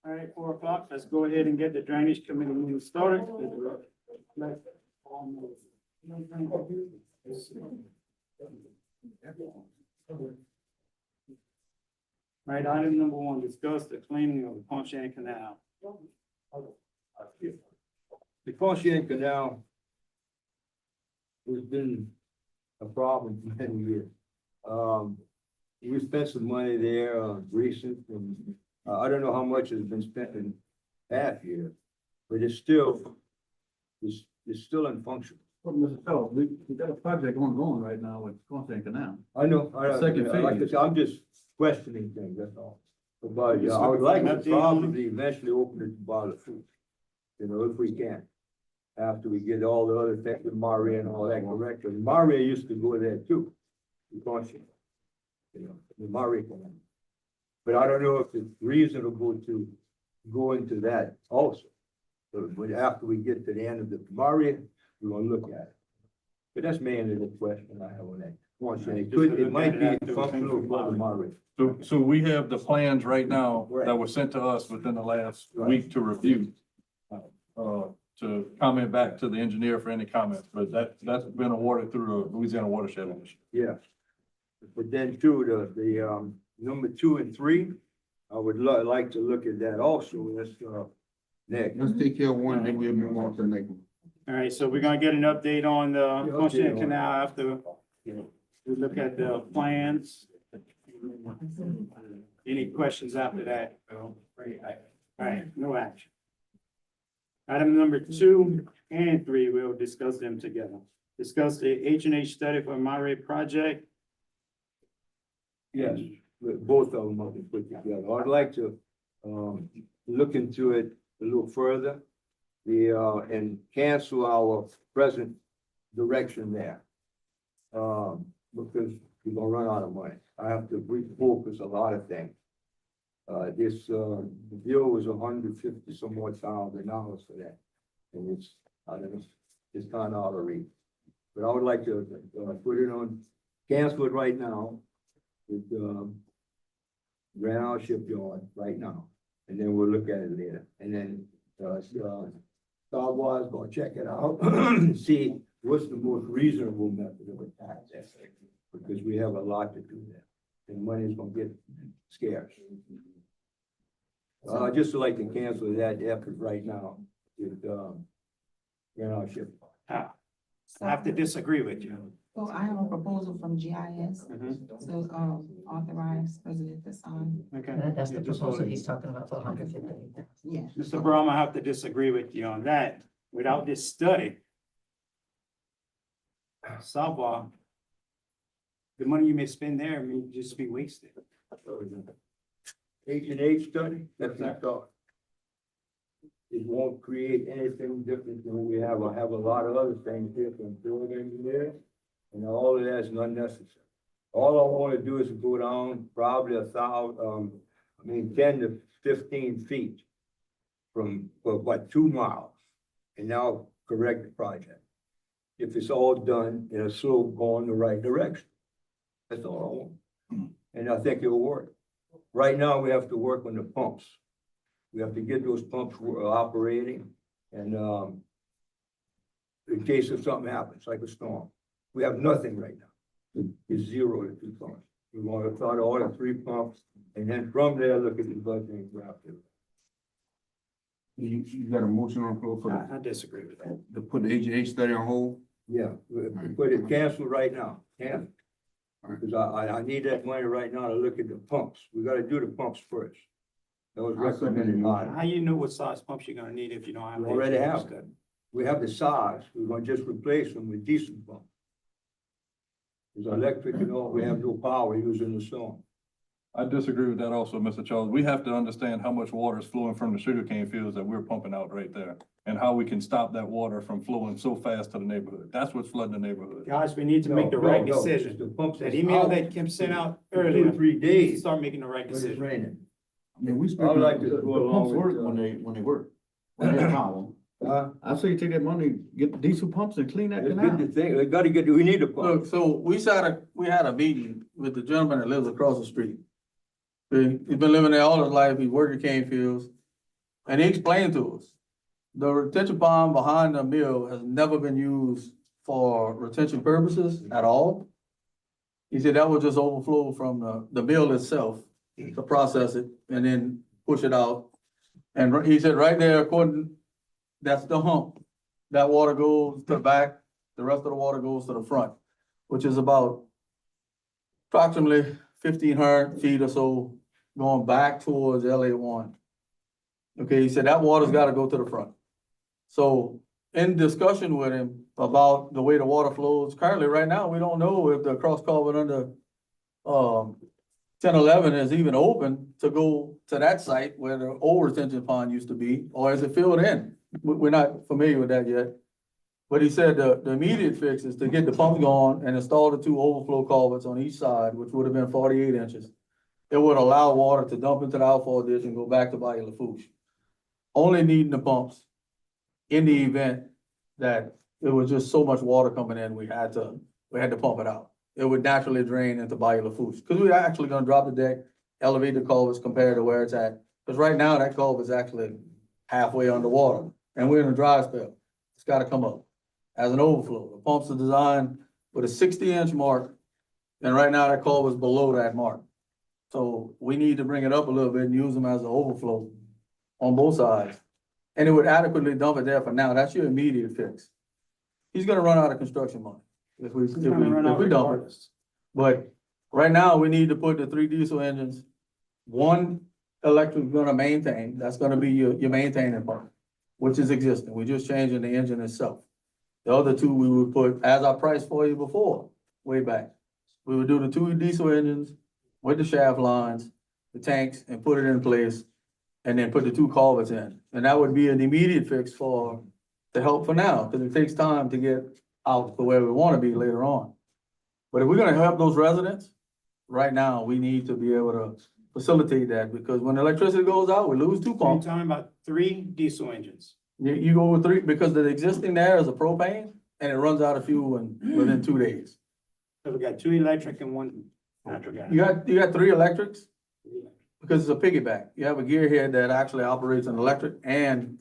All right, 4 o'clock, let's go ahead and get the drainage committee meeting started. Right, item number 1, discuss the cleaning of the Ponchan Canal. The Ponchan Canal has been a problem for many years. We spent some money there, recent, and I don't know how much has been spent in past year, but it's still unfunctional. Well, Mr. Charles, we got a project ongoing right now with Ponchan Canal. I know, Second like I phase. said, I'm just questioning things, that's all. But I would like to probably eventually open it to bottle food, you know, if we can. After we get all the other things with Maria and all that corrected. Maria used to go there too. Because, you know, the Maria Canal. But I don't know if it's reasonable to go into that also. But after we get to the end of the Maria, we're gonna look at it. But that's mainly the question I have on that. It might be functional for the Maria. So we have the plans right now that were sent to us within the last week to review. To comment back to the engineer for any comments, but that's been awarded through the Louisiana Watershed Initiative. Yeah. But then too, the number 2 and 3, I would like to look at that also. That's next. Let's take care of one, then we'll move on to the next one. All right, so we're gonna get an update on the update Ponchan on Canal after we look at the plans. Any questions after that? All right, no action. Item number 2 and 3, we'll discuss them together. Discuss the H&H study for Monterey project. Yes, both of them have been put together. I'd like to look into it a little further. And cancel our present direction there. Because we're gonna run out of money. I have to refocus a lot of things. The bill was $150 some more thousand dollars for that. And I don't know, it's kind of out of reach. But I would like to put it on, cancel it right now with Grand Isle Shipyard right now. And then we'll look at it later. And then Star Wars gonna check it out, see what's the most reasonable method of attack there. Because we have a lot to do there. And money's gonna get scarce. I'd just like to cancel that effort right now with, Grand Isle Shipyard. I have to disagree with you. So I have a proposal from GIS Mhm. to authorize President to sign. Okay. That's the proposal he's talking about for 150. Yeah. Mr. Brown, I have to disagree with you on that. Without this study, Southwark, the money you may spend there may just be wasted. H&H study, that's not thought. It won't create anything different than what we have. I have a lot of other things here from field engineers, and all of that's unnecessary. All I want to do is go down probably 10 to 15 feet from, well, what, 2 miles, and now correct the project. If it's all done, it'll still go in the right direction. That's all I want. And I think it'll work. Right now, we have to work on the pumps. We have to get those pumps operating, and in case if something happens, like a storm. We have nothing right now. It's 0 to 2 pumps. We want to start all the 3 pumps, and then from there, look at the budget and graph it. You got a motion on the floor for I disagree with that. to put the H&H study on hold? Yeah, we put it canceled right now, cancel. Because I need that money right now to look at the pumps. We gotta do the pumps first. That was recommended by, How you know what size pumps you're gonna need if you don't have? we already have study? them. We have the size, we're gonna just replace them with decent pumps. Because electric, you know, we have no power using the storm. I disagree with that also, Mr. Charles. We have to understand how much water is flowing from the sugarcane fields that we're pumping out right there. And how we can stop that water from flowing so fast to the neighborhood. That's what's flooding the neighborhood. Guys, we need to make the right decision. The pumps. That email that Kim sent out For 2 earlier, or 3 we need to days, start making the right when it's decision. raining. I mean, we I spent, would like to the go along pumps with, work when they work. When they have power. I say you take that money, get diesel pumps and clean that Let's canal. get the thing, we gotta get, we need a pump. Look, so we had a meeting with the gentleman that lives across the street. See, he's been living there all his life, he worked at cane fields. And he explained to us, the retention pond behind the mill has never been used for retention purposes at all. He said that was just overflow from the mill itself to process it and then push it out. And he said right there, that's the hump. That water goes to the back, the rest of the water goes to the front, which is about approximately 1,500 feet or so going back towards LA1. Okay, he said that water's gotta go to the front. So in discussion with him about the way the water flows, currently right now, we don't know if the cross culvert under 1011 is even open to go to that site where the old retention pond used to be, or is it filled in? We're not familiar with that yet. But he said the immediate fix is to get the pump going and install the 2 overflow culverts on each side, which would have been 48 inches. It would allow water to dump into the outfall ditch and go back to Bayou Lafourche. Only needing the pumps in the event that there was just so much water coming in, we had to pump it out. It would naturally drain into Bayou Lafourche, because we're actually gonna drop the deck, elevate the culverts compared to where it's at. Because right now, that culvert is actually halfway underwater, and we're in a dry spell. It's gotta come up as an overflow. The pumps are designed with a 60-inch mark, and right now that culvert's below that mark. So we need to bring it up a little bit and use them as an overflow on both sides. And it would adequately dump it there for now. That's your immediate fix. He's gonna run out of construction money if we dump it. But right now, we need to put the 3 diesel engines. 1 electric gonna maintain, that's gonna be your maintaining part, which is existing. We're just changing the engine itself. The other 2 we would put, as I priced for you before, way back. We would do the 2 diesel engines with the shaft lines, the tanks, and put it in place, and then put the 2 culverts in. And that would be an immediate fix to help for now, because it takes time to get out to where we wanna be later on. But if we're gonna help those residents, right now, we need to be able to facilitate that, because when electricity goes out, we lose 2 You're pumps. talking about 3 diesel engines. You go with 3, because the existing there is a propane, and it runs out of fuel within 2 days. So we got 2 electric and 1 natural gas. You got 3 electrics, because it's a piggyback. You have a gearhead that actually operates an electric and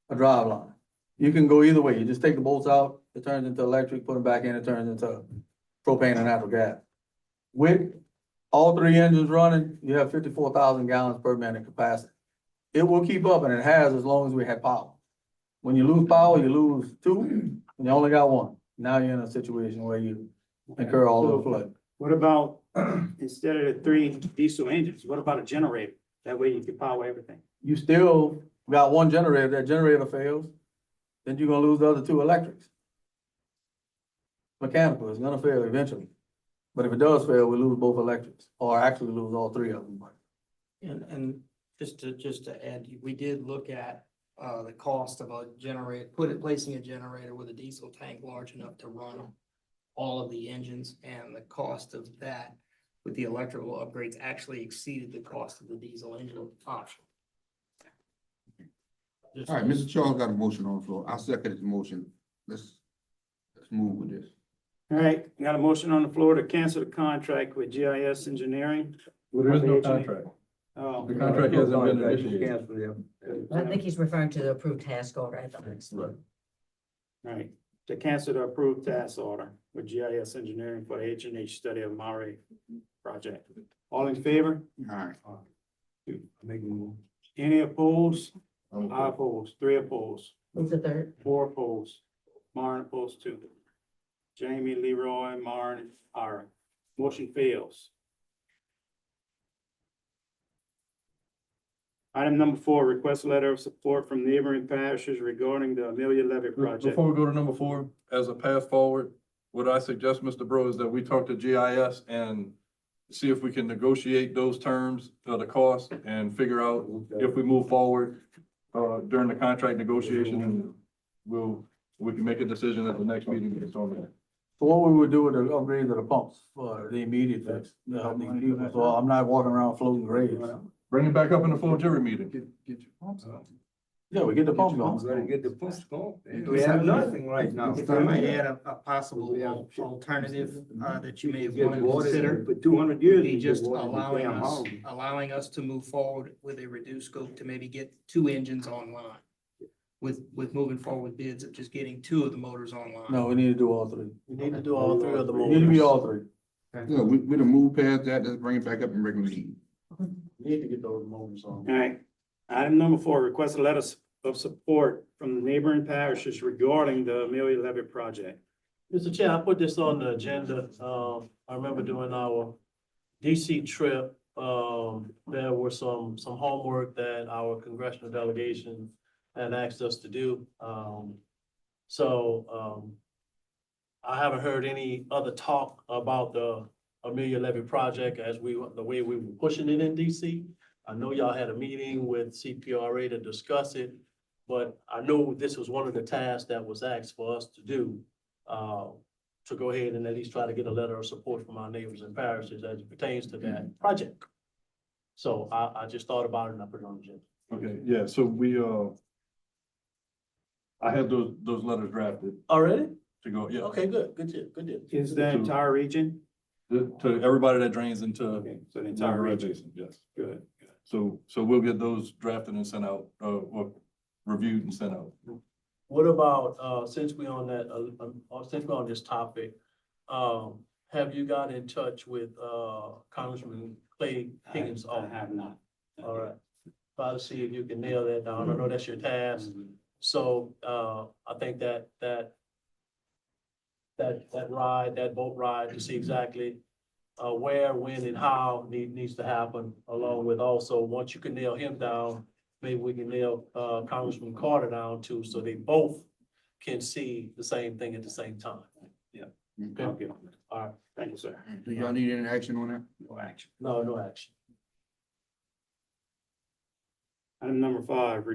a drive line. You can go either way. You just take the bolts out, it turns into electric, put them back in, it turns into propane and natural gas. With all 3 engines running, you have 54,000 gallons per minute capacity. It will keep up, and it has as long as we have power. When you lose power, you lose 2, and you only got 1. Now you're in a situation where you incur all of the flood. What about, instead of the 3 diesel engines, what about a generator? That way you can power everything. You still got 1 generator, that generator fails, then you're gonna lose the other 2 electrics. Mechanical is gonna fail eventually, but if it does fail, we lose both electrics, or actually lose all 3 of them. And just to add, we did look at the cost of a generator, placing a generator with a diesel tank large enough to run all of the engines, and the cost of that with the electrical upgrades actually exceeded the cost of the diesel engine option. All right, Mr. Charles got a motion on the floor. I second his motion. Let's move with this. All right, got a motion on the floor to cancel the contract with GIS Engineering. There is no contract. Oh, The contract hasn't been Contract, you initiated. cancel them. I think he's referring to the approved task order at the next. all right, to cancel the approved task order with GIS Engineering for the H&H study of Maury project. All in favor? All right. Make a move. Any opposed? I oppose, 3 opposed, Who's the third? 4 opposed. Martin opposed 2. Jamie, Leroy, Martin, Aaron. Motion fails. Item number 4, request letter of support from neighboring parishes regarding the Amelia Levy project. Before we go to number 4, as a path forward, what I suggest, Mr. Bro, is that we talk to GIS and see if we can negotiate those terms of the cost and figure out if we move forward during the contract negotiation, and we can make a decision at the next meeting based on that. So what we would do with the upgrade of the pumps for the immediate fix, to help these people, so I'm not walking around floating graves. Bring it back up in the full jury meeting. Get your pumps out. Yeah, we get the pump We going. gotta get the pumps going. Yeah. We have nothing right now. If I might add a possible alternative, that you may Get want to water consider, for 200 years. be we just get water in the allowing damn us, house. to move forward with a reduced scope to maybe get 2 engines online. With moving forward with bids of just getting 2 of the motors online. No, we need to do all three. We need to do all 3 of the We need to be motors. all three. Yeah, we done moved past that, let's bring it back up in regular meeting. We Need to get those motors on. All right. Item number 4, request a letter of support from the neighboring parishes regarding the Amelia Levy project. Mr. Chair, I put this on the agenda. I remember doing our DC trip. There were some homework that our congressional delegation had asked us to do. I haven't heard any other talk about the Amelia Levy project the way we were pushing it in DC. I know y'all had a meeting with CPRA to discuss it, but I know this was one of the tasks that was asked for us to do. To go ahead and at least try to get a letter of support from our neighbors and parishes as it pertains to that project. So I just thought about it and I put it on the agenda. Okay, yeah, so I have those letters drafted Already? to go, yeah, Okay, good deal, good deal. Is the entire region? to everybody that drains into. Okay, so the entire region. Jason, yes. Good. So we'll get those drafted and sent out, or reviewed and sent out. What about, since we're on this topic, have you got in touch with, Congressman Clay Higgins' I office? have not. All right. Try to see if you can nail that down. I know that's your task. So, I think that boat ride to see exactly, where, when, and how needs to happen, along with also, once you can nail him down, maybe we can nail, Congressman Carter down too, so they both can see the same thing at the same time. Thank you. All right, Thank you, sir. Do y'all need any action on that? No action. no action. Item number 5,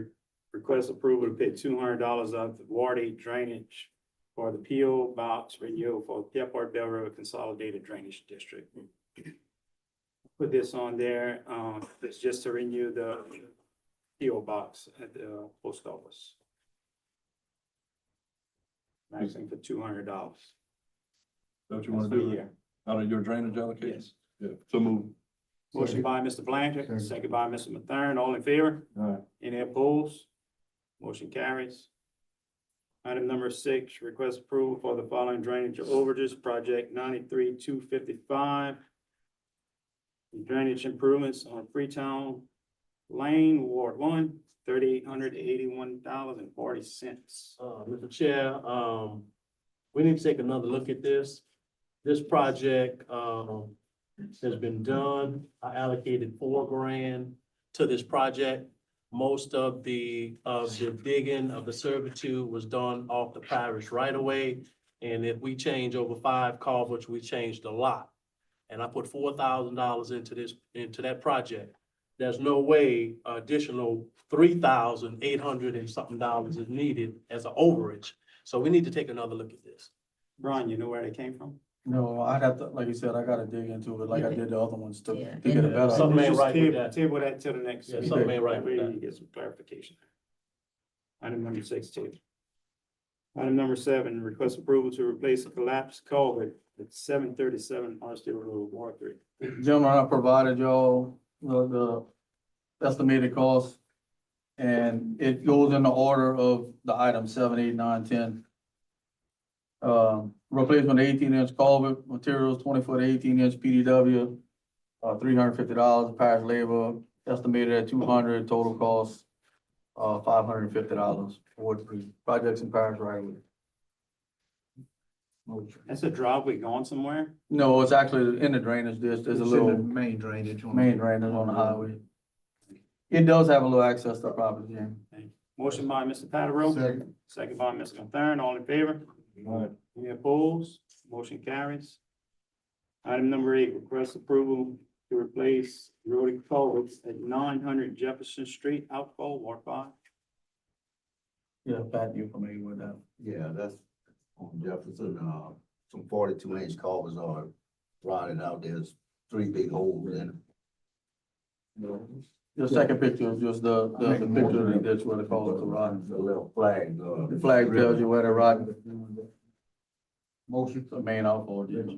request approval to pay $200 of the Ward 8 drainage for the PO box renewal for Gephardt Bell River Consolidated Drainage District. Put this on there, it's just to renew the PO box at the post office. Maximum for $200. Don't you wanna do it out of your drainage allocation? Yes. Yeah, so move. Motion by Mr. Blanchard, second by Mr. Mathern, all in favor? All right. Any opposed? Motion carries. Item number 6, request approval for the following drainage overages, project 93-255. Drainage improvements on Freetown Lane, Ward 1, $3,881.40. Mr. Chair, we need to take another look at this. This project, has been done. I allocated $4,000 to this project. Most of the digging of the servitude was done off the parish right away. And if we change over 5 culverts, we changed a lot. And I put $4,000 into that project. There's no way additional $3,800 and something dollars is needed as an overage. So we need to take another look at this. Brian, you know where they came from? No, I'd have to, like you said, I gotta dig into it like I did the other ones to Yeah. get a better. Something ain't Just right with table- that. Table that till the next. Yeah, meeting. something ain't right That with way that. you get some clarification. Item number 6, table. Item number 7, request approval to replace a collapsed culvert at 737 Archdale Road, Ward 3. Gentlemen, I provided y'all the estimated cost. And it goes in the order of the item 7, 8, 9, 10. Replacement 18-inch culvert, materials 20-foot 18-inch PDW, $350, parish labor estimated at $200, total cost, $550 for the projects in parish right away. That's a driveway going somewhere? No, it's actually in the drainage ditch. There's a little main drainage. main drainage on the highway. It does have a little access to the property, Jim. Motion by Mr. Patterson, second by Mr. Mathern, all in favor? All right. Any opposed? Motion carries. Item number 8, request approval to replace road culverts at 900 Jefferson Street, outfall, Ward 5. Yeah, Pat, you familiar with that? Yeah, that's on Jefferson, some 42-inch culverts are rotted out, there's 3 big holes in them. The second picture is just the picture of the ditch where the culverts are rotting. The little flag, The flag tells you where they're rotting, Motion. the main outfall ditch.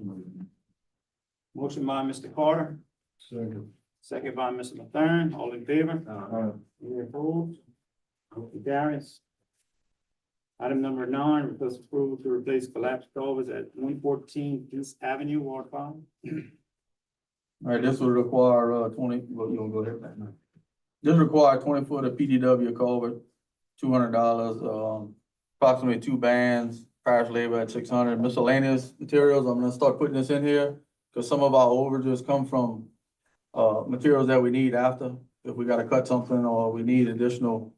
Motion by Mr. Carter, Second. second by Mr. Mathern, all in favor? Any opposed? Motion carries. Item number 9, request approval to replace collapsed culverts at 114 East Avenue, Ward 5. All right, this will require, 20, well, you wanna go ahead, man? This require 20 foot of PDW culvert, $200, approximately 2 bands, parish labor at 600, miscellaneous materials. I'm gonna start putting this in here, cause some of our overages come from, materials that we need after, if we gotta cut something or we need additional,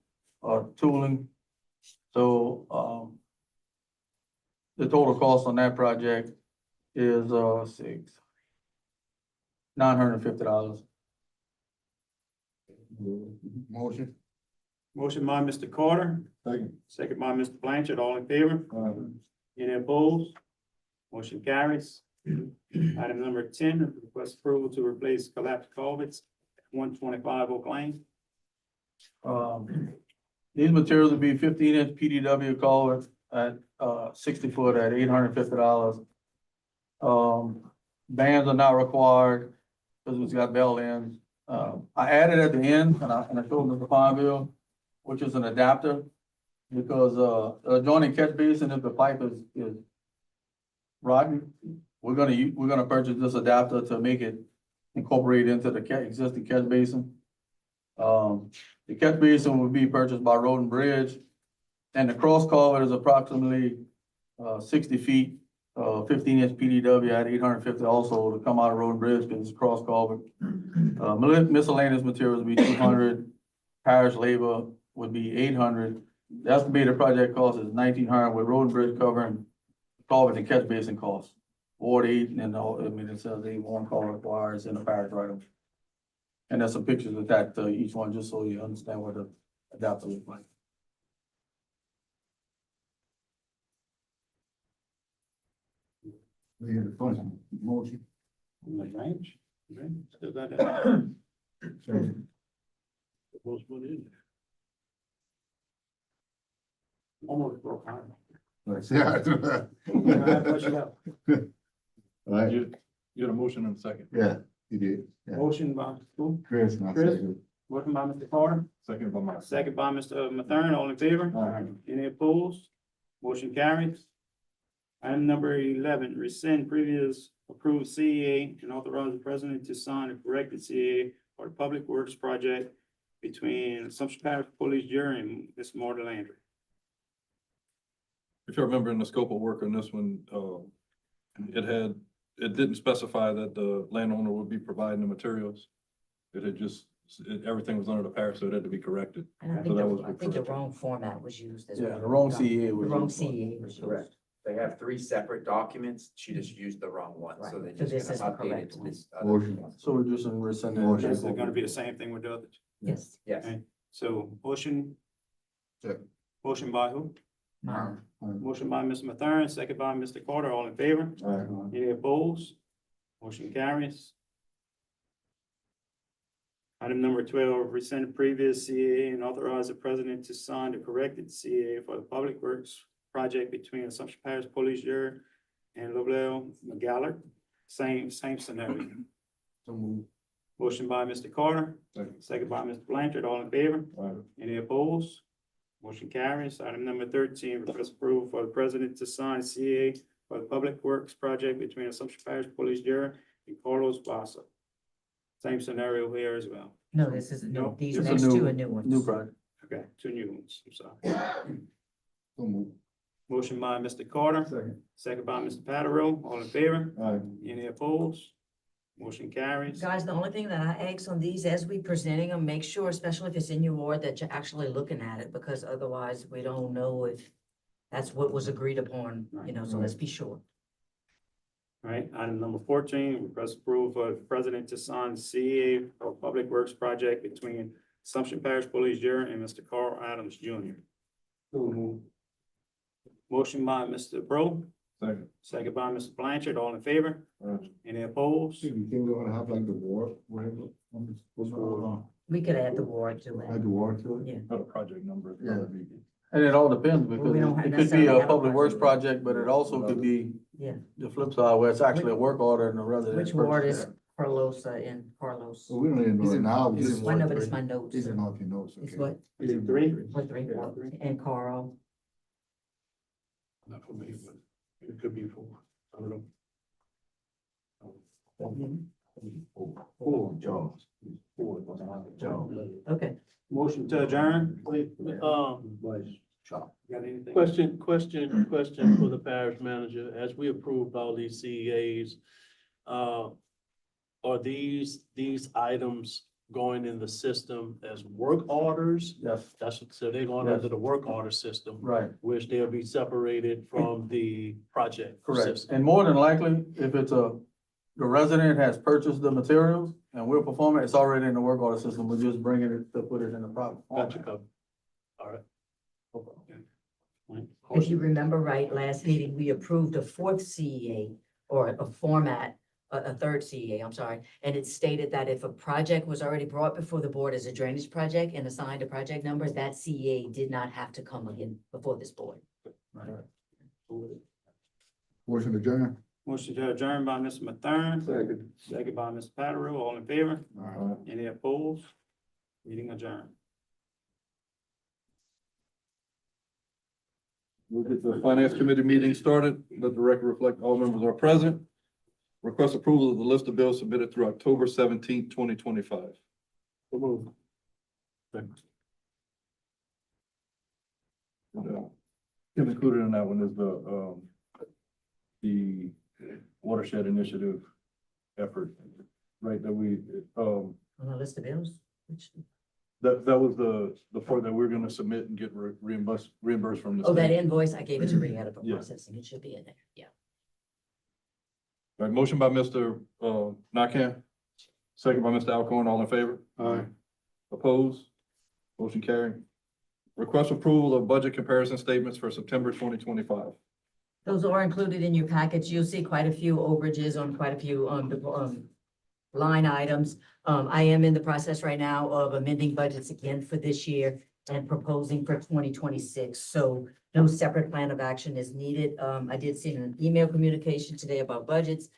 tooling. So, the total cost on that project is, $950. Motion. Motion by Mr. Carter, Second. second by Mr. Blanchard, all in favor? Any opposed? Motion carries. Item number 10, request approval to replace collapsed culverts, 125 Oak Lane. These materials would be 15-inch PDW culverts at, 60 foot at $850. Bands are not required because it's got bell ends. I added at the end, and I told Mr. Pineville, which is an adapter, because, adjoining catch basin, if the pipe is rotten, we're gonna purchase this adapter to make it incorporate into the existing catch basin. The catch basin would be purchased by Road and Bridge, and the cross culvert is approximately, 60 feet, 15-inch PDW at $850 also to come out of Road and Bridge because it's cross culvert. Miscellaneous materials would be 200, parish labor would be 800. The estimated project cost is 1,900 with Road and Bridge covering culvert and catch basin costs. Ward 8 and all, I mean, it says they one culvert requires in the parish right of. And there's some pictures of that, each one, just so you understand what the adapter looks like. We had a function. Motion. Range, okay, still got that. Second. Supposed to put it in there. Almost broke out. Push it up. Right, You had a motion and a second. yeah, he did. Yeah. Motion by who? Chris, and I Chris? second. Motion by Mr. Carter, Second by myself. second by Mr. Mathern, all in favor? Any opposed? Motion carries. Item number 11, rescind previous approved CEA and authorize the president to sign a corrected CEA for the Public Works project between Assumption Parish Police Jury and Ms. Marta Landry. If you remember in the scope of work on this one, it didn't specify that the landowner would be providing the materials. It had just, everything was under the parish, so it had to be corrected. And I So that was think the wrong format was used as well. Yeah, the wrong CEA The was wrong used. CEA was used. Correct. They have 3 separate documents. She just used the wrong one, so Right. they're So this just is gonna the update it correct to one. this other Motion. one. So we're just rescinding. Motion. Is it gonna be the same thing with the others? Yes. Yes. Okay. So motion. Second. Motion by who? Mine. Motion by Mr. Mathern, second by Mr. Carter, all in favor? Any opposed? Motion carries. Item number 12, rescind previous CAA and authorize the president to sign the corrected CAA for the Public Works project between Assumption Parish Police Jury and Lovell McGallard. Same scenario. So move. Motion by Mr. Carter, second by Mr. Blanchard, all in favor? Any opposed? Motion carries. Item number 13, request approval for the president to sign CA for the Public Works project between Assumption Parish Police Jury and Carlos Basso. Same scenario here as well. No, this is, No, these it's a next new- two are new ones. New project. Okay, 2 new ones, I'm sorry. So move. Motion by Mr. Carter, second by Mr. Patterson, all in favor? Any opposed? Motion carries. Guys, the only thing that I ask on these, as we presenting them, make sure, especially if it's in your ward, that you're actually looking at it, because otherwise we don't know if that's what was agreed upon, you know, so let's be sure. All right, item number 14, request approval for the president to sign CA for Public Works project between Assumption Parish Police Jury and Mr. Carl Adams Jr. Motion by Mr. Bro, Second. second by Mr. Blanchard, all in favor? Any opposed? You think we're gonna have like the war, whatever? On this- what's going on? We could add the ward to Add it. the water to it? Yeah. Not a project number. Yeah. And it all depends, we because don't it could be necessarily a have a public works project. project, but it also could be Yeah. the flip side, where it's actually a work order and the resident. Which ward is purchased it. Carlosa in Carlos? So we don't even know it now. It's Just- I know, but it's my notes. These are not your notes, It's okay? what, Is it three? what three, and Carl. Not for me, but it could be four. I don't know. Four, Jones. Jones. Okay. Motion to adjourn? Chop. Got anything? Question for the parish manager. As we approved all these CEAs, are these items going in the system as work orders? Yes, So they're going under the work order system, right, which they'll be separated from the project correct. system. And more than likely, if it's the resident has purchased the materials and we're performing, it's already in the work order system. We're just bringing it to put it in the proper Gotcha, format. covered. All right. If you remember right, last meeting, we approved a fourth CEA or a format, a third CEA, I'm sorry. And it stated that if a project was already brought before the board as a drainage project and assigned a project number, that CEA did not have to come again before this board. Motion adjourned. Motion to adjourn by Mr. Mathern, Second. second by Mr. Patterson, all in favor? All right. Any opposed? Meeting adjourned. We'll get the finance committee meeting started. Let the record reflect all members are present. Request approval of the list of bills submitted through October 17th, 2025. Included in that one is the watershed initiative effort, right, that we, On the list of bills, which, that was the part that we're gonna submit and get reimbursed from the oh, that state. invoice, I gave it to Brianna for Yeah. processing. It should be in there, yeah. All right, motion by Mr. Nakam, second by Mr. Alcorn, all in favor? Aye. Opposed? Motion carried. Request approval of budget comparison statements for September 2025. Those are included in your package. You'll see quite a few overages on quite a few, line items. I am in the process right now of amending budgets again for this year and proposing for 2026. So no separate plan of action is needed. I did see an email communication today about budgets.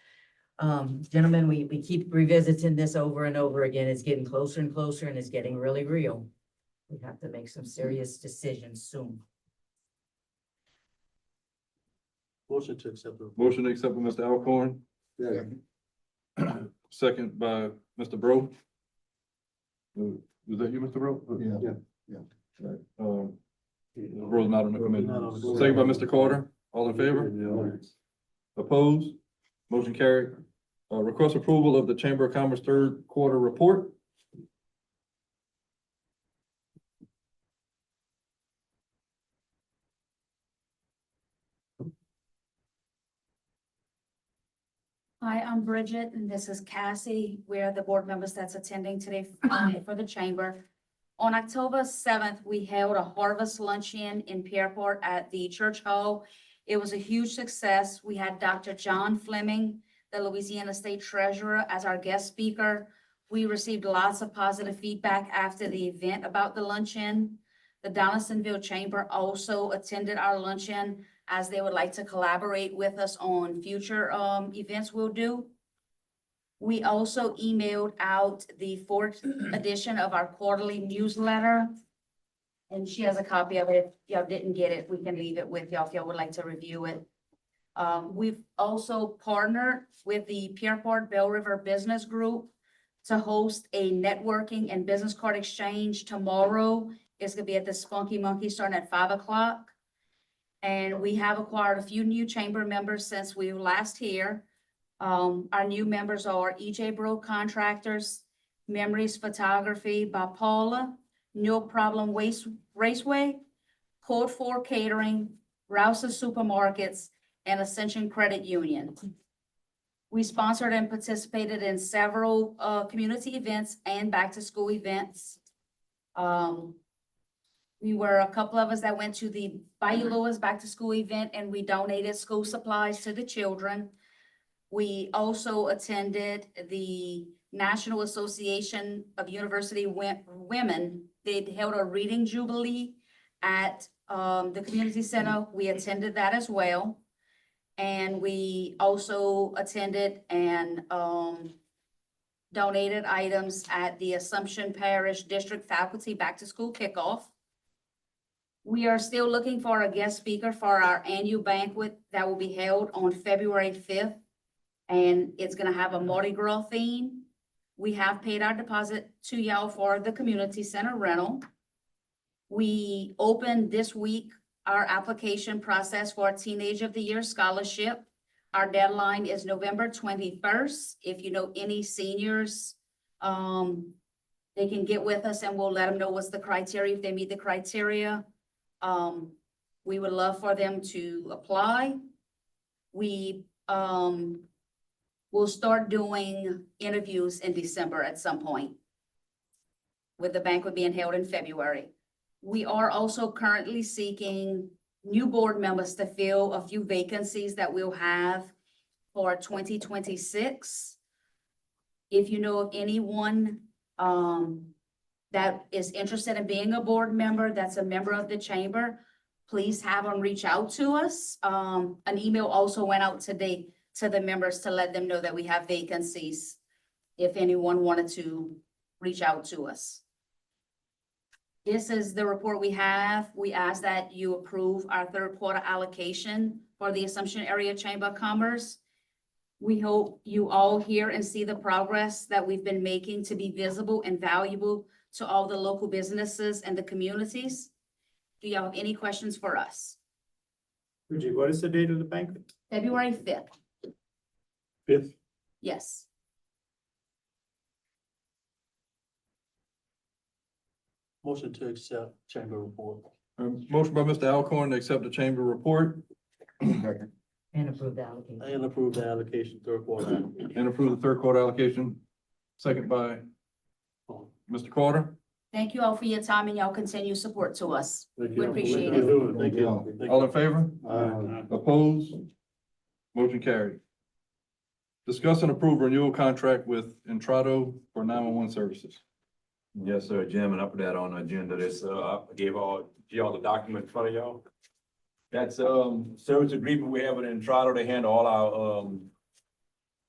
Gentlemen, we keep revisiting this over and over again. It's getting closer and closer and it's getting really real. We have to make some serious decisions soon. Motion to accept the. Motion to accept by Mr. Alcorn, Second. second by Mr. Bro. Was that you, Mr. Bro? Yeah. Right, Bro's not on the committee. Not on the committee. Second by Mr. Carter, all in favor? Opposed? Motion carried. Request approval of the Chamber of Commerce third quarter report. Hi, I'm Bridget, and this is Cassie. We're the board members that's attending today for the chamber. On October 7th, we held a harvest luncheon in Pierreport at the church hall. It was a huge success. We had Dr. John Fleming, the Louisiana State Treasurer, as our guest speaker. We received lots of positive feedback after the event about the luncheon. The Donaldsonville Chamber also attended our luncheon, as they would like to collaborate with us on future events we'll do. We also emailed out the fourth edition of our quarterly newsletter. And she has a copy of it. If y'all didn't get it, we can leave it with y'all if y'all would like to review it. We've also partnered with the Pierreport Bell River Business Group to host a networking and business card exchange tomorrow. It's gonna be at the Spunky Monkey starting at 5 o'clock. And we have acquired a few new chamber members since we were last here. Our new members are EJ Bro Contractors, Memories Photography by Paula, No Problem Waste Raceway, Code 4 Catering, Rouse's Supermarkets, and Ascension Credit Union. We sponsored and participated in several community events and back-to-school events. We were a couple of us that went to the Bayou Lewis back-to-school event, and we donated school supplies to the children. We also attended the National Association of University Women, they held a reading jubilee at, the community center. We attended that as well. And we also attended and, donated items at the Assumption Parish District Faculty Back to School Kickoff. We are still looking for a guest speaker for our annual banquet that will be held on February 5th. And it's gonna have a Mardi Gras theme. We have paid our deposit to y'all for the community center rental. We opened this week our application process for a Teenage of the Year scholarship. Our deadline is November 21st. If you know any seniors, they can get with us and we'll let them know what's the criteria, if they meet the criteria. We would love for them to apply. We, will start doing interviews in December at some point, with the banquet being held in February. We are also currently seeking new board members to fill a few vacancies that we'll have for 2026. If you know of anyone that is interested in being a board member, that's a member of the chamber, please have them reach out to us. An email also went out today to the members to let them know that we have vacancies, if anyone wanted to reach out to us. This is the report we have. We ask that you approve our third quarter allocation for the Assumption Area Chamber of Commerce. We hope you all hear and see the progress that we've been making to be visible and valuable to all the local businesses and the communities. Do y'all have any questions for us? Bridget, what is the date of the banquet? February 5th, 5th. yes. Motion to accept chamber report. Motion by Mr. Alcorn to accept the chamber report Second. And approve the allocation. And approve the allocation, third quarter. and approve the third quarter allocation. Second by Mr. Carter. Thank you all for your time and y'all continue support to us. Thank We you. appreciate Thank it. you. Thank you. Thank All you. in favor? Opposed? Motion carried. Discuss and approve renewal contract with Entrado for 911 services. Yes, sir, Jim, and I put that on the agenda. This, I gave all the document in front of y'all. That's, service agreement we have with Entrado. They handle all our,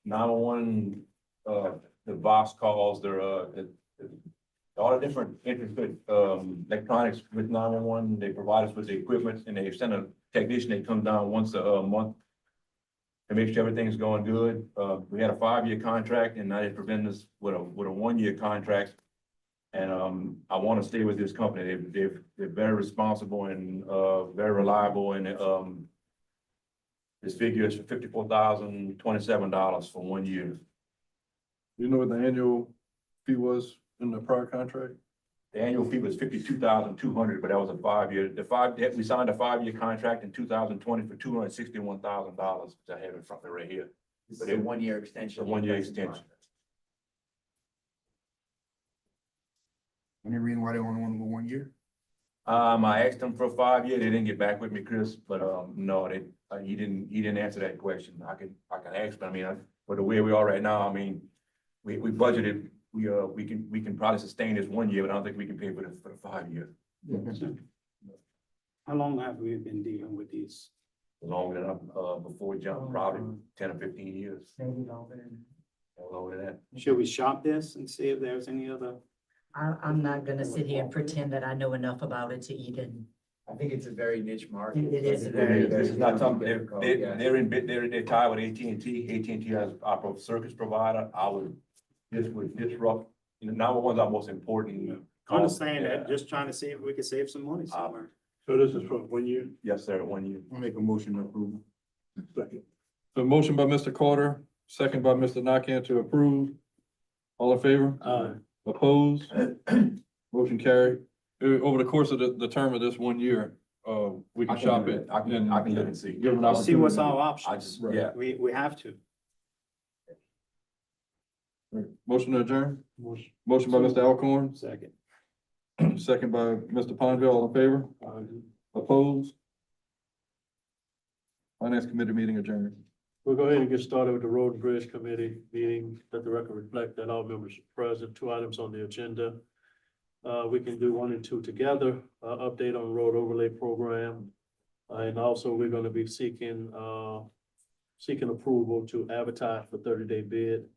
911, the box calls, their, all the different intricate, electronics with 911. They provide us with the equipment and they send a technician. They come down once a month to make sure everything's going good. We had a 5-year contract and now they present us with a 1-year contract. And I want to stay with this company. They're very responsible and very reliable. And this figure is $54,027 for 1 year. You know what the annual fee was in the prior contract? The annual fee was $52,200, but that was a 5-year. We signed a 5-year contract in 2020 for $261,000, which I have in front of me right here. But a 1-year extension. A 1-year extension. Any reason why they only want to go 1 year? I asked them for a 5-year. They didn't get back with me, Chris, but no, he didn't answer that question. I can ask, but I mean, for the way we are right now, I mean, we budgeted, we can probably sustain this 1 year, but I don't think we can pay for the 5-year. How long have we been dealing with these? Longer than before jump, probably 10 or 15 years. Maybe longer than. Longer than that. Should we shop this and see if there's any other? I'm not gonna sit here and pretend that I know enough about it to even. I think it's a very niche market. It is a very. It's not something, they're tied with AT&T. AT&T has our service provider. This would disrupt, 911's our most important. Understand that, just trying to see if we could save some money somewhere. So this is for 1 year? Yes, sir, 1 year. I'll make a motion to approve. Second. So motion by Mr. Carter, second by Mr. Nakane to approve. All in favor? Opposed? Motion carried. Over the course of the term of this 1 year, we can shop it. I can look and see. Give an Let's see what's opportunity. our I options. just, yeah. We have to. Motion to adjourn? Motion by Mr. Alcorn, Second. second by Mr. Ponville. All in favor? Opposed? Finance Committee meeting adjourned. We'll go ahead and get started with the Road and Bridge Committee meeting. Let the record reflect that all members are present. 2 items on the agenda. We can do 1 and 2 together, update on road overlay program. And also we're gonna be seeking approval to advertise for 30-day bid.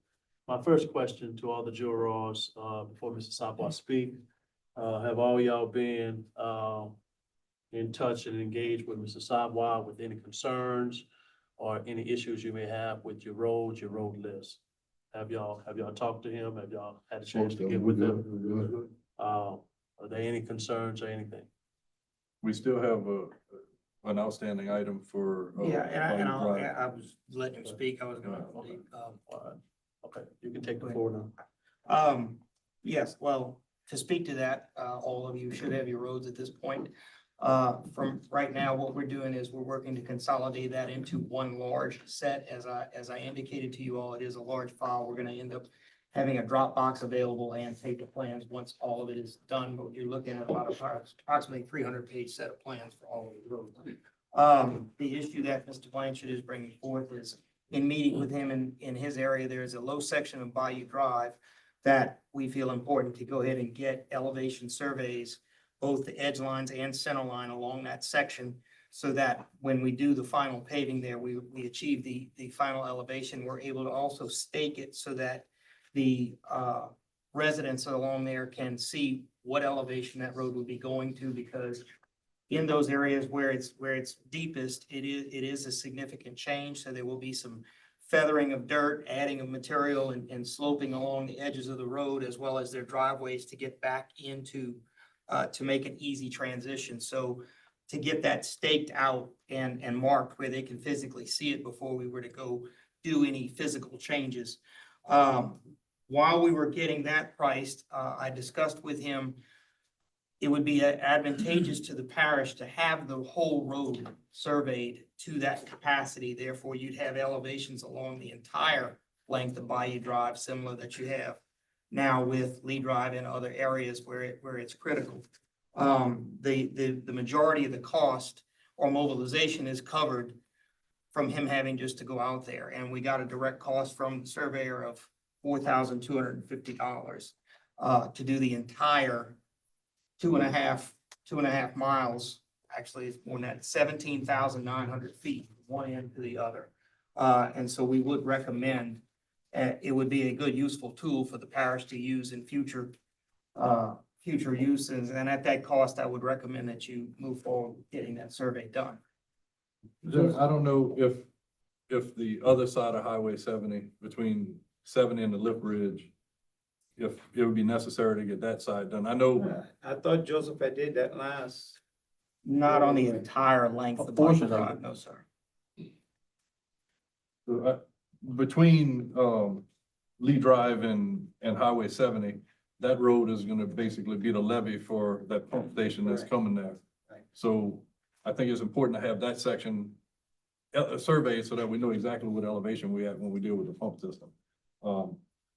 My first question to all the jurors, before Mr. Sabwa speak, have all y'all been, in touch and engaged with Mr. Sabwa with any concerns or any issues you may have with your road list? Have y'all talked to him? Have y'all had a chance to get with him? Are there any concerns or anything? We still have an outstanding item for. I was letting him speak, I was gonna speak, Okay, you can take the floor now. Yes, well, to speak to that, all of you should have your roads at this point. From right now, what we're doing is we're working to consolidate that into one large set. As I indicated to you all, it is a large file. We're gonna end up having a Dropbox available and paper plans once all of it is done. But you're looking at about approximately 300-page set of plans for all of the roads. The issue that Mr. Blanchard is bringing forth is in meeting with him in his area, there is a low section of Bayou Drive that we feel important to go ahead and get elevation surveys, both the edge lines and center line along that section, so that when we do the final paving there, we achieve the final elevation. We're able to also stake it so that the residents along there can see what elevation that road would be going to, because in those areas where it's deepest, it is a significant change. So there will be some feathering of dirt, adding of material and sloping along the edges of the road, as well as their driveways to get back into, to make an easy transition. So to get that staked out and marked where they can physically see it before we were to go do any physical changes. While we were getting that priced, I discussed with him, it would be advantageous to the parish to have the whole road surveyed to that capacity. Therefore, you'd have elevations along the entire length of Bayou Drive, similar that you have now with Lee Drive and other areas where it's critical. The majority of the cost or mobilization is covered from him having just to go out there. And we got a direct cost from the surveyor of $4,250 to do the entire two and a half miles. Actually, it's more than that, 17,900 feet, from one end to the other. And so we would recommend, it would be a good, useful tool for the parish to use in future uses. And at that cost, I would recommend that you move forward with getting that survey done. I don't know if the other side of Highway 70, between 70 and the Lip Ridge, if it would be necessary to get that side done. I know. I thought Joseph had did that last. Not on the entire length of portion Bayou of Drive, it. no, sir. Between Lee Drive and Highway 70, that road is gonna basically be the levee for that pump station that's coming there. Right. So I think it's important to have that section surveyed so that we know exactly what elevation we have when we deal with the pump system.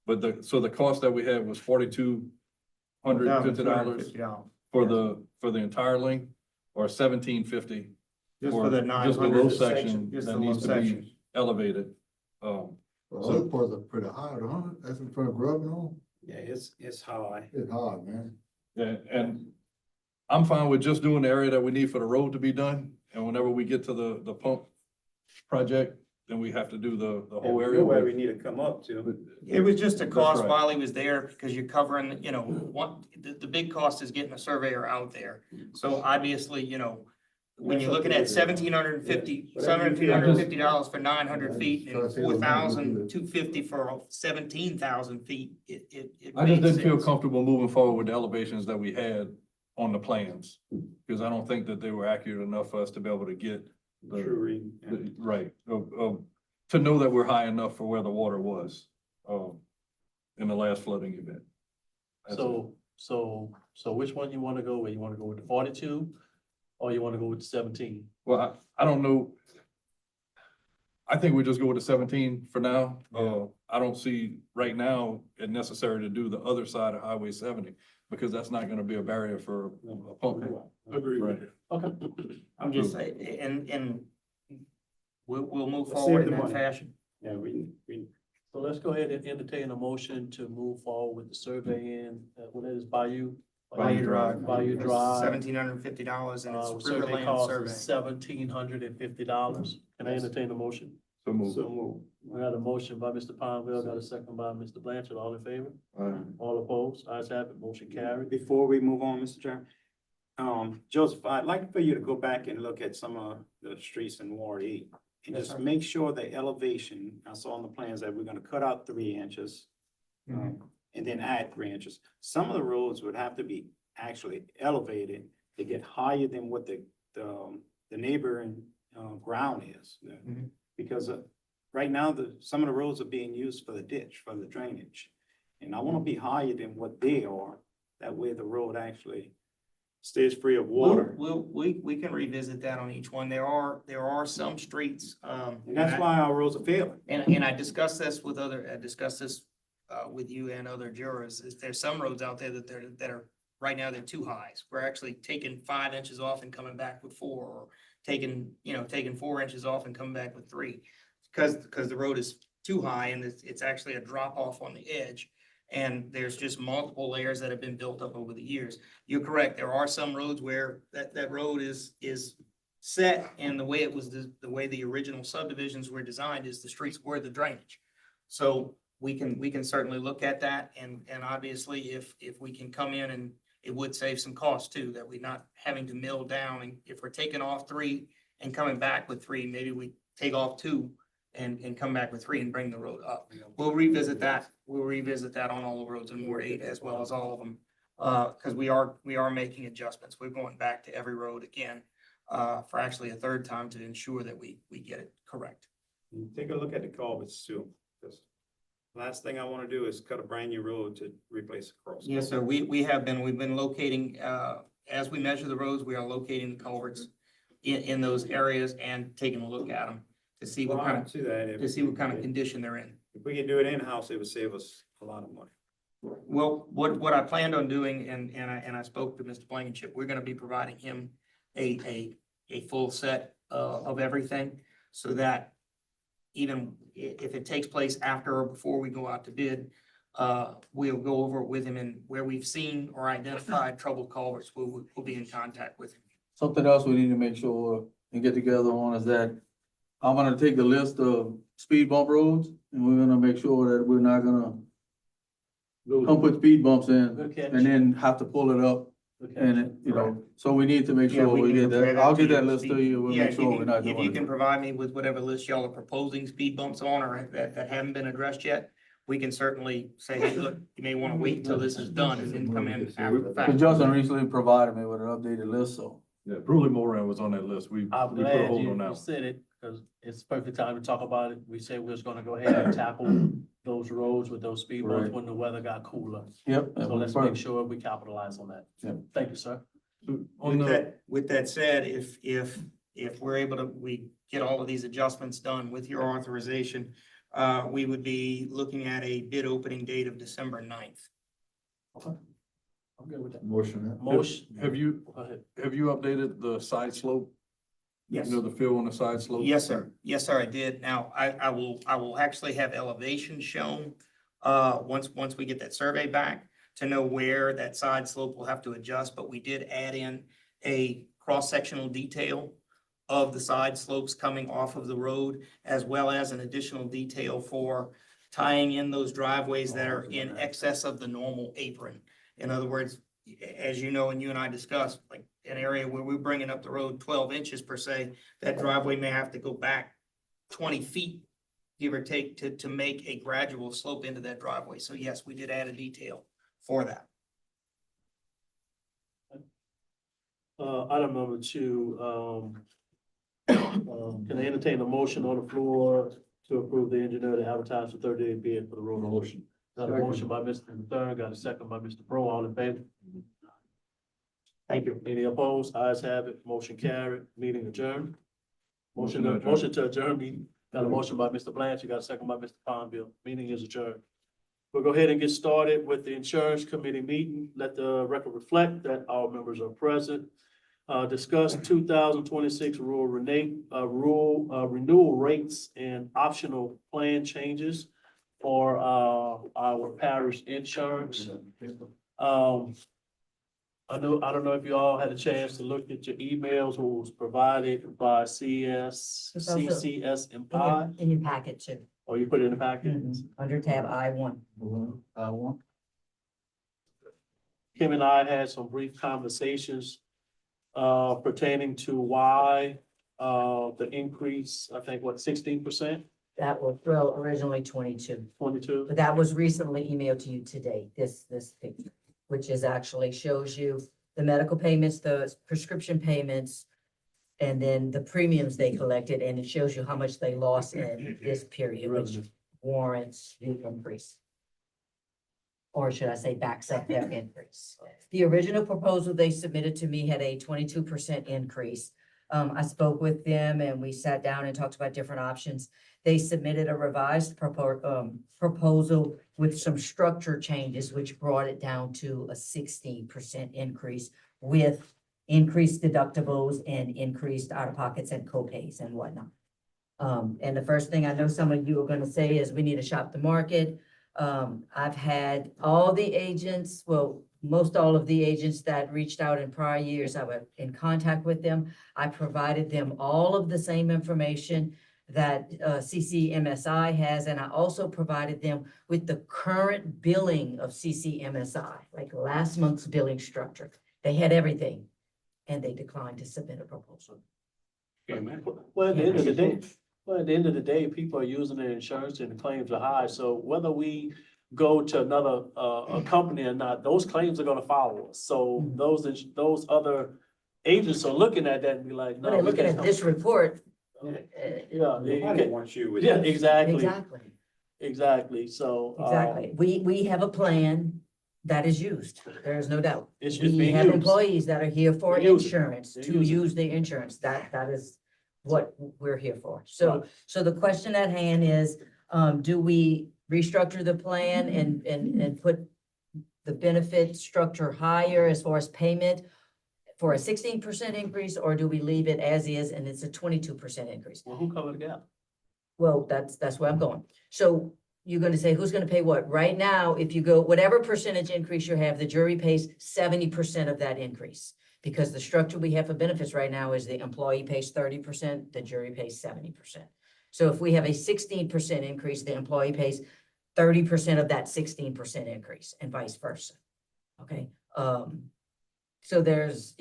But the cost that we had was $4,250 for the entire length, or $1,750 Just for the just the low 900 section just that the low needs to be section. elevated. Well, other parts are pretty high, huh? That's in front of Grub and all. Yeah, it's high. It's hard, man. Yeah, and I'm fine with just doing the area that we need for the road to be done. And whenever we get to the pump project, then we have to do the whole area. Where we need to come up to. But- It was just a That's cost right. while he was there, because you're covering, the big cost is getting a surveyor out there. So obviously, when you're looking at $1,750 for 900 feet and 4,250 for 17,000 feet, it I just makes didn't feel sense. comfortable moving forward with the elevations that we had on the plans. Because I don't think that they were accurate enough for us to be able to get True reading. Yeah. right, to know that we're high enough for where the water was, in the last flooding event. That's it. So which one you wanna go with? You wanna go with the 42 or you wanna go with the 17? Well, I don't know. I think we just go with the 17 for now. I don't see right now it necessary to do the other side of Highway 70, because that's not gonna be a barrier for a pump. Agree Right. Okay. I'm just saying, and we'll we'll move Let's save forward the in that money. fashion. Yeah, we, So let's go ahead and entertain a motion to move forward with the survey in, what is Bayou? Bayou Drive. Bayou Drive. $1,750 and it's Survey Riverland cost survey. is $1,750. Can I entertain a motion? So move. so move. We got a motion by Mr. Palmville, got a second by Mr. Blanchard, all in favor? All opposed? Ayes have it, motion carried. Before we move on, Mr. Chairman, Joseph, I'd like for you to go back and look at some of the streets in Ward 8. And Yes, just sir. make sure the elevation, I saw on the plans that we're gonna cut out 3 inches. And then add 3 inches. Some of the roads would have to be actually elevated to get higher than what the neighboring, ground is. Mhm. Because, right now, some of the roads are being used for the ditch, for the drainage. And I wanna be higher than what they are, that way the road actually stays free of water. We can revisit that on each one. There are some streets, And that's why our roads are failing. and I discussed this with with you and other jurors, is there's some roads out there that are, right now, they're too high. We're actually taking 5 inches off and coming back with 4, or taking 4 inches off and coming back with 3. Because the road is too high and it's actually a drop off on the edge. And there's just multiple layers that have been built up over the years. You're correct, there are some roads where that road is set, and the way it was, the way the original subdivisions were designed is the streets were the drainage. So we can certainly look at that, and obviously if we can come in, and it would save some costs too, that we're not having to mill down, and if we're taking off 3 and coming back with 3, maybe we take off 2 and come back with 3 and bring the road up. We'll revisit that on all the roads in Ward 8 as well as all of them. Because we are making adjustments. We're going back to every road again, for actually a 3rd time to ensure that we get it correct. And take a look at the culverts too. 'Cause last thing I wanna do is cut a brand new road to replace a cross. Yes, sir. We've been locating, as we measure the roads, we are locating the culverts in those areas and taking a look at them to see what kind of, To that, if condition they're in. we could do it in-house, it would save us a lot of money. Well, what I planned on doing, and I spoke to Mr. Blankenship, we're gonna be providing him a full set of everything, so that even if it takes place after or before we go out to bid, we'll go over it with him, and where we've seen or identified troubled culverts, we'll be in contact with him. Something else we need to make sure and get together on is that I'm gonna take the list of speed bump roads, and we're gonna make sure that we're not gonna come put speed bumps in Good catch. and then have to pull it up, Good and catch. it, so we need to make Yeah, sure we can get compare that. I'll to get that your list to speed- you, we'll Yeah, make sure we're not if you doing can it. provide me with whatever list y'all are proposing speed bumps on, or that haven't been addressed yet, we can certainly say, hey, look, you may wanna wait until this is done and then come in after the Cause fact. Justin recently provided me with an updated list, so. Yeah, Bruley Moran was on that list. We I'm put a glad hold you on that you one. said it, because it's perfect time to talk about it. We said we was gonna go ahead and tackle those roads with those speed bumps Right. when the weather got cooler. Yep. So let's make sure we capitalize on that. Yep. Thank you, sir. On the, With that said, if we're able to, we get all of these adjustments done with your authorization, we would be looking at a bid opening date of December 9th. I'm good with that. Motion. Motion. have you Go ahead. updated the side slope? Yes. You know, the fill on the side slope? Yes, sir. Yes, sir, I did. Now, I will actually have elevation shown, once we get that survey back, to know where that side slope will have to adjust, but we did add in a cross-sectional detail of the side slopes coming off of the road, as well as an additional detail for tying in those driveways that are in excess of the normal apron. In other words, as you know, and you and I discussed, like an area where we're bringing up the road 12 inches per se, that driveway may have to go back 20 feet, give or take, to make a gradual slope into that driveway. So yes, we did add a detail for that. Item number 2, can I entertain a motion on the floor to approve the engineer to advertise for 30-day bid for the road? Motion. Got a motion by Mr. Thurn, got a second by Mr. Pro, all in favor? Thank you. Any opposed? Ayes have it, motion carried, meeting adjourned. Motion to adjourn. Motion to adjourn, meeting. Got a motion by Mr. Blanchard, got a second by Mr. Palmville, meeting is adjourned. We'll go ahead and get started with the insurance committee meeting. Let the record reflect that all members are present. Discuss 2026 renewal rates and optional plan changes for, our parish insurance. I don't know if you all had a chance to look at your emails, what was provided by It's also CCSMI, In your packet too, or you put it in the packet? under tab I1. I want. Kim and I had some brief conversations pertaining to why the increase, I think, what, 16%, That was, well, originally 22, 22? but that was recently emailed to you today, this picture, which is actually shows you the medical payments, the prescription payments, and then the premiums they collected, and it shows you how much they lost in this period, which warrants the increase. Or should I say backs up their increase. The original proposal they submitted to me had a 22% increase. I spoke with them and we sat down and talked about different options. They submitted a revised proposal with some structure changes, which brought it down to a 16% increase with increased deductibles and increased out-of-pockets and co-pays and whatnot. And the first thing I know some of you are gonna say is we need to shop the market. I've had all the agents, well, most all of the agents that reached out in prior years, I was in contact with them. I provided them all of the same information that CCMSI has, and I also provided them with the current billing of CCMSI, like last month's billing structure. They had everything, and they declined to submit a proposal. Well, at the end of the day, people are using their insurance and the claims are high, so whether we go to another, a company or not, those claims are gonna follow us. So those other agents are looking at that and be like, no. When they're looking at this report. Yeah, Nobody wants you with. yeah, exactly, Exactly, so. exactly. We have a plan that is used, there is no doubt. It's We being have used. employees that are here for They use it. insurance, They to use it. use the insurance, that is what we're here for. So, so the question at hand is, do we restructure the plan and put the benefit structure higher as far as payment for a 16% increase, or do we leave it as is and it's a 22% increase? Well, who covered the gap? Well, that's where I'm going. So you're gonna say, who's gonna pay what? Right now, if you go, whatever percentage increase you have, the jury pays 70% of that increase. Because the structure we have for benefits right now is the employee pays 30%, the jury pays 70%. So if we have a 16% increase, the employee pays 30% of that 16% increase and vice versa. Okay, so there's,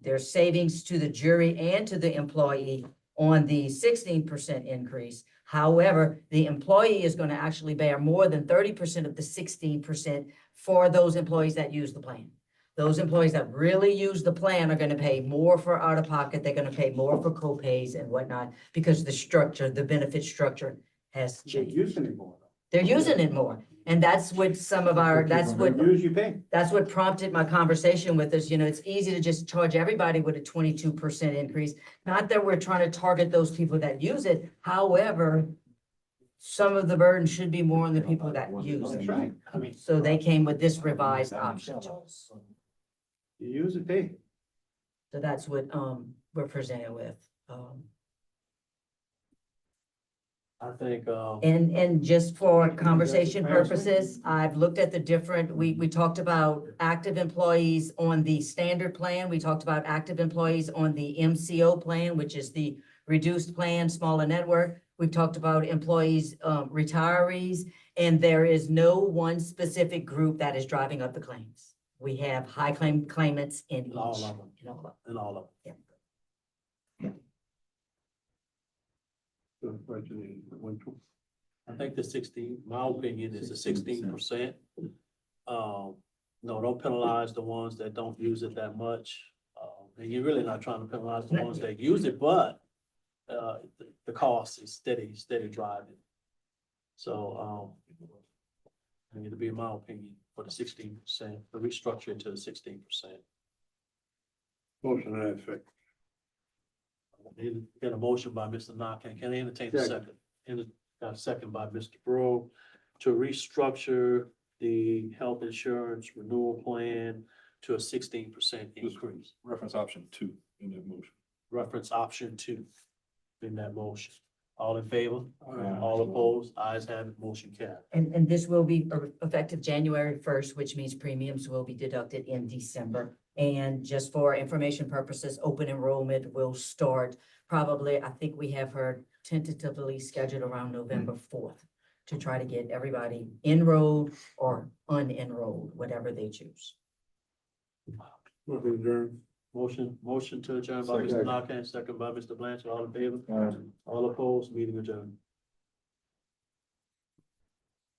there's savings to the jury and to the employee on the 16% increase. However, the employee is going to actually bear more than 30% of the 16% for those employees that use the plan. Those employees that really use the plan are going to pay more for out-of-pocket. They're going to pay more for co-pays and whatnot because the structure, the benefit structure has They're changed. using it more. They're using it more. And that's what some of our, that's what, Use, you pay. that's what prompted my conversation with us. It's easy to just charge everybody with a 22% increase. Not that we're trying to target those people that use it. However, some of the burden should be more on the people that use That's it. right. I mean, So they came with this revised option. you use it, pay. So that's what, we're presented with. I think, And just for conversation purposes, I've looked at the different, we talked about active employees on the standard plan. We talked about active employees on the MCO plan, which is the reduced plan, smaller network. We've talked about employees, retirees, and there is no one specific group that is driving up the claims. We have high claimants in each. In all of them. In all of them. and all of them. Yeah. Good question. I think the 16, my opinion is the 16%. No, don't penalize the ones that don't use it that much. And you're really not trying to penalize the ones that use it, but the cost is steady driving. So, I need to be in my opinion for the 16%, the restructure to the 16%. Motion to that effect. Get a motion by Mr. Knockin. Can I entertain the second? Got a second by Mr. Brew to restructure the health insurance renewal plan to a 16% increase. Reference option 2 in that motion. Reference option 2 in that motion. All in favor? All opposed? Ayes have it, motion carried. And this will be effective January first, which means premiums will be deducted in December. And just for information purposes, open enrollment will start probably, I think we have her tentatively scheduled around November 4th to try to get everybody enrolled or unenrolled, whatever they choose. Motion to adjourn by Mr. Second. Nakane, second by Mr. Blanchard. All in favor? All opposed? Meeting adjourned.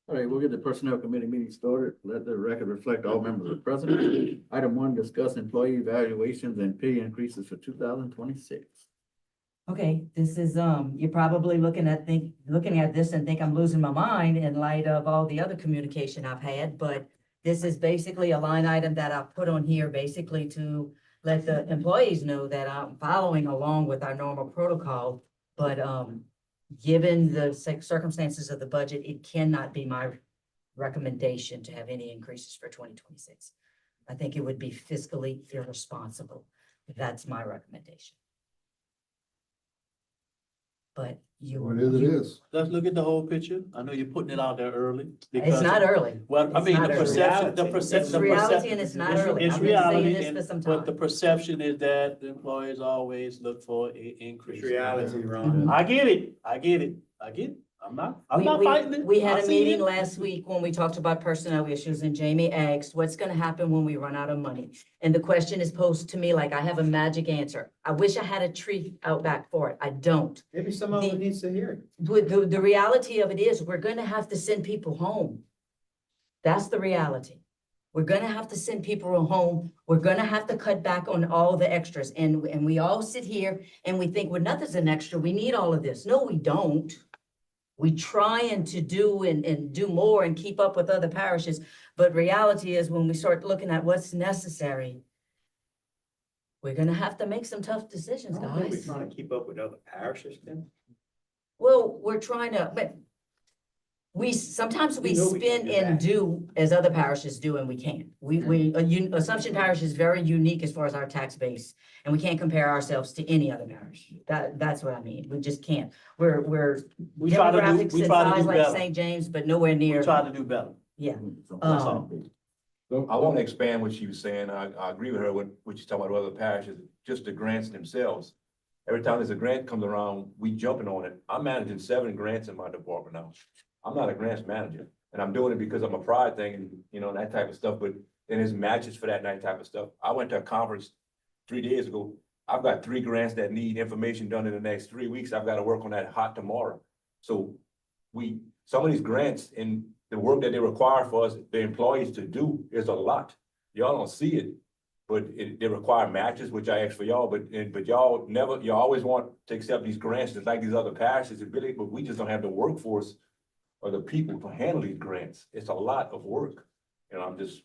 All right, we'll get the personnel committee meeting started. Let the record reflect all members are present. Item 1, discuss employee evaluations and pay increases for 2026. Okay, this is, you're probably looking at this and think I'm losing my mind in light of all the other communication I've had, but this is basically a line item that I put on here basically to let the employees know that I'm following along with our normal protocol. But, given the circumstances of the budget, it cannot be my recommendation to have any increases for 2026. I think it would be fiscally irresponsible. That's my recommendation. But you. What is, it is. Let's look at the whole picture. I know you're putting it out there early. It's because- not early. Well, I It's mean, not the early. perception, the It's perception. reality and it's not early. It's I've been saying reality, this and- for some but the time. perception is that the employees always look for an increase. It's reality, Ron. I get it. I'm not We- fighting it. We had I a see meeting it. last week when we talked about personnel issues and Jamie asked, what's gonna happen when we run out of money? And the question is posed to me like I have a magic answer. I wish I had a tree out back for it. I don't. Maybe someone The- needs to hear it. The reality of it is we're gonna have to send people home. That's the reality. We're gonna have to send people home. We're gonna have to cut back on all the extras. And we all sit here and we think, well, nothing's an extra. We need all of this. No, we don't. We trying to do and do more and keep up with other parishes. But reality is when we start looking at what's necessary, we're gonna have to make some tough decisions, I don't think we're guys. trying to keep up with other parishes then. Well, we're trying to, but sometimes we We know we can spin do and that. do as other parishes do and we can't. Assumption Parish is very unique as far as our tax base. And we can't compare ourselves to any other parish. That's what I mean. We just can't. We're We try to demographics do, we and try to size do like better. St. James, but nowhere We near, try to do better. yeah. That's all. I want to expand what she was saying. I agree with her with what she's talking about other parishes, just the grants themselves. Every time there's a grant comes around, we jumping on it. I'm managing 7 grants in my department now. I'm not a grants manager, and I'm doing it because I'm a pride thing and, that type of stuff, but then there's matches for that type of stuff. I went to a conference 3 days ago. I've got 3 grants that need information done in the next 3 weeks. I've got to work on that hot tomorrow. So some of these grants and the work that they require for us, the employees to do is a lot. Y'all don't see it, but they require matches, which I ask for y'all, but you always want to accept these grants just like these other parishes, but we just don't have the workforce or the people to handle these grants. It's a lot of work. I'm just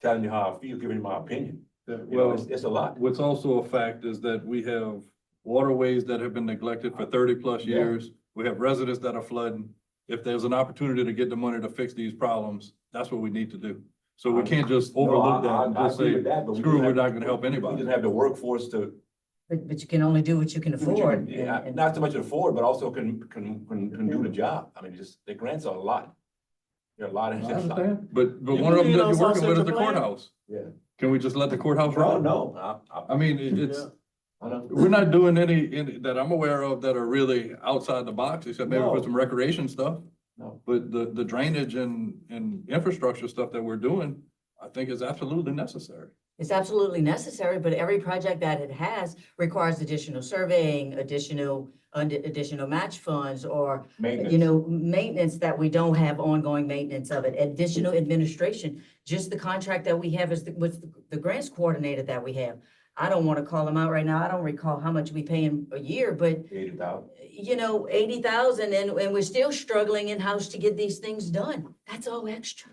telling you how I feel, giving you my opinion. Well, It's a lot. what's also a fact is that we have waterways that have been neglected for 30+ Yeah. years. We have residents that are flooding. If there's an opportunity to get the money to fix these problems, that's what we need to do. So we can't just overlook that and just I agree say, with that, but we screw, just we're have- not gonna help We anybody. just have the workforce to But you can only do what you can do what you afford. can- yeah, and- not so much afford, but also can do the job. I mean, just, the grants are a lot. They're a lot. I It's just like- understand, but You one of them lean that on you're South working with is the Central Plan? courthouse. Yeah. Can we just let the courthouse No, run? no, I mean, it's, Yeah. I know. we're not doing any that I'm aware of that are really outside the box, except maybe for No. some recreation stuff. No. But the drainage and infrastructure stuff that we're doing, I think is absolutely necessary. It's absolutely necessary, but every project that it has requires additional surveying, additional match funds, or, Maintenance. maintenance that we don't have ongoing maintenance of it, additional administration. Just the contract that we have is with the grants coordinator that we have. I don't want to call them out right now. I don't recall how much we pay in a year, but 80,000. 80,000 and we're still struggling in-house to get these things done. That's all extra.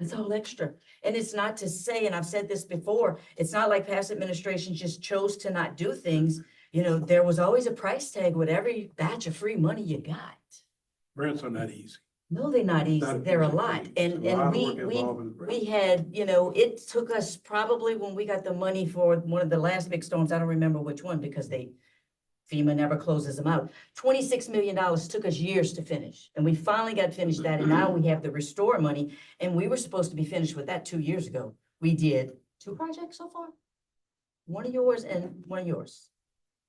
That's all extra. And it's not to say, and I've said this before, it's not like past administrations just chose to not do things. There was always a price tag with every batch of free money you got. Grants are not easy. No, they're not easy. They're a lot. And we had, you know, it took us probably when we got the money for one of the last big storms, I don't remember which one because FEMA never closes them out. $26 million took us years to finish. And we finally got finished that. And now we have the restore money. And we were supposed to be finished with that 2 years ago. We did 2 projects so far. One of yours and one of yours.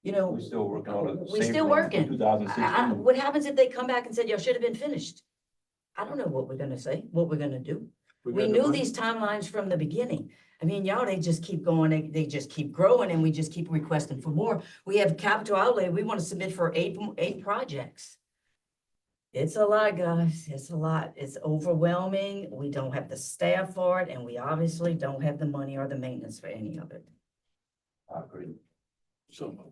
You know, We're still working on it. we still working. Two thousand sixteen. What happens if they come back and said, y'all should have been finished? I don't know what we're gonna say, what we're gonna do. We knew these timelines from the beginning. I mean, y'all, they just keep going, they just keep growing and we just keep requesting for more. We have capital outlay, we want to submit for eight projects. It's a lot, guys, it's a lot. It's overwhelming. We don't have the staff for it and we obviously don't have the money or the maintenance for any of it. I agree. So,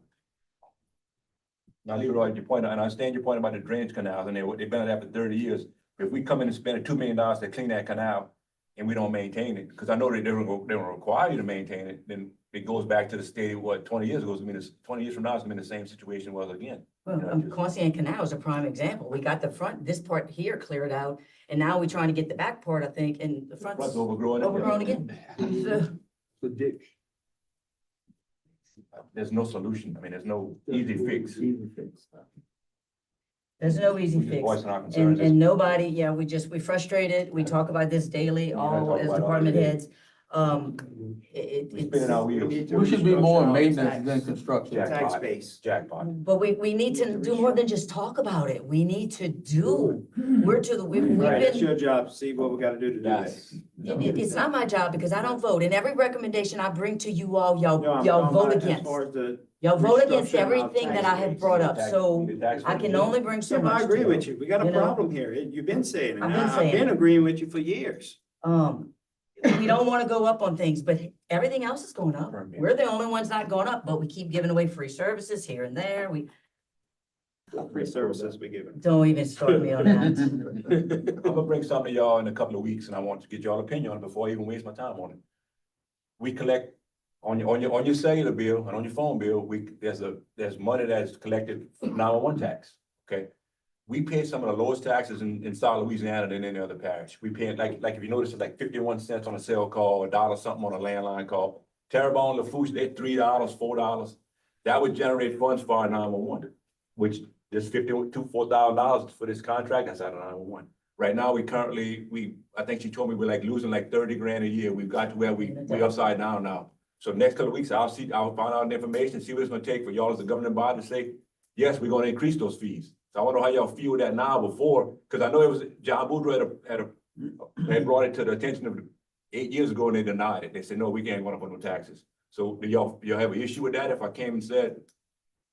Now, Leroy, your point, and I understand your point about the drainage canals, and they've been there for 30 years. If we come in and spend $2 million to clean that canal and we don't maintain it, because I know they don't require you to maintain it, then it goes back to the state, what, 20 years ago, 20 years from now, it's gonna be the same situation it was again. Well, Quansian Canal is a prime example. We got the front, this part here cleared out, and now we're trying to get the back part, I think, and the front's Front's overgrown. overgrown again. So, The ditch. There's no solution. I mean, there's no easy fix. there's no easy We're just fix. voicing our concerns. And nobody, yeah, we frustrated. We talk about this daily, all talk as about it all department day. heads. We spinning our wheels. We should be more in maintenance than construction. Tax base. Jackpot. But we need to do more than just talk about it. We need to do. We've Right, it's been, your job, to see what we gotta do to do that. it's not my job because I don't vote. And every recommendation I bring to you all, No, I'm y'all talking vote about as against. far as the- Y'all vote against restructuring our everything that I tax have base. brought up. So I can only bring so Yeah, but I much. agree to with you. We got a you know? problem here. You've been saying it. I've and been I've saying been it. agreeing with you for years. We don't want to go up on things, but everything else is going up. Permit. We're the only ones not going up, but we keep giving away free services here and there. We Free services we give them. don't even start me on that. I'm gonna bring something to y'all in a couple of weeks, and I want to get y'all opinion on it before I even waste my time on it. We collect on your cellular bill and on your phone bill, there's money that's collected from 911 tax, okay? We pay some of the lowest taxes in South Louisiana than any other parish. We pay, like if you notice, it's like 51 cents on a cell call, $1 something on a landline call. Terrebonne, Lafourche, they're $3, $4. That would generate funds for our 911, which there's $4,000 for this contract, that's out of 911. Right now, I think she told me we're like losing like 30 grand a year. We've got to where we upside down now. So next couple of weeks, I'll find out the information, see what it's gonna take for y'all as a governing body to say, yes, we're gonna increase those fees. So I wonder how y'all feel with that now before, because I know it was, John Boudreaux had brought it to the attention of 8 years ago and they denied it. They said, no, we can't go up on no taxes. So do y'all have an issue with that? If I came and said,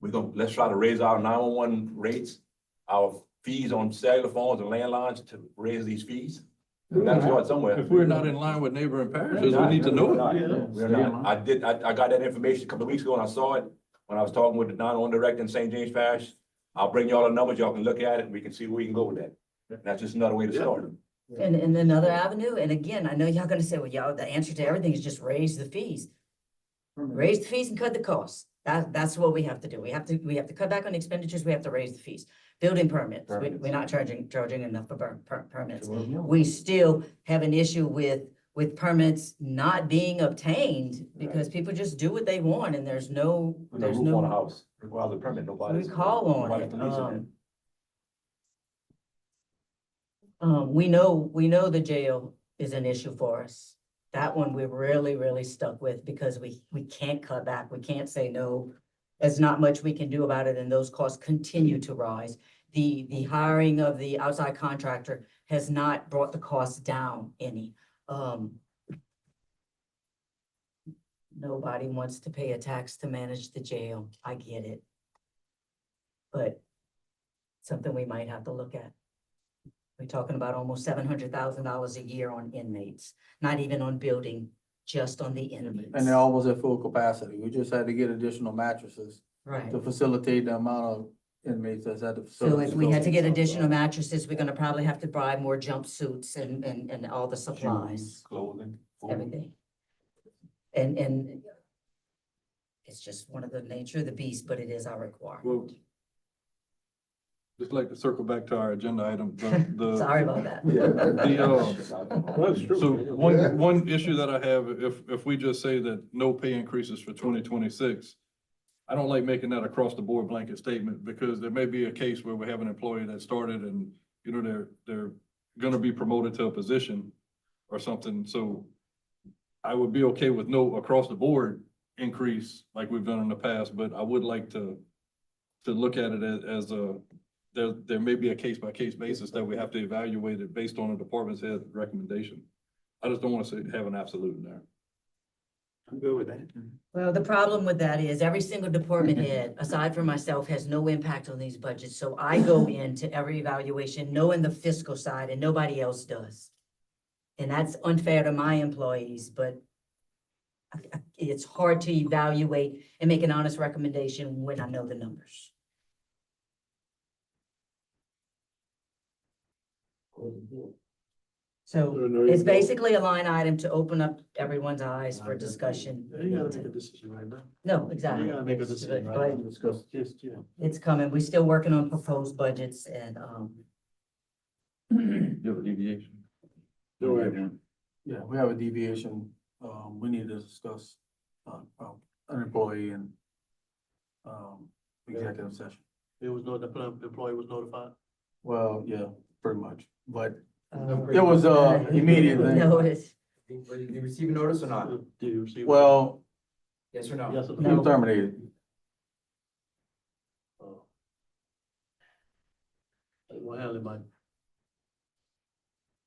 let's try to raise our 911 rates, our fees on cellular phones and landlines to raise these fees? We gotta start somewhere. if we're not in line with neighboring parishes, we need to know it. We're not. I got that information a couple of weeks ago and I saw it when I was talking with the 911 director in St. James Parish. I'll bring y'all the numbers, y'all can look at it and we can see where we can go with that. That's just another way to start. And another avenue, and again, I know y'all gonna say, well, y'all, the answer to everything is just raise the fees. Raise the fees and cut the costs. That's what we have to do. We have to cut back on expenditures, we have to raise the fees. Building permits, we're not charging enough for permits. We still have an issue with permits not being obtained because people just do what they want and there's no. Put a roof on a house, requires a permit, We call on nobody's it. policing We know the jail is an issue for us. That one we're really stuck with because we can't cut back. We can't say no. There's not much we can do about it and those costs continue to rise. The hiring of the outside contractor has not brought the costs down any. Nobody wants to pay a tax to manage the jail. I get it. But something we might have to look at. We're talking about almost $700,000 a year on inmates, not even on building, just on the inmates. And they're almost at full capacity. We just had to get additional mattresses Right. to facilitate the amount of inmates that's at the So facility. if we had to get additional mattresses, we're gonna probably have to buy more jumpsuits and all the supplies, shoes, clothing, food. everything. And it's just one of the nature of the beast, but it is our requirement. Just like to circle back to our agenda item, Sorry about that. That's true. So one issue that I have, if we just say that no pay increases for 2026, I don't like making that across the board blanket statement, because there may be a case where we have an employee that started and, you know, they're gonna be promoted to a position or something, so I would be okay with no across the board increase like we've done in the past, but I would like to look at it as there may be a case by case basis that we have to evaluate it based on a department's head recommendation. I just don't want to have an absolute in there. I'm good with that. Well, the problem with that is every single department head, aside from myself, has no impact on these budgets. So I go into every evaluation knowing the fiscal side and nobody else does. And that's unfair to my employees, but it's hard to evaluate and make an honest recommendation when I know the numbers. So it's basically a line item to open up everyone's eyes for discussion. You gotta make a decision right now. No, exactly. You gotta make a decision right now. Discuss, just, you know. It's coming. We're still working on proposed budgets and, You have a deviation? Yeah, we have a deviation, we need to discuss, an employee and, executive session. It was the employee was notified. Well, yeah, pretty much, but um. it was, immediate thing. Notice. Did you receive a notice or not? Did you receive? Well, Yes or no? Yes or he no? was terminated. Oh. What happened, Mike?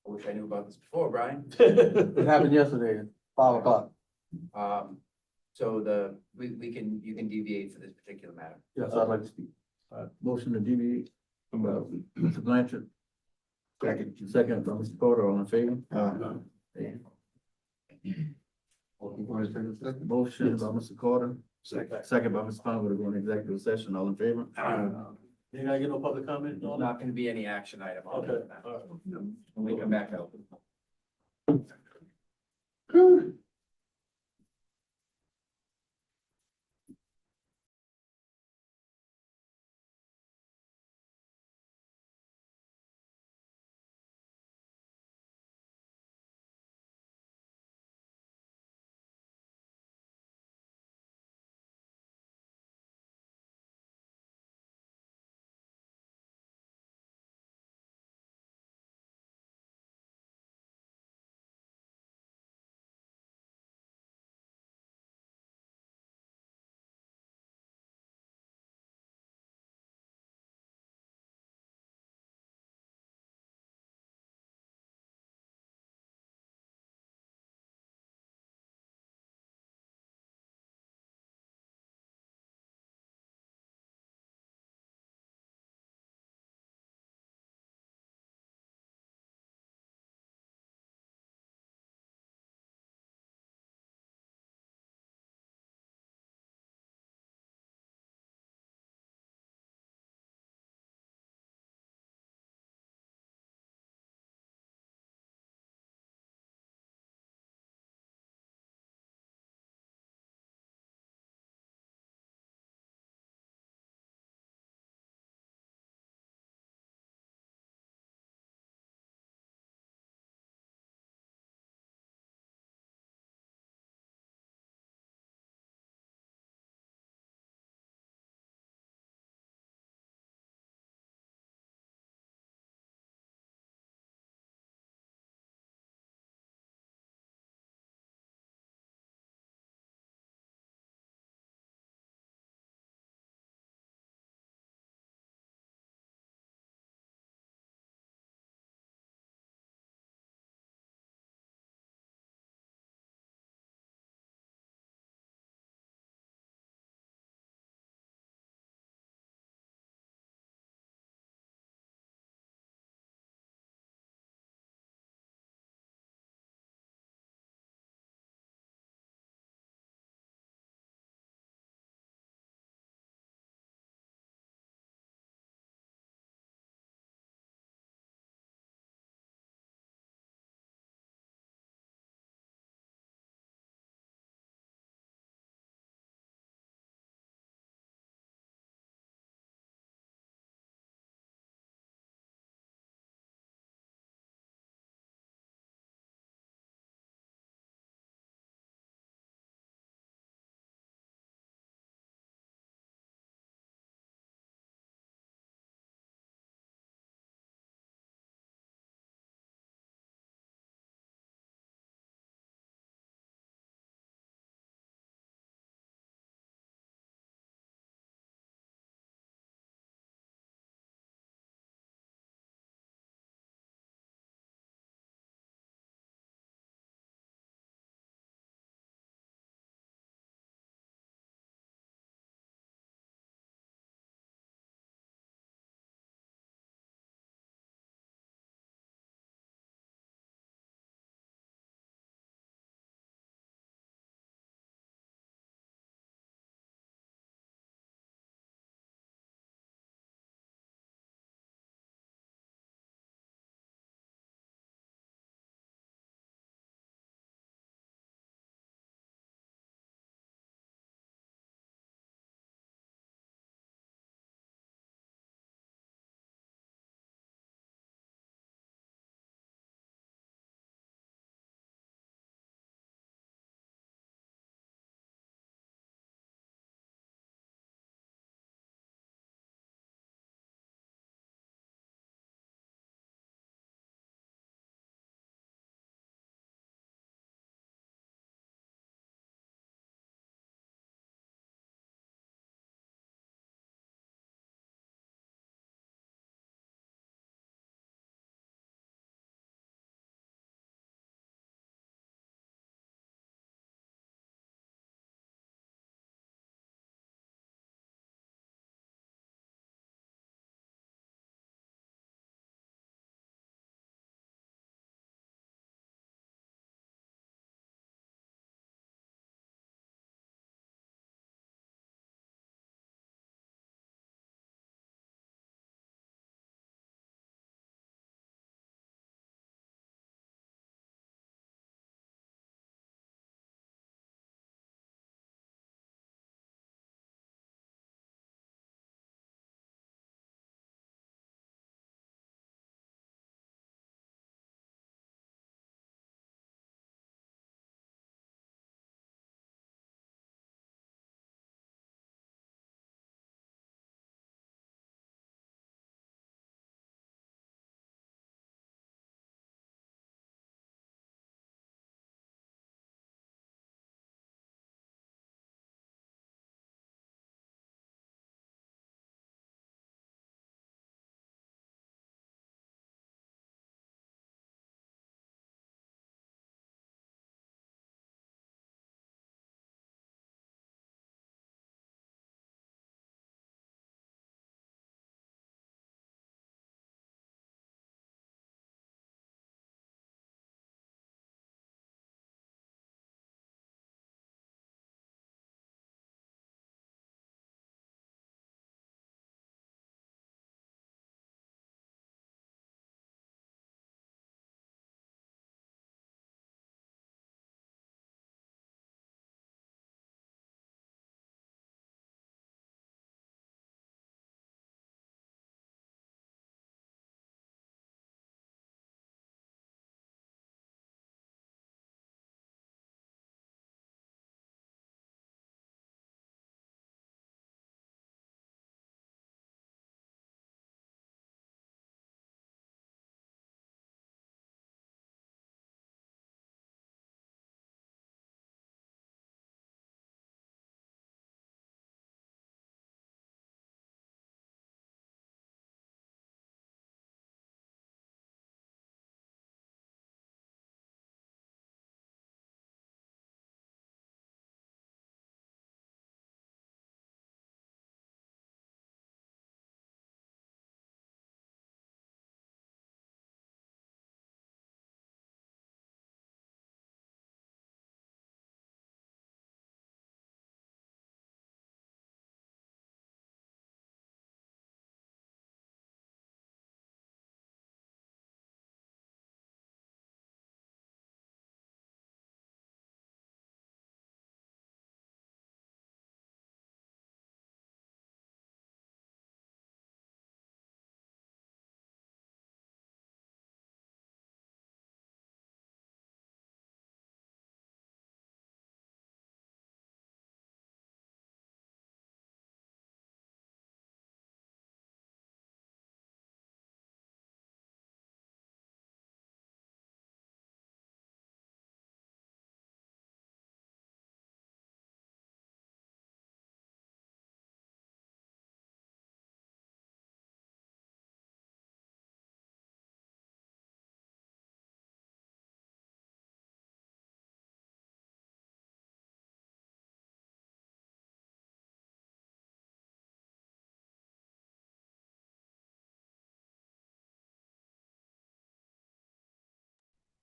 I wish I knew about this before, Brian. It happened yesterday at 5 o'clock. So you can deviate for this particular matter. Yes, I'd like to speak. Motion to deviate, Mr. Blanchard. Second from Mr. Porter, all in favor? Motion by Mr. Carter. Second by Mr. Conway to go into executive session, all in favor? You gotta get no public comment? There's not gonna be any action item on Okay, that. all right. When we come back out.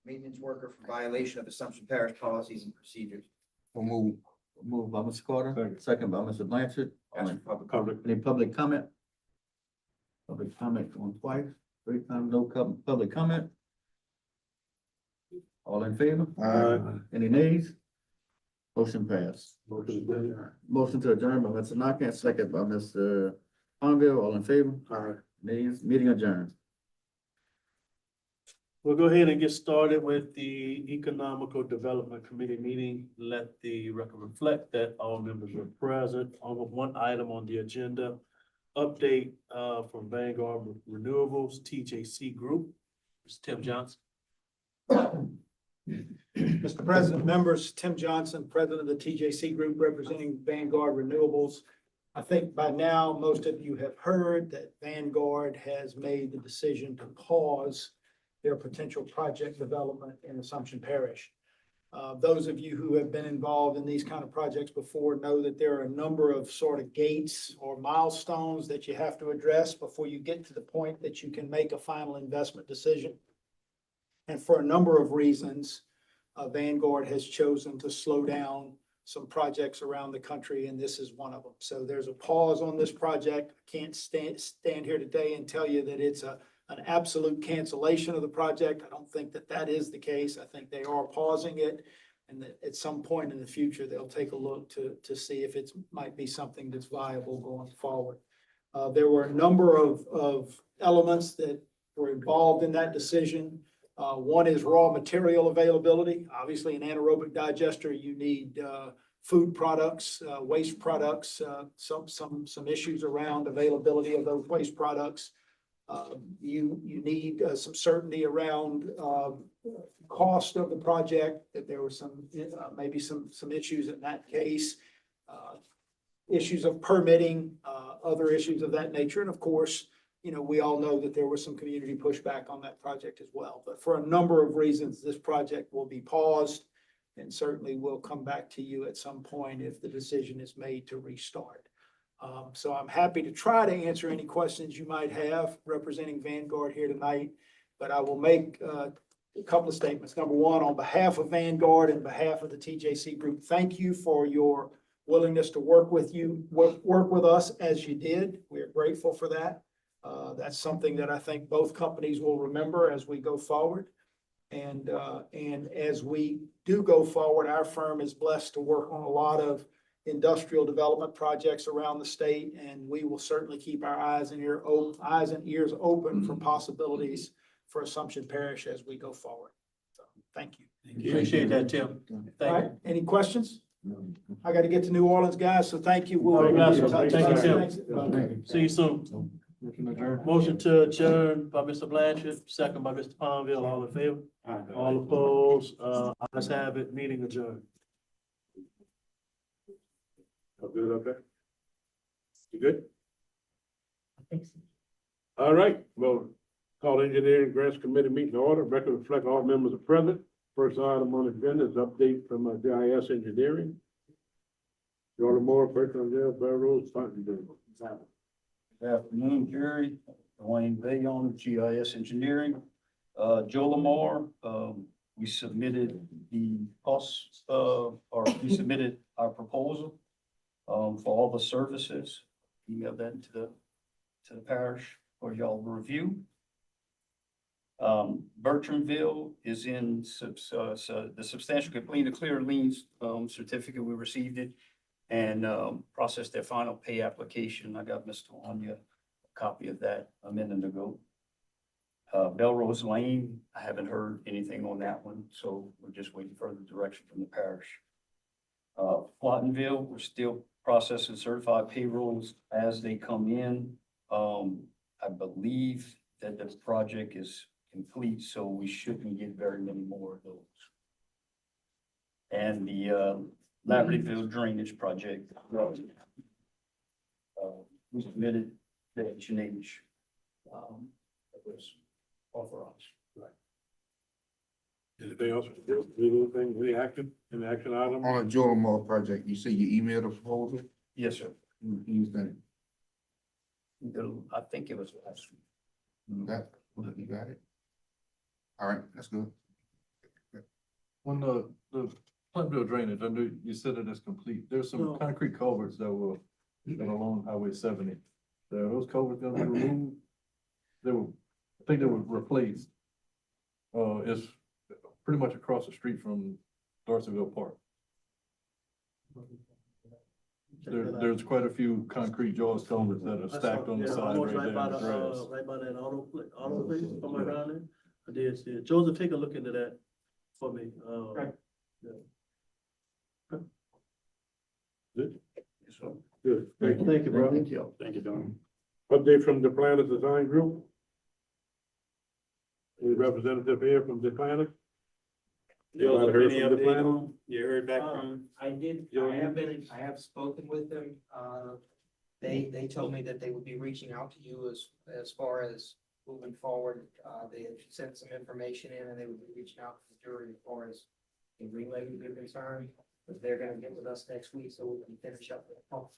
maintenance worker for violation of Assumption Parish policies and procedures. So move. Moved by Mr. Carter, second by Mr. Blanchard. Ask for public Public. Any public comment? Public comment on twice, three times, no public comment? All in favor? Any nays? Motion passed. Motion to adjourn by Mr. Nakane, second by Mr. Conville, all in favor? Nays, meeting adjourned. We'll go ahead and get started with the Economical Development Committee meeting. Let the record reflect that all members were present. On one item on the agenda, update from Vanguard Renewables, TJC Group. Mr. Tim Johnson. Mr. President, members, Tim Johnson, President of the TJC Group representing Vanguard Renewables. I think by now, most of you have heard that Vanguard has made the decision to pause their potential project development in Assumption Parish. Those of you who have been involved in these kind of projects before know that there are a number of sort of gates or milestones that you have to address before you get to the point that you can make a final investment decision. And for a number of reasons, Vanguard has chosen to slow down some projects around the country, and this is one of them. So there's a pause on this project. I can't stand here today and tell you that it's an absolute cancellation of the project. I don't think that that is the case. I think they are pausing it, and that at some point in the future, they'll take a look to see if it might be something that's viable going forward. There were a number of elements that were involved in that decision. One is raw material availability. Obviously, an anaerobic digester, you need food products, waste products, some issues around availability of those waste products. You need some certainty around cost of the project, that there were some, maybe some issues in that case. Issues of permitting, other issues of that nature. And of course, you know, we all know that there was some community pushback on that project as well. But for a number of reasons, this project will be paused, and certainly will come back to you at some point if the decision is made to restart. So I'm happy to try to answer any questions you might have representing Vanguard here tonight, but I will make a couple of statements. Number one, on behalf of Vanguard and behalf of the TJC Group, thank you for your willingness to work with us as you did. We are grateful for that. That's something that I think both companies will remember as we go forward. And as we do go forward, our firm is blessed to work on a lot of industrial development projects around the state, and we will certainly keep our eyes and ears open for possibilities for Assumption Parish as we go forward. So, thank you. Appreciate that, Tim. All Thank right, you. any questions? I got to get to New Orleans, guys, so thank you. All right, be in guys. touch. Thank you, Thanks. Tim. See you soon. Motion to adjourn by Mr. Blanchard, second by Mr. Palmville. All in favor? All opposed? Ayes have it. Meeting adjourned. Good, okay. You good? I think so. All right, well, call engineering grants committee meeting to order. Record reflect all members are present. First item on the agenda is update from GIS engineering. Jordan Moore, personal jail, Barrows, Fountain. Good afternoon, Jerry. Dwayne Bayon, GIS Engineering. Joe Lamar, we submitted the costs, or we submitted our proposal for all the services. Email that to the parish for y'all review. Bertramville is in the substantial complete and clear liens certificate. We received it and processed their final pay application. I got Mr. Anya a copy of that a minute ago. Belrose Lane, I haven't heard anything on that one, so we're just waiting for the direction from the parish. Flottenville, we're still processing certified payrolls as they come in. I believe that the project is complete, so we shouldn't get very many more of those. And the Libertyville drainage project. We submitted the H&H. That was authorized. Right. Anything else? Anything, any action item? On the Joel Mall project, you say you emailed the proposal? Yes, sir. You think I think it was last week. you got it? All right, that's good. When the Platteville drainage, I knew you said it is complete. There's some concrete culverts that were along Highway 70. Are those culverts gonna be removed? They were, I think they were replaced. It's pretty much across the street from Dorseyville Park. There's quite a few concrete jaws culverts that are stacked on the side Almost right there by in the the, grass. right by that auto place, somewhere around there. I did see it. Joseph, take a look into that for me. Good. Thank you, bro. Thank you. Thank you, Don. Update from the Planners Design Group. Any representative here from the planners? Joseph, heard any from the update planner? on, you heard back from? I did, I have spoken with them. They told me that they would be reaching out to you as far as moving forward. They had sent some information in and they would be reaching out to the jury as far as the green levy is concerned. But they're gonna get with us next week so we can finish up the pump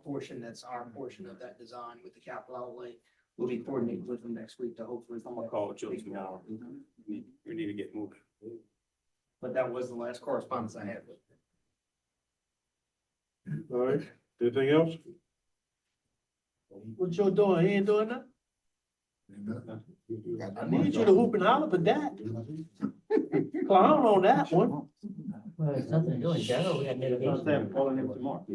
portion. That's our portion of that design with the capital outlay. We'll be coordinating with them next week to hopefully. I'm gonna call Joe tomorrow. We need to get moving. But that was the last correspondence I had with them. All right, anything else? What you doing? He ain't doing nothing? I need you to hoop and holler for that. Clown on that one. Well, it's nothing to do with Daryl, we had mitigation. I'm calling him tomorrow.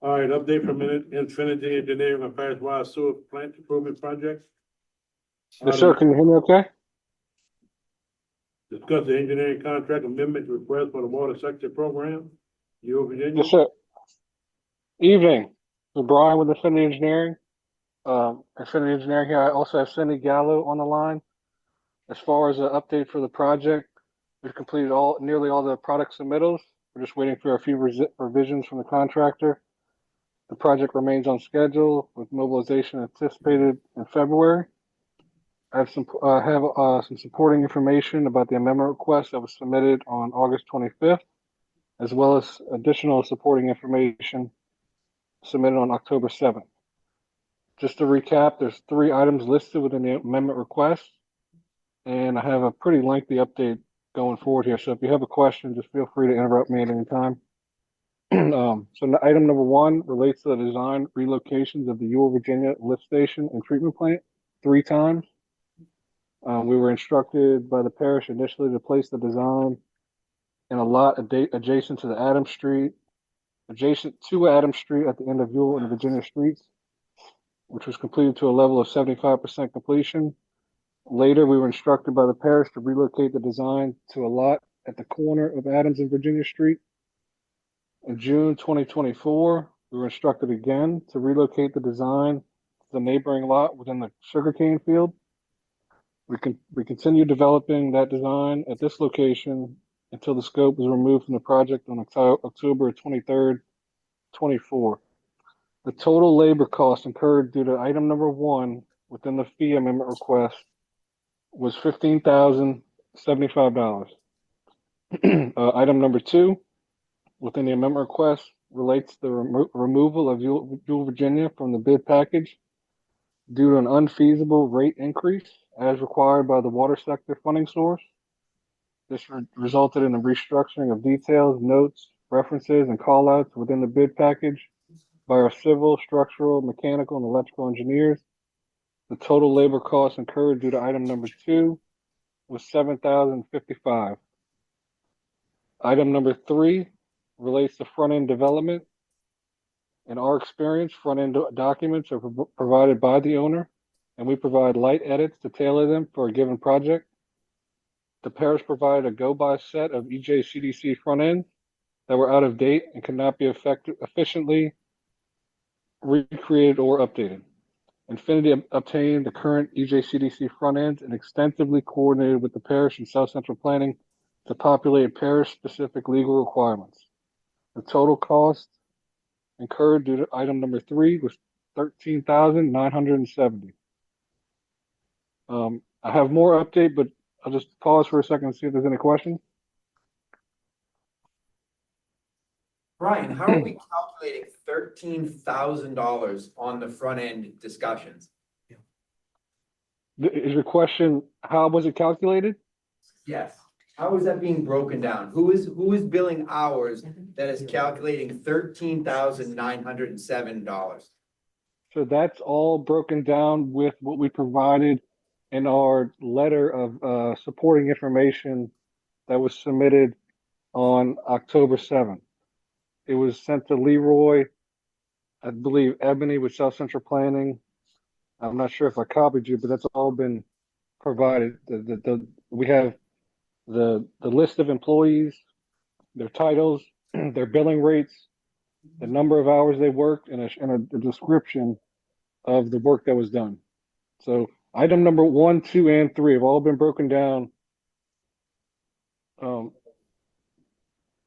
All right, update from Infinity Engineering on Parish Water Sewer Plant Improvement Project. Yes, sir. Can you hear me okay? Discuss the engineering contract amendment request for the water sector program. You, Virginia? Yes, sir. Evening. So Brian with Infinity Engineering. Infinity Engineering here. I also have Cindy Gallo on the line. As far as an update for the project, we've completed nearly all the product submittals. We're just waiting for a few revisions from the contractor. The project remains on schedule with mobilization anticipated in February. I have some supporting information about the amendment request that was submitted on August 25th, as well as additional supporting information submitted on October 7th. Just to recap, there's 3 items listed within the amendment request, and I have a pretty lengthy update going forward here. So if you have a question, just feel free to interrupt me at any time. Item number 1 relates to the design relocations of the Ewell, Virginia lift station and treatment plant 3 times. We were instructed by the parish initially to place the design in a lot adjacent to Adams Street at the end of Ewell and Virginia streets, which was completed to a level of 75% completion. Later, we were instructed by the parish to relocate the design to a lot at the corner of Adams and Virginia Street. In June 2024, we were instructed again to relocate the design to the neighboring lot within the sugarcane field. We continue developing that design at this location until the scope was removed from the project on October 23rd, 24. The total labor cost incurred due to item number 1 within the fee amendment request was $15,075. Item number 2 within the amendment request relates to the removal of Ewell, Virginia from the bid package due to an unfeasible rate increase as required by the water sector funding source. This resulted in a restructuring of details, notes, references, and callouts within the bid package by our civil, structural, mechanical, and electrical engineers. The total labor costs incurred due to item number 2 was $7,055. Item number 3 relates to front-end development. In our experience, front-end documents are provided by the owner, and we provide light edits to tailor them for a given project. The parish provided a go-by set of EJCDC front ends that were out of date and could not be efficiently recreated or updated. Infinity obtained the current EJCDC front ends and extensively coordinated with the parish and South Central Planning to populate parish-specific legal requirements. The total cost incurred due to item number 3 was $13,970. I have more update, but I'll just pause for a second and see if there's any questions. Brian, how are we calculating $13,000 on the front end discussions? Is your question, how was it calculated? Yes. How is that being broken down? Who is billing hours that is calculating $13,907? So that's all broken down with what we provided in our letter of supporting information that was submitted on October 7th. It was sent to Leroy, I believe Ebony with South Central Planning. I'm not sure if I copied you, but that's all been provided. We have the list of employees, their titles, their billing rates, the number of hours they worked, and a description of the work that was done. So item number 1, 2, and 3 have all been broken down.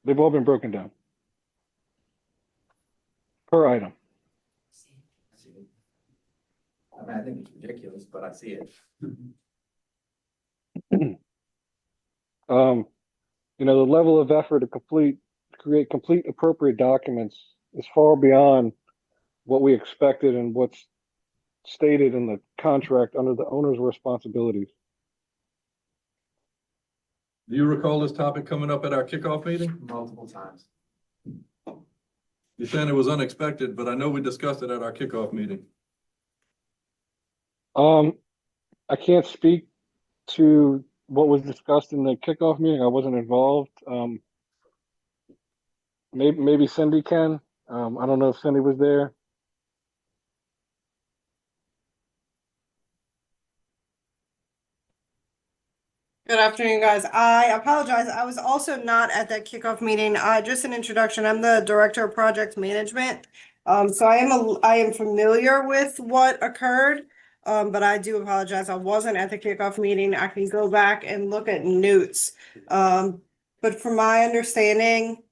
They've all been broken down per item. I mean, I think it's ridiculous, but I see it. The level of effort to create complete appropriate documents is far beyond what we expected and what's stated in the contract under the owner's responsibilities. Do you recall this topic coming up at our kickoff meeting? Multiple times. You're saying it was unexpected, but I know we discussed it at our kickoff meeting. I can't speak to what was discussed in the kickoff meeting. I wasn't involved. Maybe Cindy can. I don't know if Cindy was there. Good afternoon, guys. I apologize. I was also not at that kickoff meeting. Just an introduction. I'm the Director of Project Management. So I am familiar with what occurred, but I do apologize. I wasn't at the kickoff meeting. I can go back and look at notes. But from my understanding,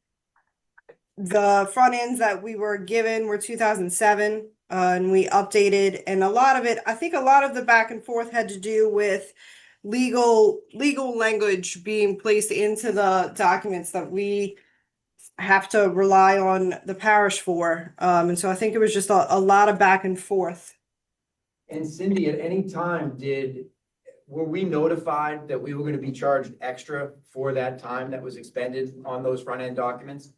the front ends that we were given were 2007, and we updated, and a lot of it, I think a lot of the back and forth had to do with legal language being placed into the documents that we have to rely on the parish for. And so I think it was just a lot of back and forth. And Cindy, at any time, were we notified that we were gonna be charged extra for that time that was expended on those front end documents?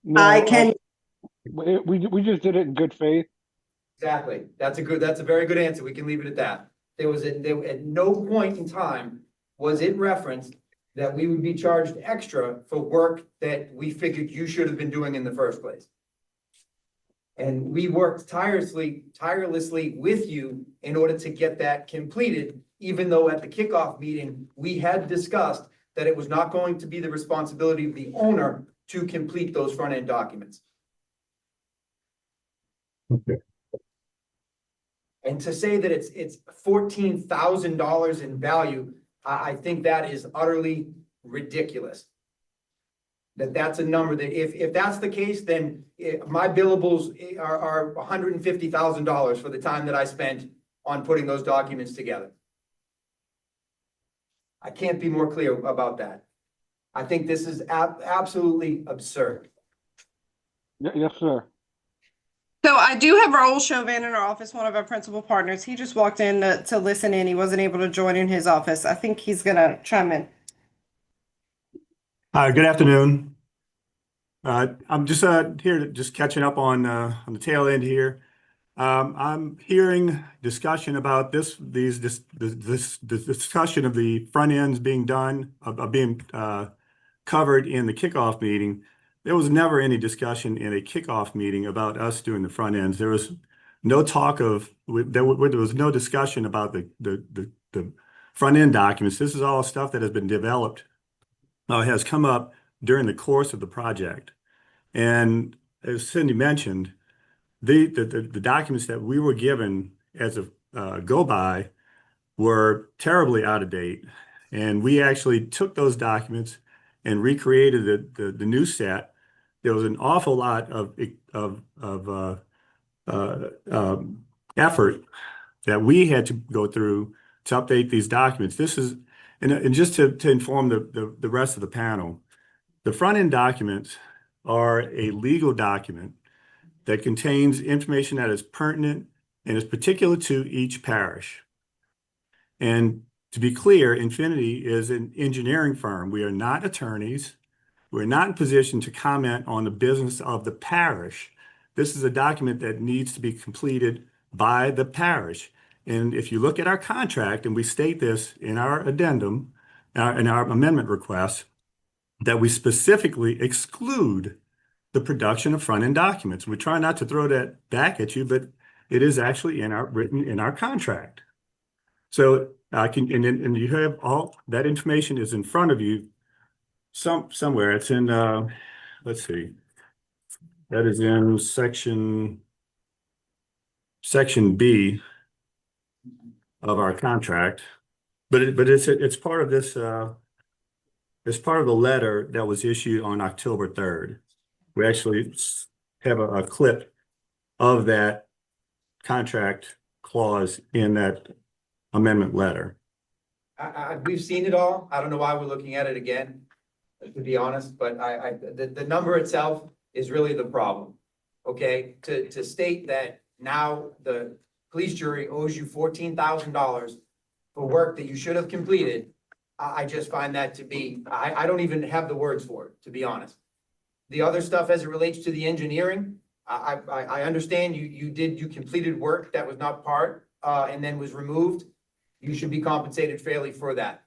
No, I can. We just did it in good faith. Exactly. That's a very good answer. We can leave it at that. At no point in time was it referenced that we would be charged extra for work that we figured you should have been doing in the first place. And we worked tirelessly with you in order to get that completed, even though at the kickoff meeting, we had discussed that it was not going to be the responsibility of the owner to complete those front end documents. Okay. And to say that it's $14,000 in value, I think that is utterly ridiculous. That's a number that if that's the case, then my billables are $150,000 for the time that I spent on putting those documents together. I can't be more clear about that. I think this is absolutely absurd. Yes, sir. So I do have Raul Chauvin in our office, one of our principal partners. He just walked in to listen in. He wasn't able to join in his office. I think he's gonna chime in. Hi, good afternoon. I'm just here just catching up on the tail end here. I'm hearing discussion about this discussion of the front ends being done, being covered in the kickoff meeting. There was never any discussion in a kickoff meeting about us doing the front ends. There was no talk of, there was no discussion about the front end documents. This is all stuff that has been developed, has come up during the course of the project. And as Cindy mentioned, the documents that we were given as a go-by were terribly out of date. And we actually took those documents and recreated the new set. There was an awful lot of effort that we had to go through to update these documents. This is, and just to inform the rest of the panel, the front end documents are a legal document that contains information that is pertinent and is particular to each parish. And to be clear, Infinity is an engineering firm. We are not attorneys. We're not in position to comment on the business of the parish. This is a document that needs to be completed by the parish. And if you look at our contract, and we state this in our addendum, in our amendment request, that we specifically exclude the production of front-end documents. We try not to throw that back at you, but it is actually written in our contract. So I can, and you have all that information is in front of you somewhere. It's in, let's see, that is in section B of our contract. But it's part of this, it's part of the letter that was issued on October 3rd. We actually have a clip of that contract clause in that amendment letter. We've seen it all. I don't know why we're looking at it again, to be honest, but the number itself is really the problem. Okay, to state that now the police jury owes you $14,000 for work that you should have completed, I just find that to be, I don't even have the words for it, to be honest. The other stuff as it relates to the engineering, I understand you completed work that was not part, and then was removed. You should be compensated fairly for that.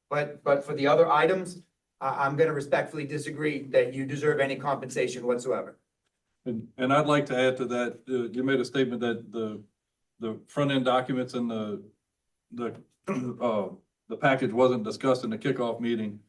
But for the other items, I'm gonna respectfully disagree that you deserve any compensation whatsoever. And I'd like to add to that, you made a statement that the front end documents and the package wasn't discussed in the kickoff meeting.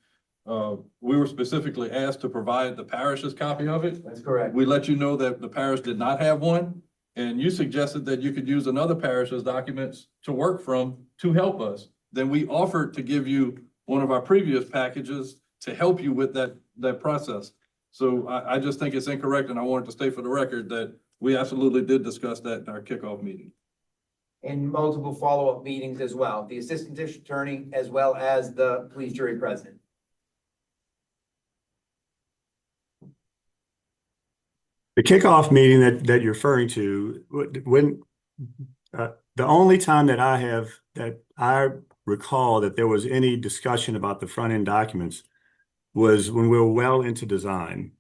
We were specifically asked to provide the parish's copy of it. That's correct. We let you know that the parish did not have one, and you suggested that you could use another parish's documents to work from to help us. Then we offered to give you one of our previous packages to help you with that process. So I just think it's incorrect, and I wanted to state for the record that we absolutely did discuss that in our kickoff meeting. In multiple follow-up meetings as well, the assistant district attorney as well as the police jury president. The kickoff meeting that you're referring to, when the only time that I recall that there was any discussion about the front end documents was when we were well into design.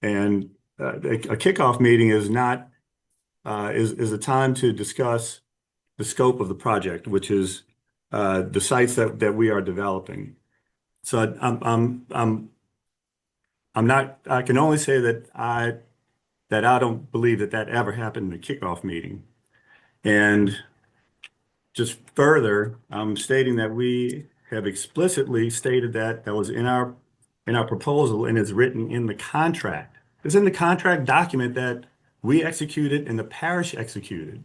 And a kickoff meeting is not is a time to discuss the scope of the project, which is the sites that we are developing. So I'm not. I can only say that I don't believe that ever happened in the kickoff meeting. And just further, I'm stating that we have explicitly stated that was in our proposal and is written in the contract. It's in the contract document that we executed and the parish executed.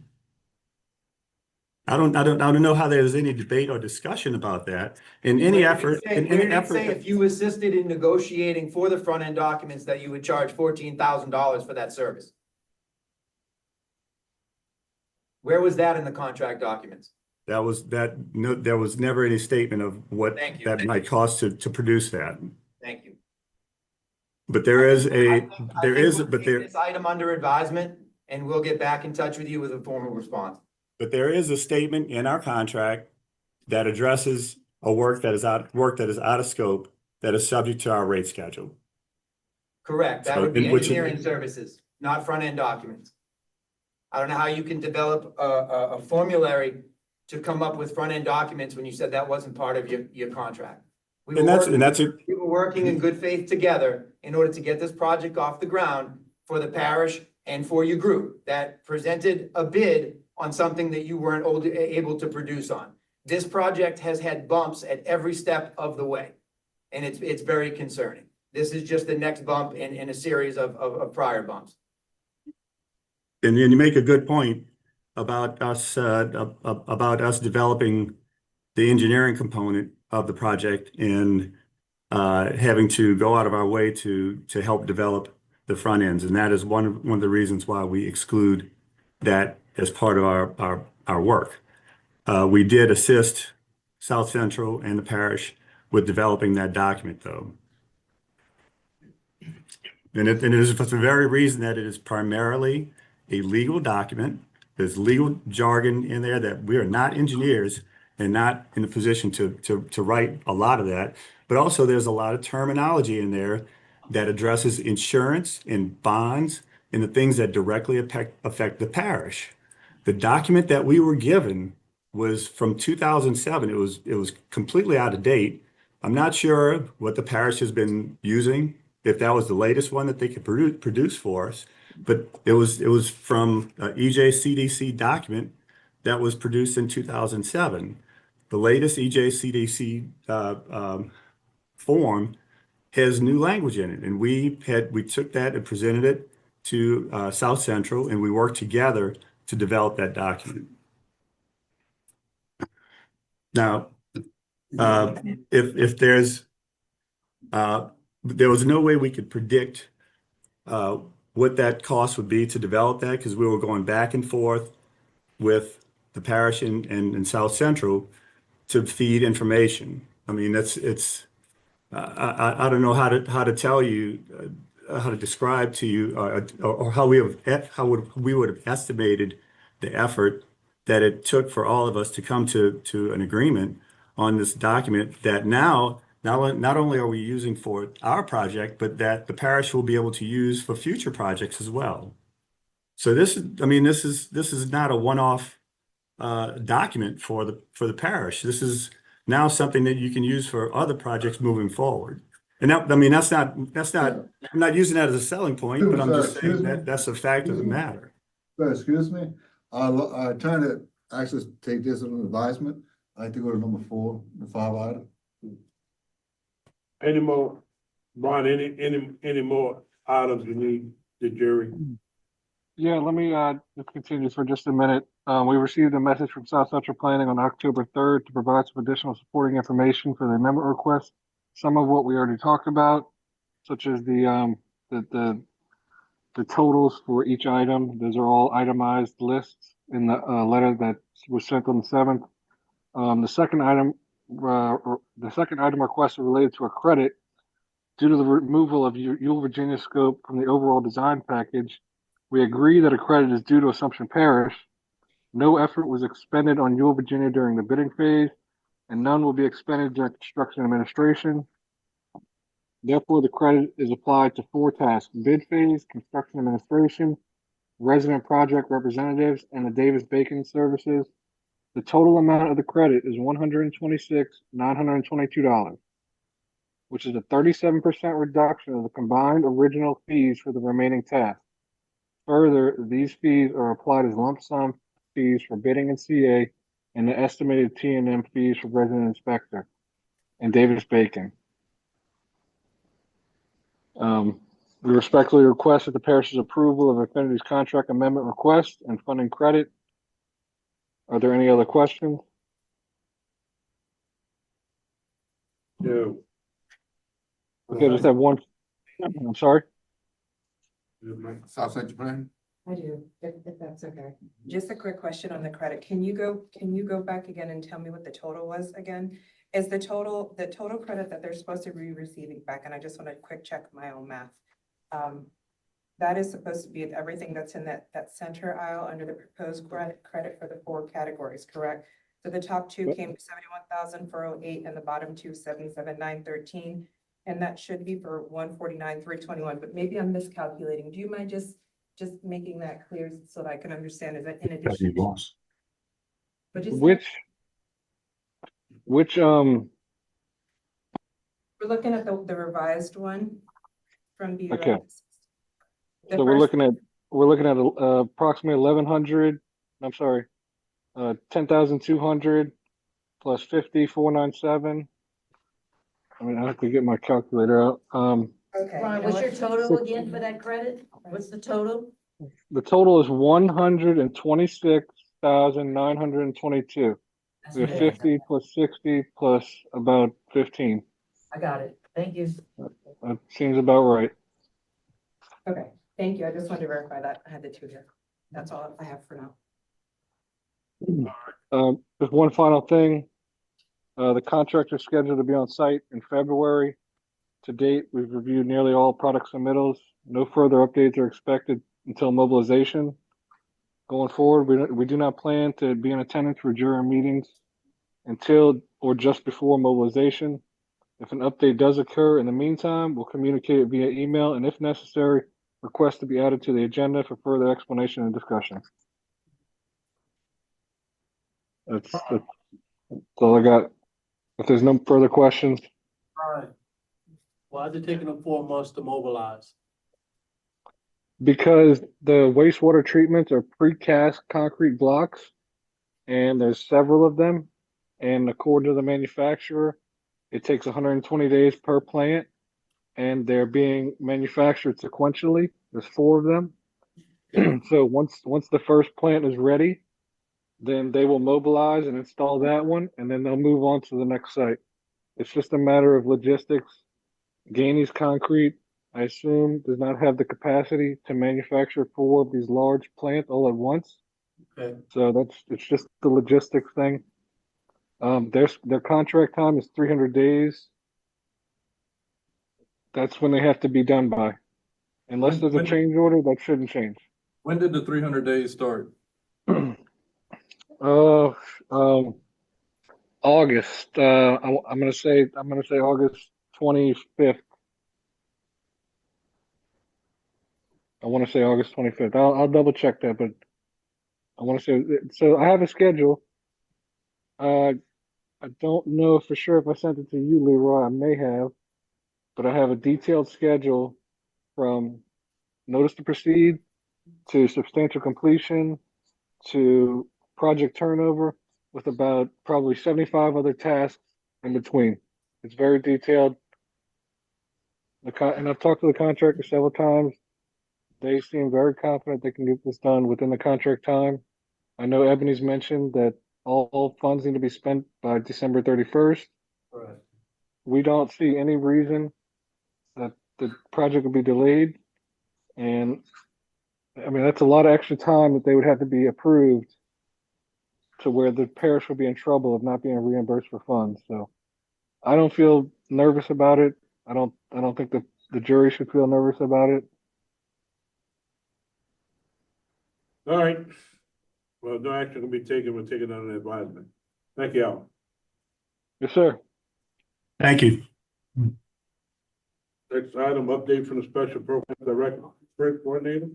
I don't know how there's any debate or discussion about that in any effort. Say if you assisted in negotiating for the front end documents that you would charge $14,000 for that service. Where was that in the contract documents? There was never any statement of what that might cost to produce that. Thank you. But there is Take this item under advisement, and we'll get back in touch with you with a formal response. But there is a statement in our contract that addresses work that is out of scope, that is subject to our rate schedule. Correct. That would be engineering services, not front end documents. I don't know how you can develop a formulary to come up with front end documents when you said that wasn't part of your contract. We were working in good faith together in order to get this project off the ground for the parish and for your group that presented a bid on something that you weren't able to produce on. This project has had bumps at every step of the way, and it's very concerning. This is just the next bump in a series of prior bumps. And you make a good point about us developing the engineering component of the project and having to go out of our way to help develop the front ends, and that is one of the reasons why we exclude that as part of our work. We did assist South Central and the parish with developing that document, though. And it is for the very reason that it is primarily a legal document. There's legal jargon in there that we are not engineers, and not in a position to write a lot of that. But also there's a lot of terminology in there that addresses insurance and bonds and the things that directly affect the parish. The document that we were given was from 2007. It was completely out of date. I'm not sure what the parish has been using, if that was the latest one that they could produce for us, but it was from EJCDC document that was produced in 2007. The latest EJCDC form has new language in it, and we took that and presented it to South Central, and we worked together to develop that document. Now, if there was no way we could predict what that cost would be to develop that, because we were going back and forth with the parish and South Central to feed information. I mean, I don't know how to tell you, how to describe to you, or how we would have estimated the effort that it took for all of us to come to an agreement on this document that now not only are we using for our project, but that the parish will be able to use for future projects as well. So this is not a one-off document for the parish. This is now something that you can use for other projects moving forward. And that, I mean, that's not, I'm not using that as a selling point, but I'm just saying that that's a fact of the matter. Excuse me, our attorney asked us to take this as an advisement. I like to go to number 4, the 5 item. Any more, Brian, any more items you need the jury? Yeah, let me just continue for just a minute. We received a message from South Central Planning on October 3rd to provide some additional supporting information for the amendment request. Some of what we already talked about, such as the totals for each item. Those are all itemized lists in the letter that was sent on the 7th. The second item request is related to a credit due to the removal of Yule Virginia scope from the overall design package. We agree that a credit is due to Assumption Parish. No effort was expended on Yule Virginia during the bidding phase, and none will be expended during construction administration. Therefore, the credit is applied to 4 tasks: bid phase, construction administration, resident project representatives, and the Davis-Bacon services. The total amount of the credit is $126,922, which is a 37% reduction of the combined original fees for the remaining tasks. Further, these fees are applied as lump sum fees for bidding and CA, and the estimated T&M fees for resident inspector and Davis-Bacon. We respectfully request that the parish's approval of Affinity's contract amendment request and funding credit. Are there any other questions? No. Okay, just have one. I'm sorry. South Central Plan? I do, if that's okay. Just a quick question on the credit. Can you go back again and tell me what the total was again? Is the total credit that they're supposed to be receiving back? And I just want to quick check my own math. That is supposed to be everything that's in that center aisle under the proposed credit for the 4 categories, correct? So the top 2 came to 71,408 and the bottom 2, 77913. And that should be for 149,321, but maybe I'm miscalculating. Do you mind just making that clear so that I can understand? Is that in addition? Which we're looking at the revised one from the. Okay. So we're looking at approximately 1,100. I'm sorry, 10,200 plus 50,497. I mean, I have to get my calculator out. Okay. Ron, what's your total again for that credit? What's the total? The total is 126,922. We have 50 plus 60 plus about 15. I got it. Thank you. That seems about right. Okay, thank you. I just wanted to verify that. I had the 2 here. That's all I have for now. Just one final thing. The contractor is scheduled to be on site in February. To date, we've reviewed nearly all product submittals. No further updates are expected until mobilization. Going forward, we do not plan to be in attendance for jury meetings until or just before mobilization. If an update does occur in the meantime, we'll communicate it via email and if necessary, request to be added to the agenda for further explanation and discussion. That's all I got. If there's no further questions, All right. Why is it taking them 4 months to mobilize? because the wastewater treatments are precast concrete blocks, and there's several of them, and according to the manufacturer, it takes 120 days per plant, and they're being manufactured sequentially. There's 4 of them. So once the first plant is ready, then they will mobilize and install that one, and then they'll move on to the next site. It's just a matter of logistics. Gainey's Concrete, I assume, does not have the capacity to manufacture 4 of these large plants all at once. Okay. So it's just the logistics thing. Their contract time is 300 days. That's when they have to be done by. Unless there's a change order, that shouldn't change. When did the 300 days start? August. I'm gonna say August 25th. I want to say August 25th. I'll double check that, but I want to say so. I have a schedule. I don't know for sure if I sent it to you, Leroy. I may have, but I have a detailed schedule from notice to proceed to substantial completion to project turnover with about probably 75 other tasks in between. It's very detailed. And I've talked to the contractor several times. They seem very confident they can get this done within the contract time. I know Ebony's mentioned that all funds need to be spent by December 31st. Right. We don't see any reason that the project will be delayed. And I mean, that's a lot of extra time that they would have to be approved to where the parish will be in trouble of not being reimbursed for funds. So I don't feel nervous about it. I don't think that the jury should feel nervous about it. All right. Well, no action will be taken. We'll take it under advisement. Thank you, Al. Yes, sir. Thank you. Next item, update from the Special Program Director, Coordinator.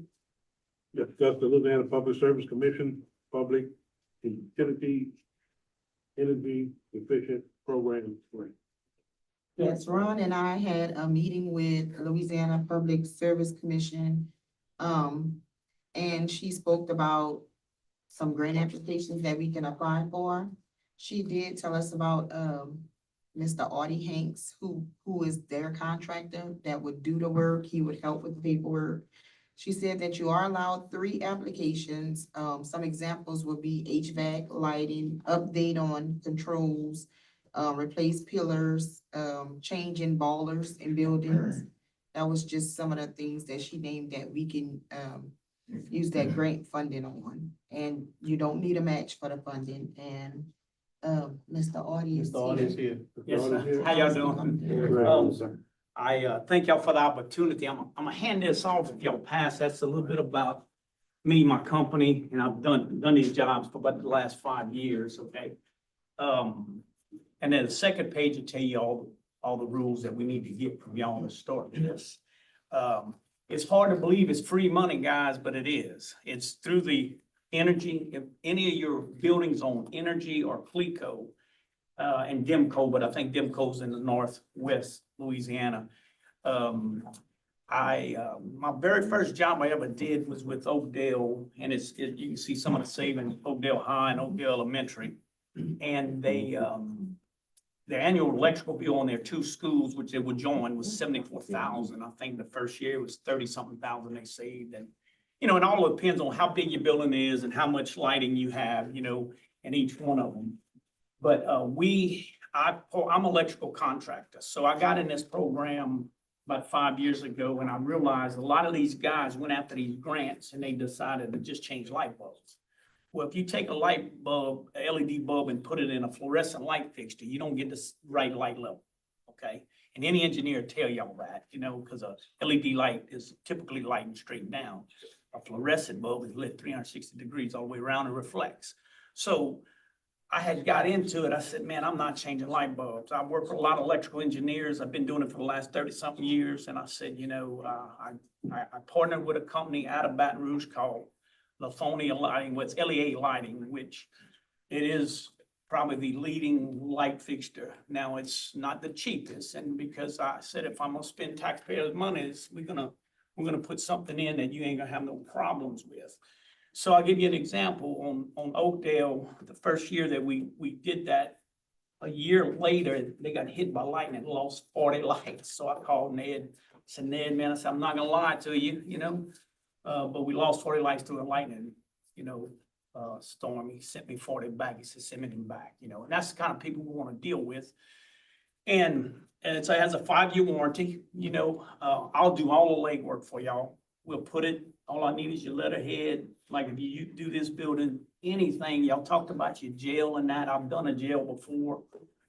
Discuss the Louisiana Public Service Commission, Public Utility Energy Efficient Program Grant. Yes, Ron and I had a meeting with Louisiana Public Service Commission. And she spoke about some grant applications that we can apply for. She did tell us about, Mr. Audie Hanks, who is their contractor that would do the work. He would help with the paperwork. She said that you are allowed 3 applications. Some examples would be HVAC, lighting, update on controls, replace pillars, change in ballers in buildings. That was just some of the things that she named that we can, use that grant funding on. And you don't need a match for the funding. And, Mr. Audie is here. Yes, sir. How y'all doing? I thank y'all for the opportunity. I'm gonna hand this off if y'all pass. That's a little bit about me, my company, and I've done these jobs for about the last 5 years, okay? And then the second page will tell you all the rules that we need to get from y'all to start this. It's hard to believe it's free money, guys, but it is. It's through the energy, if any of your buildings on energy or CLECO, and DEMCO, but I think DEMCO's in the northwest Louisiana. My very first job I ever did was with Oakdale, and you can see some of the savings, Oakdale High and Oakdale Elementary. And their annual electrical bill on their 2 schools, which they would join, was $74,000. I think the first year was 30-something thousand they saved. And, and all depends on how big your building is and how much lighting you have, in each one of them. But I'm electrical contractor. So I got in this program about 5 years ago, and I realized a lot of these guys went after these grants and they decided to just change light bulbs. Well, if you take a light bulb, a LED bulb, and put it in a fluorescent light fixture, you don't get the right light level, okay? And any engineer tell y'all that, because a LED light is typically lighting straight down. A fluorescent bulb is lit 360 degrees all the way around and reflects. So I had got into it, I said, man, I'm not changing light bulbs. I work with a lot of electrical engineers. I've been doing it for the last 30-something years. And I said, I partnered with a company out of Baton Rouge called Lafonia Lighting, with LEA Lighting, which it is probably the leading light fixture. Now, it's not the cheapest, and because I said, if I'm gonna spend taxpayers' money, we're gonna put something in that you ain't gonna have no problems with. So I'll give you an example. On Oakdale, the first year that we did that, a year later, they got hit by lightning and lost 40 lights. So I called Ned, said, Ned, man, I said, I'm not gonna lie to you, but we lost 40 lights through a lightning, storm. He sent me 40 back. He said, send me them back, and that's the kind of people we want to deal with. And it has a 5-year warranty, I'll do all the legwork for y'all. We'll put it, all I need is your letterhead. Like if you do this building, anything, y'all talked about your jail and that. I've done a jail before.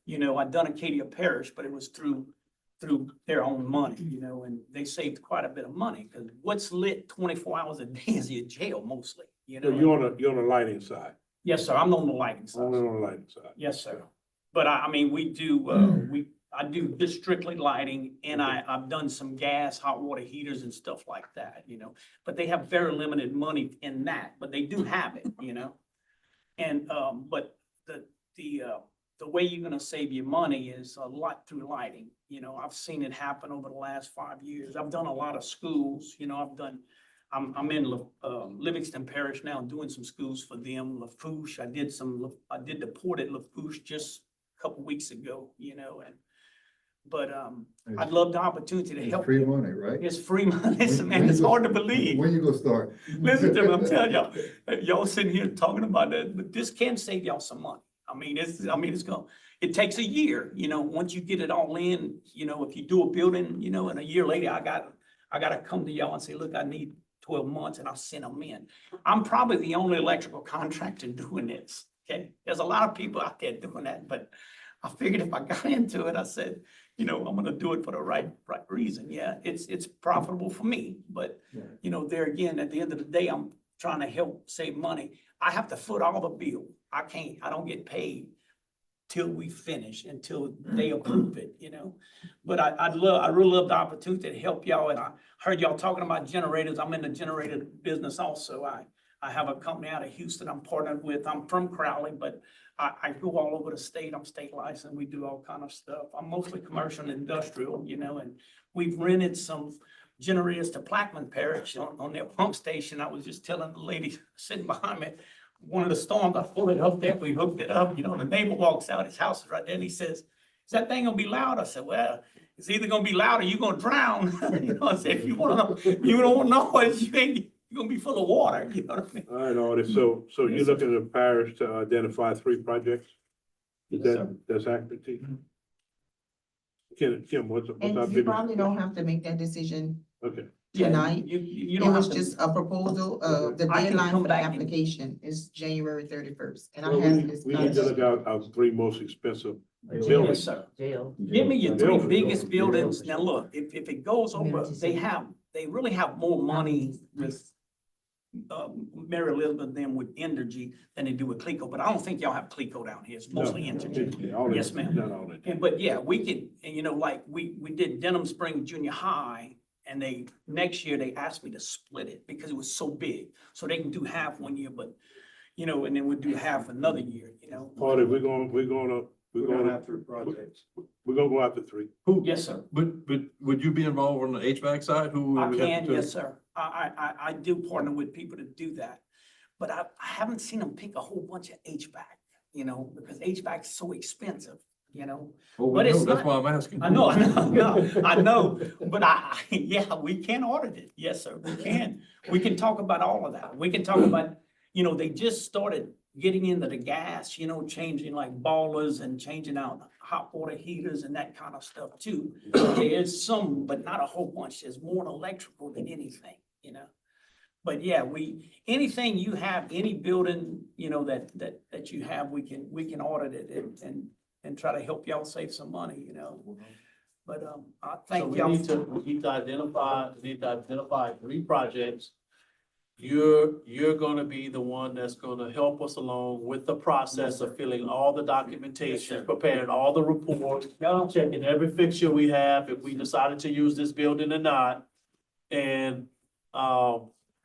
I've done Acadia Parish, but it was through their own money, and they saved quite a bit of money, because what's lit 24 hours a day is your jail mostly, So you're on the lighting side, Yes, sir. I'm on the lighting side. only on the lighting side. Yes, sir. But I mean, we do, I do just strictly lighting, and I've done some gas, hot water heaters and stuff like that, but they have very limited money in that, but they do have it, And, but the way you're gonna save your money is a lot through lighting. I've seen it happen over the last 5 years. I've done a lot of schools, I'm in Livingston Parish now, doing some schools for them. Lafouche, I did the port at Lafouche just a couple weeks ago, but I'd love the opportunity to It's help. free money, right? It's free money, man, it's hard to believe. When you gonna start? Listen to me, I'm telling y'all, y'all sitting here talking about that, but this can save y'all some money. It takes a year, once you get it all in, if you do a building, and a year later, I gotta come to y'all and say, look, I need 12 months, and I'll send them in. I'm probably the only electrical contractor doing this, okay? There's a lot of people out there doing that, but I figured if I got into it, I said, I'm gonna do it for the right reason. Yeah, it's profitable for me, but, there again, at the end of the day, I'm trying to help save money. I have to foot all the bill. I don't get paid till we finish, until they approve it, But I really love the opportunity to help y'all, and I heard y'all talking about generators. I'm in the generator business also. I have a company out of Houston I'm partnered with. I'm from Crowley, but I go all over the state. I'm state licensed. We do all kind of stuff. I'm mostly commercial and industrial, and we've rented some generators to Plaquemine Parish on their pump station. I was just telling the lady sitting behind me, one of the storms, I pulled it up there, we hooked it up, the neighbor walks out, his house is right there, and he says, is that thing gonna be loud? I said, well, it's either gonna be loud or you're gonna drown. I said, if you don't want noise, you're gonna be full of water, you know what I mean? All right, Artie, so you're looking at the parish to identify 3 projects? Is Yes, sir. that's accurate to you? Kim, what's our And you biggest? probably don't have to make that decision Okay, tonight. You It don't was have to, just a proposal. The I can deadline come for the back and- application is January 31st. And I well, have we need to look out our 3 most expensive yes, buildings. sir. Jail. Give me your 3 Buildings. biggest buildings. Now, look, if it goes over, they really have more money with Mary Elizabeth than with Entergy than they do with Clico, but I don't think y'all have Clico down here. It's mostly Entergy. All of Yes, it, ma'am. not all of it. But yeah, we can, and like we did Denham Springs Junior High, and next year they asked me to split it because it was so big. So they can do half one year, but, and then we'll do half another year, Artie, we're gonna have 3 projects. We're gonna go after 3. Yes, sir. But would you be involved on the HVAC side? Who I would have can, to- yes, sir. I do partner with people to do that. But I haven't seen them pick a whole bunch of HVAC, because HVAC is so expensive, Well, But we it's know, that's not- why I'm asking. I know, but yeah, we can audit it. Yes, sir, we can. We can talk about all of that. We can talk about, they just started getting into the gas, changing like boilers and changing out hot water heaters and that kind of stuff too. There's some, but not a whole bunch. There's more electrical than anything, But yeah, anything you have, any building, that you have, we can audit it and try to help y'all save some money, But, I So thank we y'all. need to identify 3 projects. you're gonna be the one that's gonna help us along with the process of filling all the documentation, preparing all the reports, checking every fixture we have, if we decided to use this building or not. And,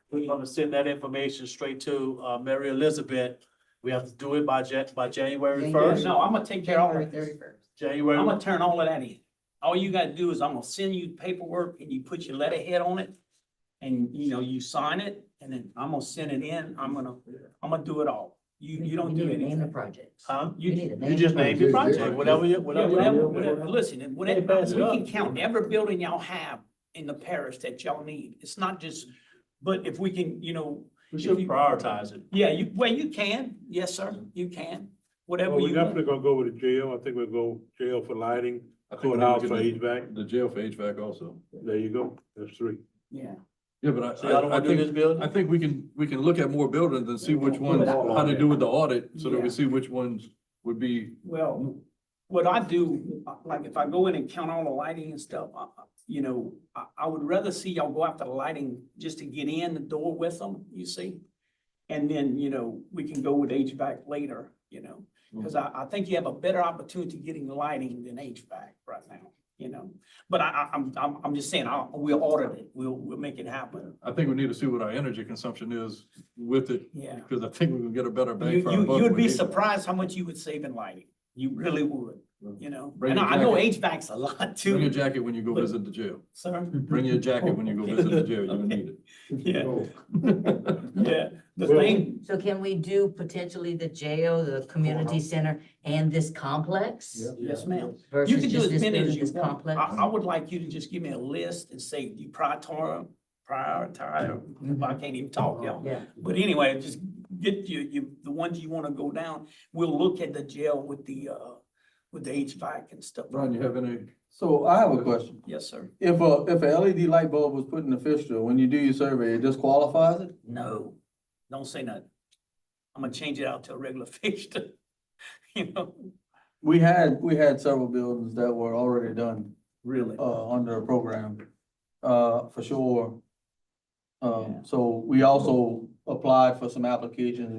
we're gonna send that information straight to, Mary Elizabeth. We have to do it by January first. No, I'm gonna take care of all of this. January. I'm gonna turn all of that in. All you gotta do is I'm gonna send you paperwork and you put your letterhead on it. And, you know, you sign it and then I'm gonna send it in. I'm gonna do it all. You don't do need to name the anything. project. Huh? You need to You name just the name your project. project, whatever you, Yeah, whatever. listen, and Hey, pass it we up. can count every building y'all have in the parish that y'all need. It's not just, but if we can, you know. We if should you- prioritize it. Yeah, you can. Yes, sir. You can. Whatever Well, we're you want. definitely gonna go with the jail. I think we'll go jail for lighting, I think we courthouse need to for get HVAC. the jail for HVAC also. There you go. That's three. Yeah. Yeah, but So y'all don't wanna do this think, building? I think we can look at more buildings and see which ones, how they do with the audit, so that Yeah. we see which ones would be. Well, what I do, like if I go in and count all the lighting and stuff, you know, I would rather see y'all go after the lighting just to get in the door with them, you see? And then, you know, we can go with HVAC later, you know, because I think you have a better opportunity getting lighting than HVAC right now, you know? But I'm just saying, we'll audit it, we'll make it happen. I think we need to see what our energy consumption is with it, Yeah. because I think we can get a better bang for our buck. You'd with be HVAC. surprised how much you would save in lighting. You really would, you know? Bring And your I know jacket. HVAC's a lot Bring too. your jacket when you go But- visit the jail. Sir? Bring your jacket when you go visit the jail, you'll need it. Yeah, yeah. The Well- thing, So can we do potentially the jail, the community center, and this complex? yes, ma'am. You Versus can do just as this many as building, you this want. complex? I would like you to just give me a list and say you prioritize, I can't even talk, y'all. Yeah. But anyway, just get the ones you wanna go down. We'll look at the jail with the HVAC and stuff. Brian, you have any? So I have a question. Yes, sir. If a LED light bulb was put in the fixture, when you do your survey, it disqualifies it? No, don't say nothing. I'm gonna change it out to a regular fixture. You know, We had several buildings that were already done, really. under a program, for sure. Yeah. So we also applied for some applications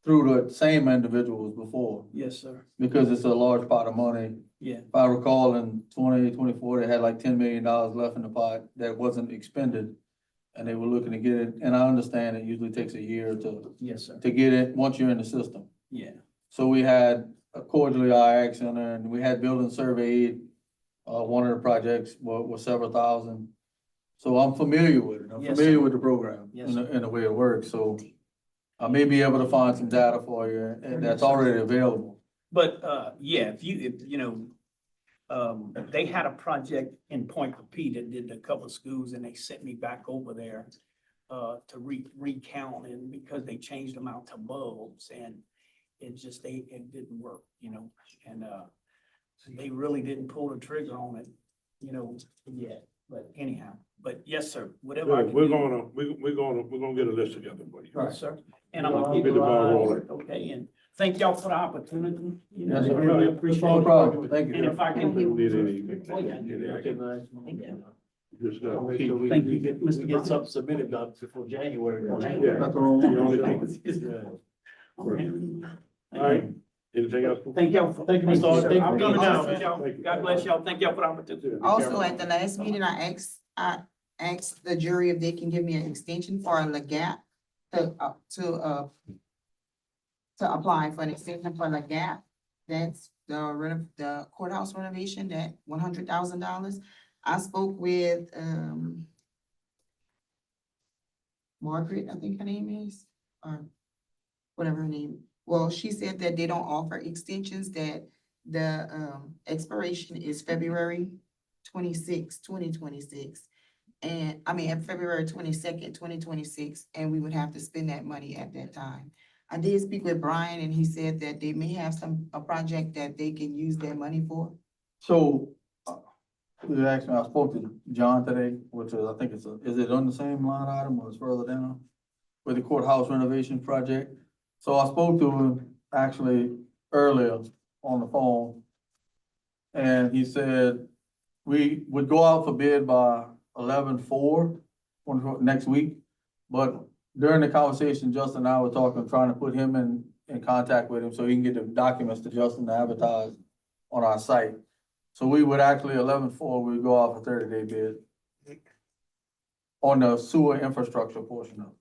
through the same individuals before, Yes, sir. because it's a large pot of money. Yeah, If I recall, in 2024, they had like $10 million left in the pot that wasn't expended. And they were looking to get it, and I understand it usually takes a year yes, sir. to get it, once you're in the system. Yeah. So we had a cordially our center, and we had building surveyed. One of the projects was several thousand. So I'm familiar with it. I'm Yes, familiar sir. with the program Yes, in the way it works, so I may be able to find some data for you, and that's already available. But, yeah, if you know, they had a project in Point Coupee that did a couple of schools and they sent me back over there to recount, and because they changed them out to bulbs and it didn't work, you know, and, they really didn't pull the trigger on it, you know, yet, but anyhow, but yes, sir, whatever I can We're do. gonna get a list together for you. Yes, sir. And I'm gonna We'll keep get it the ball on, rolling. okay, and thank y'all for the opportunity. You know, Yes, I sir. really No appreciate it. problem. Thank you. And if I can. Need any- Oh, yeah. Just, Okay, so we Thank you. get, we get something submitted done before January. Yeah. That's all. The only thing. Yeah. All right, anything else? Thank y'all. Thank you, Mr. Hart. Thank you I'm for coming coming down. down. God bless y'all. Thank y'all for the opportunity. Also, at the last meeting, I asked the jury if they can give me an extension for a LAGAP to apply for an extension for LAGAP. That's the courthouse renovation, that $100,000. I spoke with, Margaret, I think her name is, or whatever her name. Well, she said that they don't offer extensions, that the, expiration is February 2026. And, I mean, February 22nd, 2026, and we would have to spend that money at that time. I did speak with Brian, and he said that they may have a project that they can use their money for. So, you asked me, I spoke to John today, which is, I think is it on the same line item or it's further down? With the courthouse renovation project. So I spoke to him actually earlier on the phone. And he said, we would go out for bid by 11/4 next week. But during the conversation, Justin and I were talking, trying to put him in contact with him so he can get the documents to Justin to advertise on our site. So we would actually, 11/4, we go off a 30-day bid on the sewer infrastructure portion of it.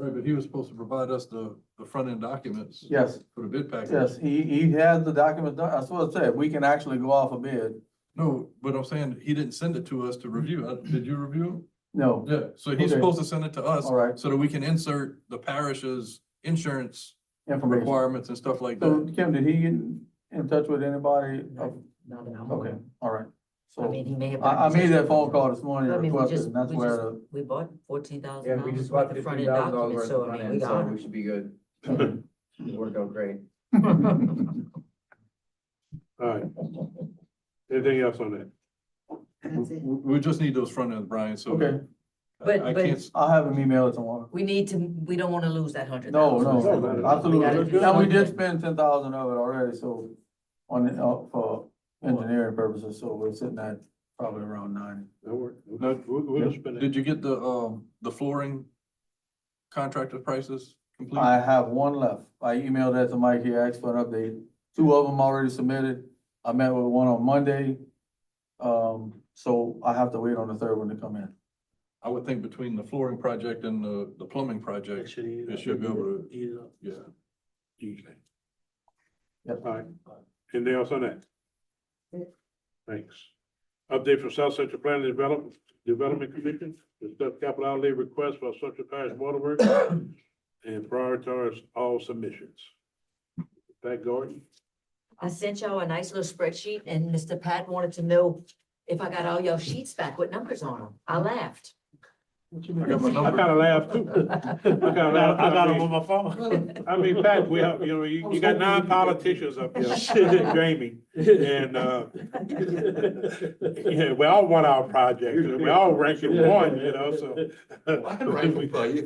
Right, but he was supposed to provide us the front end documents. Yes. For the bid package. Yes, he has the documents done. That's what I said. We can actually go off a bid. No, but I'm saying he didn't send it to us to review. Did you review No. it? Yeah, so he's Okay. supposed to send it to us. All right. So that we can insert the parish's insurance Information. requirements and stuff like So that. Kim, did he get in touch with anybody? Not that I'm aware Okay, of. all right. I So mean, he may have. I made that phone call this morning, I mean, we requested, just, and that's we where just, the. we bought $14,000 Yeah, we just worth bought of front end $15,000 documents, worth so of I front mean, we end, so got we should be good. It worked out great. All right. Anything else on that? That's it. We just need those front ends, Brian, so. Okay, But- I but- can't, I'll have him email it tomorrow. We need to, we don't wanna lose that $100,000. No, absolutely. gotta- Now, we did spend 10,000 of it already, so for engineering purposes, so we're sitting at probably around 90. That work. No, We'll spend it. did you get the flooring contractor prices complete? I have one left. I emailed that to Mike. He asked for an update. 2 of them already submitted. I met with one on Monday. So I have to wait on the third one to come in. I would think between the flooring project and the plumbing project, it should be able to, yeah. Tuesday. Yep. All right. Anything else on that? Thanks. Update from South Central Planning Development Commission, discuss capital outlay request for Central Parish Waterworks and prioritize all submissions. Pat Gordon? I sent y'all a nice little spreadsheet and Mr. Pat wanted to know if I got all y'all sheets back, what numbers on them. I laughed. I got my I number. kinda laughed too. I got them on my phone. I mean, Pat, we have, you got 9 politicians up here, Jamie, and, yeah, we all want our projects, and we all rank it 1, so. I can rank them for you.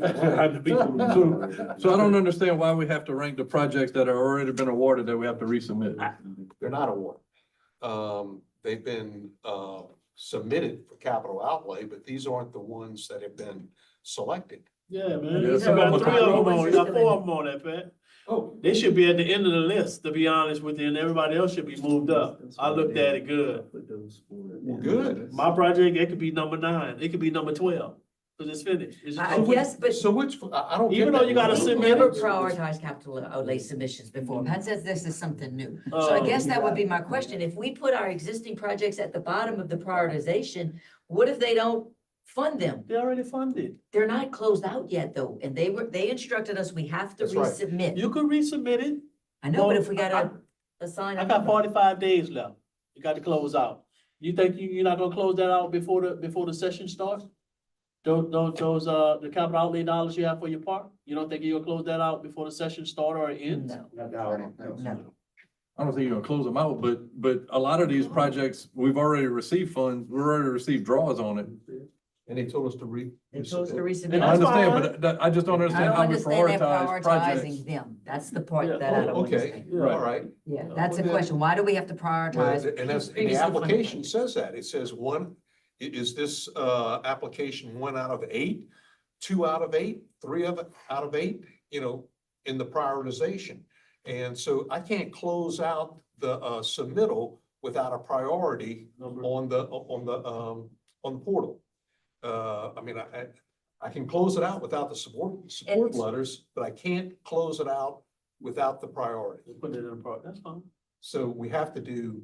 So I don't understand why we have to rank the projects that are already been awarded that we have to resubmit. They're not awarded. They've been, submitted for capital outlay, but these aren't the ones that have been selected. Yeah, man. Yeah, You some got of them 3 of them are- on, you got 4 of them on that, Pat. Oh. They should be at the end of the list, to be honest with you, and everybody else should be moved up. I looked at it good. Well, good. My project, it could be number 9, it could be number 12, because it's finished. It's I just- guess, but So which, I don't get Even though that. you gotta we submit never it. prioritized capital outlay submissions before. Pat says this is something new. So I guess that would be my question. If we put our existing projects at the bottom of the prioritization, what if they don't fund them? They already funded. They're not closed out yet though, and they instructed us we have to That's right. resubmit. You could resubmit it. I know, but Well, if we gotta assign. I a got number. 45 days left. You got to close out. You think you're not gonna close that out before the session starts? Those, the capital outlay dollars you have for your park, you don't think you're gonna close that out before the session start or ends? No, No. I don't think you're gonna close them out, but a lot of these projects, we've already received funds, we've already received draws on it. And they told us to They chose to resubmit. And I that's understand, fine. but I just don't I understand don't how we understand that prioritize projects. prioritizing them. That's the part Yeah. that I don't Oh, okay, understand. all right. Yeah, that's a Well, then- question. Why do we have to prioritize? And that's, and the previously funded application projects? says that. It says is this, application 1 out of 8, 2 out of 8, 3 out of 8, in the prioritization. And so I can't close out the, submittal without a priority on the portal. I mean, I can close it out without the support And- letters, but I can't close it out without the priority. Put it in a part, that's fine. So we have to do,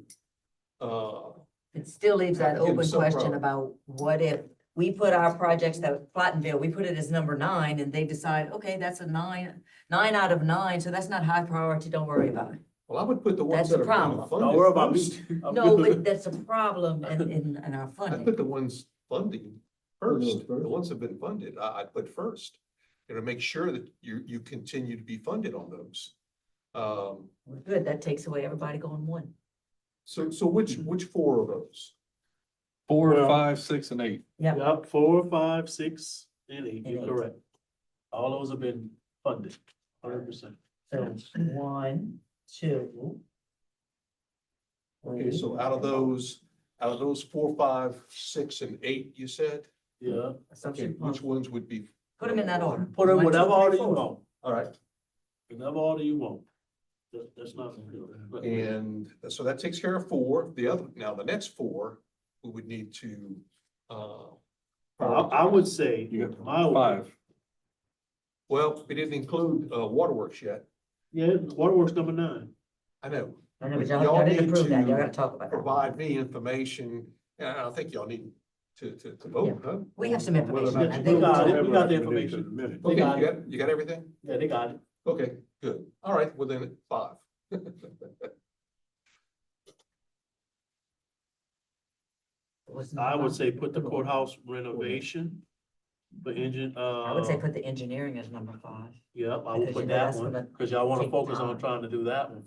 It still leaves that Have to give them open some question priority. about what if we put our projects that Plottenville, we put it as number 9 and they decide, okay, that's a 9 out of 9, so that's not high priority, don't worry about it. well, I would put the ones That's the that are being problem. funded. Don't worry about me. first. I'm No, good. but that's a problem in our I funding. put the ones funding first, the ones that have been funded, I put first. Make sure that you continue to be funded on those. Good, that takes away everybody going 1. So which 4 of those? 4, Well- 5, 6, and 8. Yeah. Yep, 4, 5, 6, and 8, And you're 8. correct. All those have been funded, 100%. So 1, 2. Okay, so out of those 4, 5, 6, and 8, you said? Yeah, Okay, which ones would be Put them in that order. Put it 1, 2, whatever 3, order you 4. want, All right. whatever order you want. That's not. And so that takes care of four. The other, now the next four, we would need to, I would say, You got my five. well, we didn't include, waterworks yet. Yeah, waterworks number 9. I know. I know, but y'all didn't need approve that. Y'all to gotta talk about that. Provide me information, and I think y'all need to vote, huh? We have some Whether or information. not I you think got vote, it. have We a got the recommendation information. in a minute. Okay, got you got everything? Yeah, they got it. Okay, good. All right, well then, 5. I would say put the courthouse renovation, the engine, I would say put the engineering as number 5. Yep, I will Because put you know that that's one, gonna cause y'all wanna take focus on time. trying to do that one.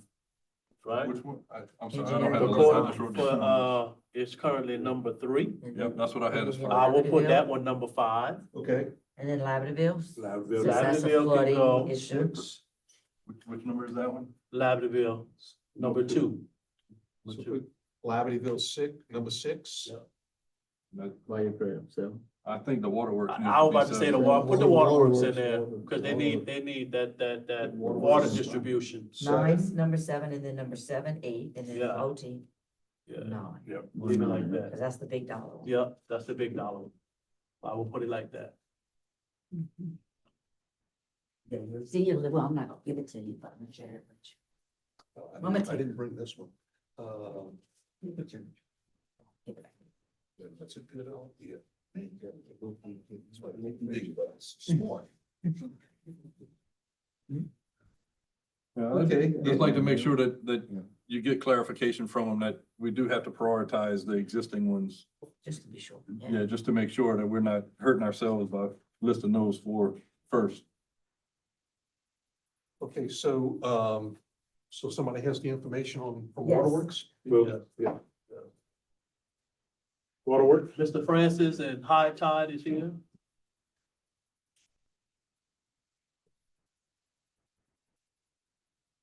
Right? Which one? I'm sorry, I Engineering don't have The the design. list. I court, just wrote for, down numbers. it's currently number 3. Yep, that's what I had as far. I will put Laberville. that one number 5. Okay. And then Laberville. Loudville. Since that's a Laberville can flooding go. issue. Which number is that one? Laberville, number 2. So put Labadyville number 6. Yeah. That's my prayer, so. I think the waterworks. needs I was be about to say the separate. water, put the waterworks in there, Waterworks, cause they need that water Waterworks. distribution. 9's number 7, and then number 7, 8, and then Yeah. OT, Yeah, 9. Yep. leave it like that. Because that's the big dollar. one. Yep, that's the big dollar. I will put it like that. Yeah, you'll see, well, I'm not gonna give it to you, but I'm gonna share it with you. Mama, I didn't bring this one. Give it to you. Give it back. That's a good idea. It's like making big, but it's small. Yeah, Okay. Just like to make sure that you get clarification from them that we do have to prioritize the existing ones. Just to be sure. Yeah, just to make sure that we're not hurting ourselves by listing those four first. Okay, so, so somebody has the information on from Yes. Waterworks? Well, yeah. Waterworks? Mr. Francis and High Tide is here.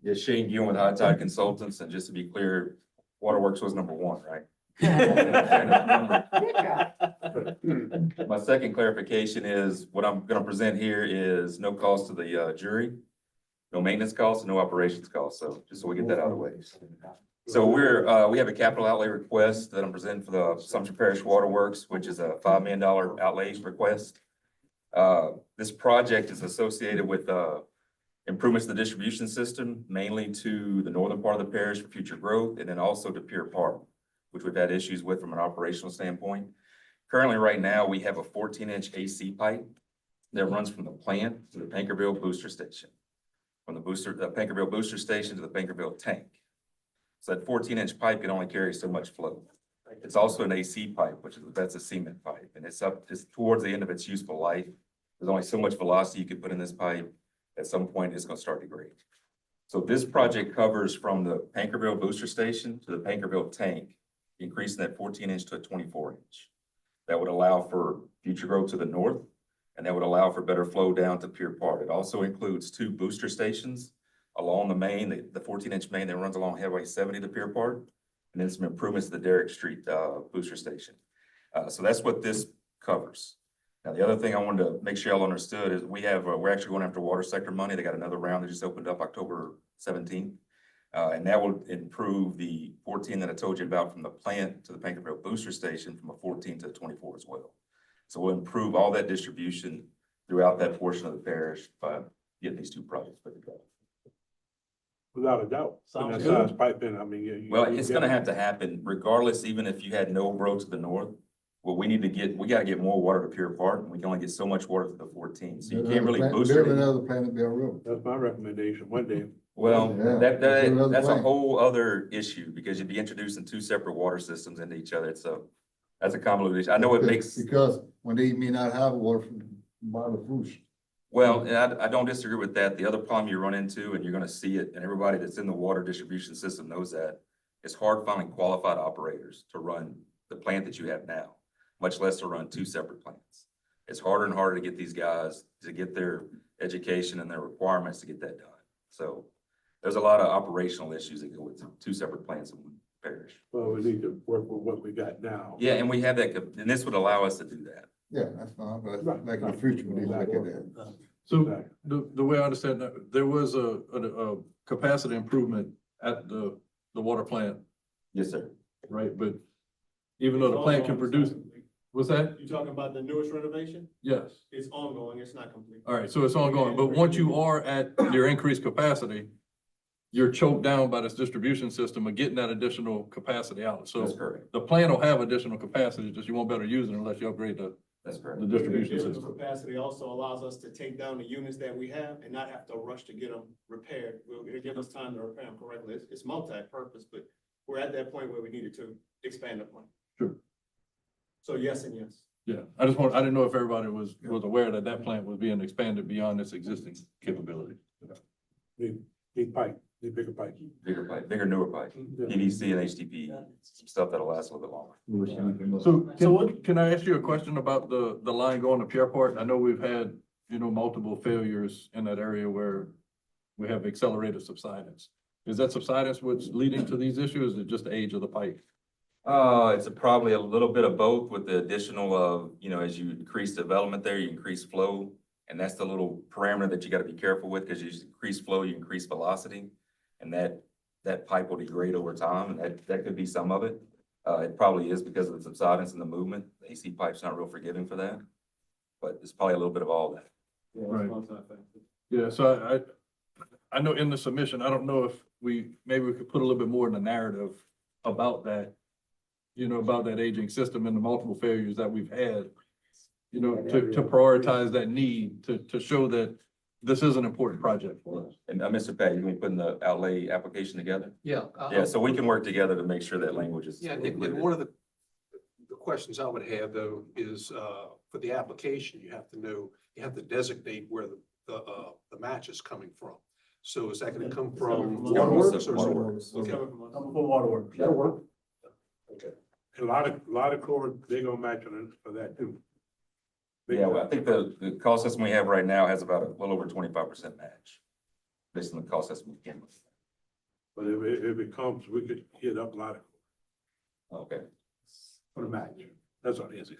Yeah, Shane Gillen with High Tide Consultants, and just to be clear, Waterworks was number 1, right? My second clarification is, what I'm gonna present here is no cost to the jury, no maintenance costs, and no operations costs, so just so we get that out of the way. So we have a capital outlay request that I'm presenting for the Assumption Parish Waterworks, which is a $5 million outlay request. This project is associated with improvements to the distribution system, mainly to the northern part of the parish for future growth, and then also to Pier Park, which we've had issues with from an operational standpoint. Currently, right now, we have a 14-inch AC pipe that runs from the plant to the Pankerville booster station. From the Pankerville booster station to the Pankerville tank. So that 14-inch pipe can only carry so much flow. It's also an AC pipe, that's a cement pipe, and it's towards the end of its useful life. There's only so much velocity you can put in this pipe. At some point, it's gonna start to degrade. So this project covers from the Pankerville booster station to the Pankerville tank, increasing that 14-inch to a 24-inch. That would allow for future growth to the north, and that would allow for better flow down to Pier Park. It also includes 2 booster stations along the main, the 14-inch main that runs along Highway 70 to Pier Park, and then some improvements to the Derrick Street booster station. So that's what this covers. Now, the other thing I wanted to make sure y'all understood is we're actually going after water sector money. They got another round that just opened up October 17th. And that will improve the 14 that I told you about from the plant to the Pankerville booster station from a 14 to a 24 as well. So we'll improve all that distribution throughout that portion of the parish by getting these 2 projects put together. Without a doubt. Sounds And that good. size pipe in, I mean, yeah. Well, it's gonna have to happen regardless, even if you had no road to the north. What we need to we gotta get more water to Pier Park, and we can only get so much water to the 14, so you can't really boost Build it. another Planet Bell Road. That's my recommendation, one day. Well, Yeah, that's a plan. whole other issue, because you'd be introducing 2 separate water systems into each other, that's a convoluted issue. I know it makes, Because when they may not have water from bottle of fruits. well, and I don't disagree with that. The other problem you run into, and you're gonna see it, and everybody that's in the water distribution system knows that, it's hard finding qualified operators to run the plant that you have now, much less to run 2 separate plants. It's harder and harder to get these guys to get their education and their requirements to get that done. So there's a lot of operational issues that go with 2 separate plants in one parish. Well, we need to work with what we got now. Yeah, and we have that, and this would allow us to do that. Yeah, that's fine, but like in the future, we need to look at that. So the way I understand that, there was a capacity improvement at the water plant, Yes, sir. right? But even though the plant can produce, what's that? You talking about the newest renovation? Yes. It's ongoing, it's not complete. All right, so it's ongoing, but once you are at your increased capacity, you're choked down by this distribution system of getting that additional capacity out. That's So correct. the plant will have additional capacity, just you won't better use it unless you upgrade That's correct. the distribution Additional system. capacity also allows us to take down the units that we have and not have to rush to get them repaired. It'll give us time to repair them correctly. It's multi-purpose, but we're at that point where we needed to expand the plant. Sure. So yes and yes. Yeah, I didn't know if everybody was aware that that plant was being expanded beyond its existing capability. Big pipe, bigger pipe. Bigger pipe, bigger newer pipe, PVC and HDPE, some stuff that'll last a little bit longer. So can I ask you a question about the line going to Pierpont? I know we've had, multiple failures in that area where we have accelerated subsidence. Is that subsidence what's leading to these issues, or is it just the age of the pipe? It's probably a little bit of both with the additional of, as you increase development there, you increase flow. And that's the little parameter that you gotta be careful with, because you increase flow, you increase velocity. And that pipe will degrade over time, and that could be some of it. It probably is because of the subsidence and the movement. The AC pipe's not real forgiving for that. But it's probably a little bit of all that. Right. Yeah, so I know in the submission, I don't know if maybe we could put a little bit more in the narrative about that, about that aging system and the multiple failures that we've had, to prioritize that need, to show that this is an important project for us. And Mr. Pat, you mean putting the outlay application together? Yeah. Yeah, so we can work together to make sure that language is. Yeah, and one of the questions I would have though is, for the application, you have to designate where the match is coming from. So is that gonna come from waterworks or? Waterworks. Okay. Coming from waterworks. That'll work. Okay. A lot of core, they gonna match on it for that too. Yeah, well, I think the cost system we have right now has about a little over 25% match. Based on the cost estimate. But if it comes, we could hit up a lot of Okay. for the match. That's all it is.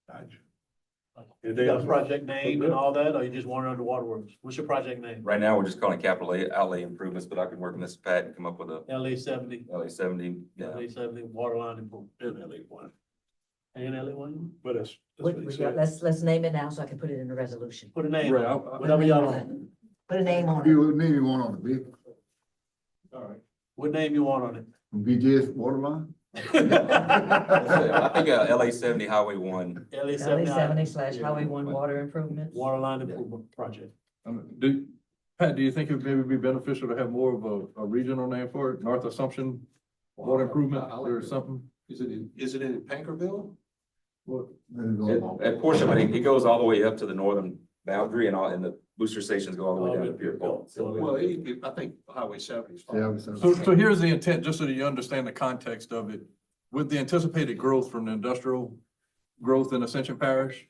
Match. You got a project name and all that, or you just want it under waterworks? What's your project name? Right now, we're just calling capital outlay improvements, but I can work with Mr. Pat and come up with a LA 70, LA 70. Yeah. LA 70, water line improvement, and LA 1. And LA 1? But that's what he said. Let's name it now so I can put it in the resolution. Put a name, Right, on it, whatever y'all want. Put a name on it. You name you want on the big, All right. What name you want on it? BJ's water line? I think LA 70 Highway 1. LA LA 70 70. / Highway 1 water improvements. Water line improvement project. Pat, do you think it would maybe be beneficial to have more of a regional name for it, North Assumption Water Improvement or something? Is it in Pankerville? At portion, but it goes all the way up to the northern boundary and the booster stations go all the way down to Pierpont. Well, I think Highway 70 is fine. Yeah, So here's the intent, just so that you understand the context of it. With the anticipated growth from the industrial growth in Ascension Parish,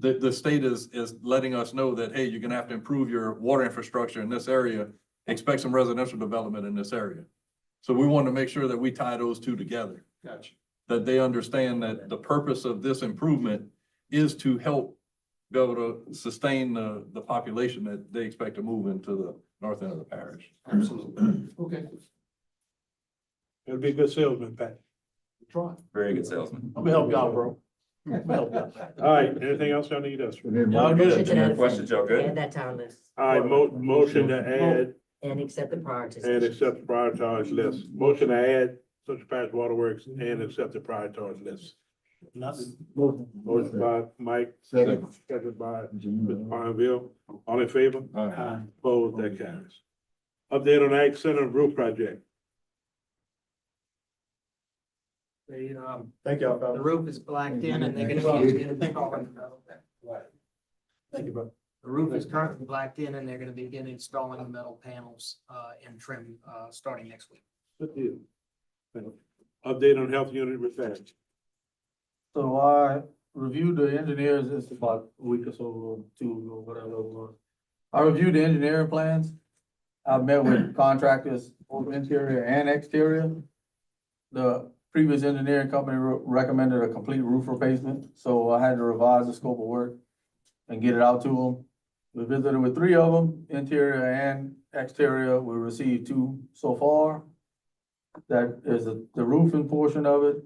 the state is letting us know that, hey, you're gonna have to improve your water infrastructure in this area. Expect some residential development in this area. So we want to make sure that we tie those two together. Gotcha. That they understand that the purpose of this improvement is to help be able to sustain the population that they expect to move into the north end of the parish. Absolutely. Okay. It'll be a good salesman, Pat. Try. Very good salesman. I'm gonna help y'all, bro. I'm gonna help y'all. All right, anything else y'all need us? Y'all good? To that Questions, y'all good? Add that to our list. All right, motion to add And accept the and prioritization. accept the prioritized list. Motion to add Central Parish Waterworks and accept the prioritized list. Nothing. Motion by Mike, Second. second by Mr. Pineville. All in favor? Aye. Opposed, that carries. Update on Ag Center roof project. Thank y'all. The roof is blacked in and they're gonna be. Thank you, bro. The roof is currently blacked in and they're gonna begin installing the metal panels, and trim, starting next week. Good deal. Update on health unit repair. So I reviewed the engineers, it's about a week or so, or 2 or whatever it was. I reviewed the engineering plans. I've met with contractors, both interior and exterior. The previous engineering company recommended a complete roof replacement, so I had to revise the scope of work and get it out to them. We visited with 3 of them, interior and exterior. We received 2 so far. That is the roofing portion of it,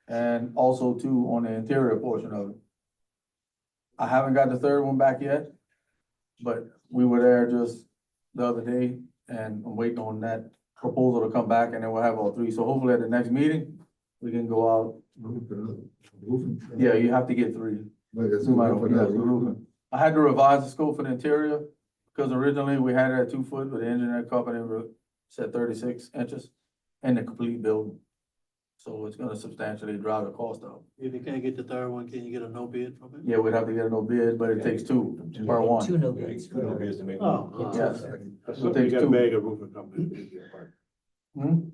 and also 2 on the interior portion of it. I haven't got the 3rd one back yet, but we were there just the other day, and I'm waiting on that proposal to come back, and then we'll have all 3. So hopefully at the next meeting, we can go out. Yeah, you have to get 3. But it's No matter for what, yeah, that it's the roof. roofing. I had to revise the scope for the interior, because originally we had it at 2 foot, but the engineering company said 36 inches in the complete building. So it's gonna substantially drive the cost up. If you can't get the 3rd one, can you get a no bid from it? Yeah, we'd have to get a no bid, but it takes 2 per one. 2 no bids. No bids to make. Oh, Yes. So takes you gotta 2. bag a roofing company. Hmm?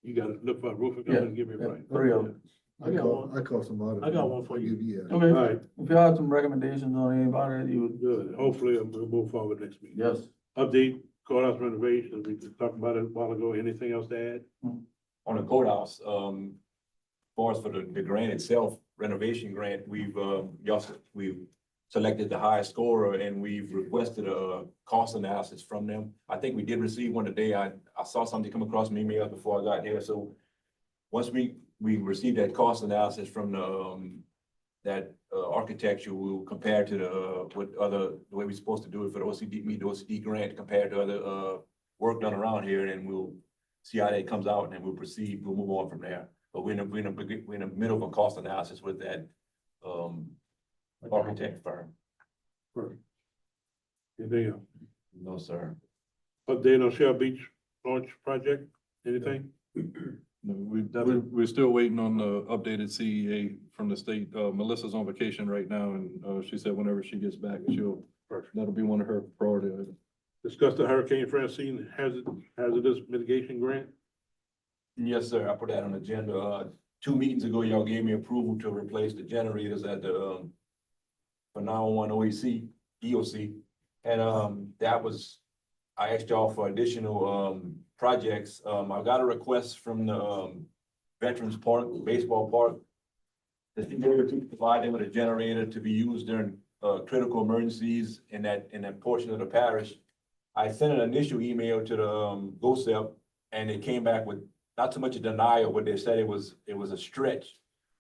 You gotta look for a roofing Yeah, company to give me a yeah, price. 3 of them. I call somebody. I got one for you. All Okay, right, if you have some recommendations on anybody, you would, good. Hopefully we'll move forward next week. yes. Update courthouse renovation, we talked about it a while ago. Anything else to add? On the courthouse, as far as for the grant itself, renovation grant, we've selected the highest scorer and we've requested a cost analysis from them. I think we did receive one today. I saw something come across my email before I got here, so once we received that cost analysis from that architecture, we'll compare to the way we're supposed to do it for the OCD, meet the OCD grant compared to other work done around here, and we'll see how that comes out, and then we'll proceed, we'll move on from there. But we're in the middle of a cost analysis with that architect firm. Perfect. Anything else? No, sir. Update on Shell Beach launch project, anything? No, we're still waiting on the updated CEA from the state. Melissa's on vacation right now, and she said whenever she gets back, that'll be one of her priority items. Discuss the Hurricane Francine hazardous mitigation grant. Yes, sir. I put that on the agenda. 2 meetings ago, y'all gave me approval to replace the generators at the for 911 EOC. And that was, I asked y'all for additional projects. I got a request from the Veterans Park, baseball park, the to provide them with a generator to be used during critical emergencies in that portion of the parish. I sent an initial email to the GOSEP, and they came back with not so much a denial, but they said it was a stretch.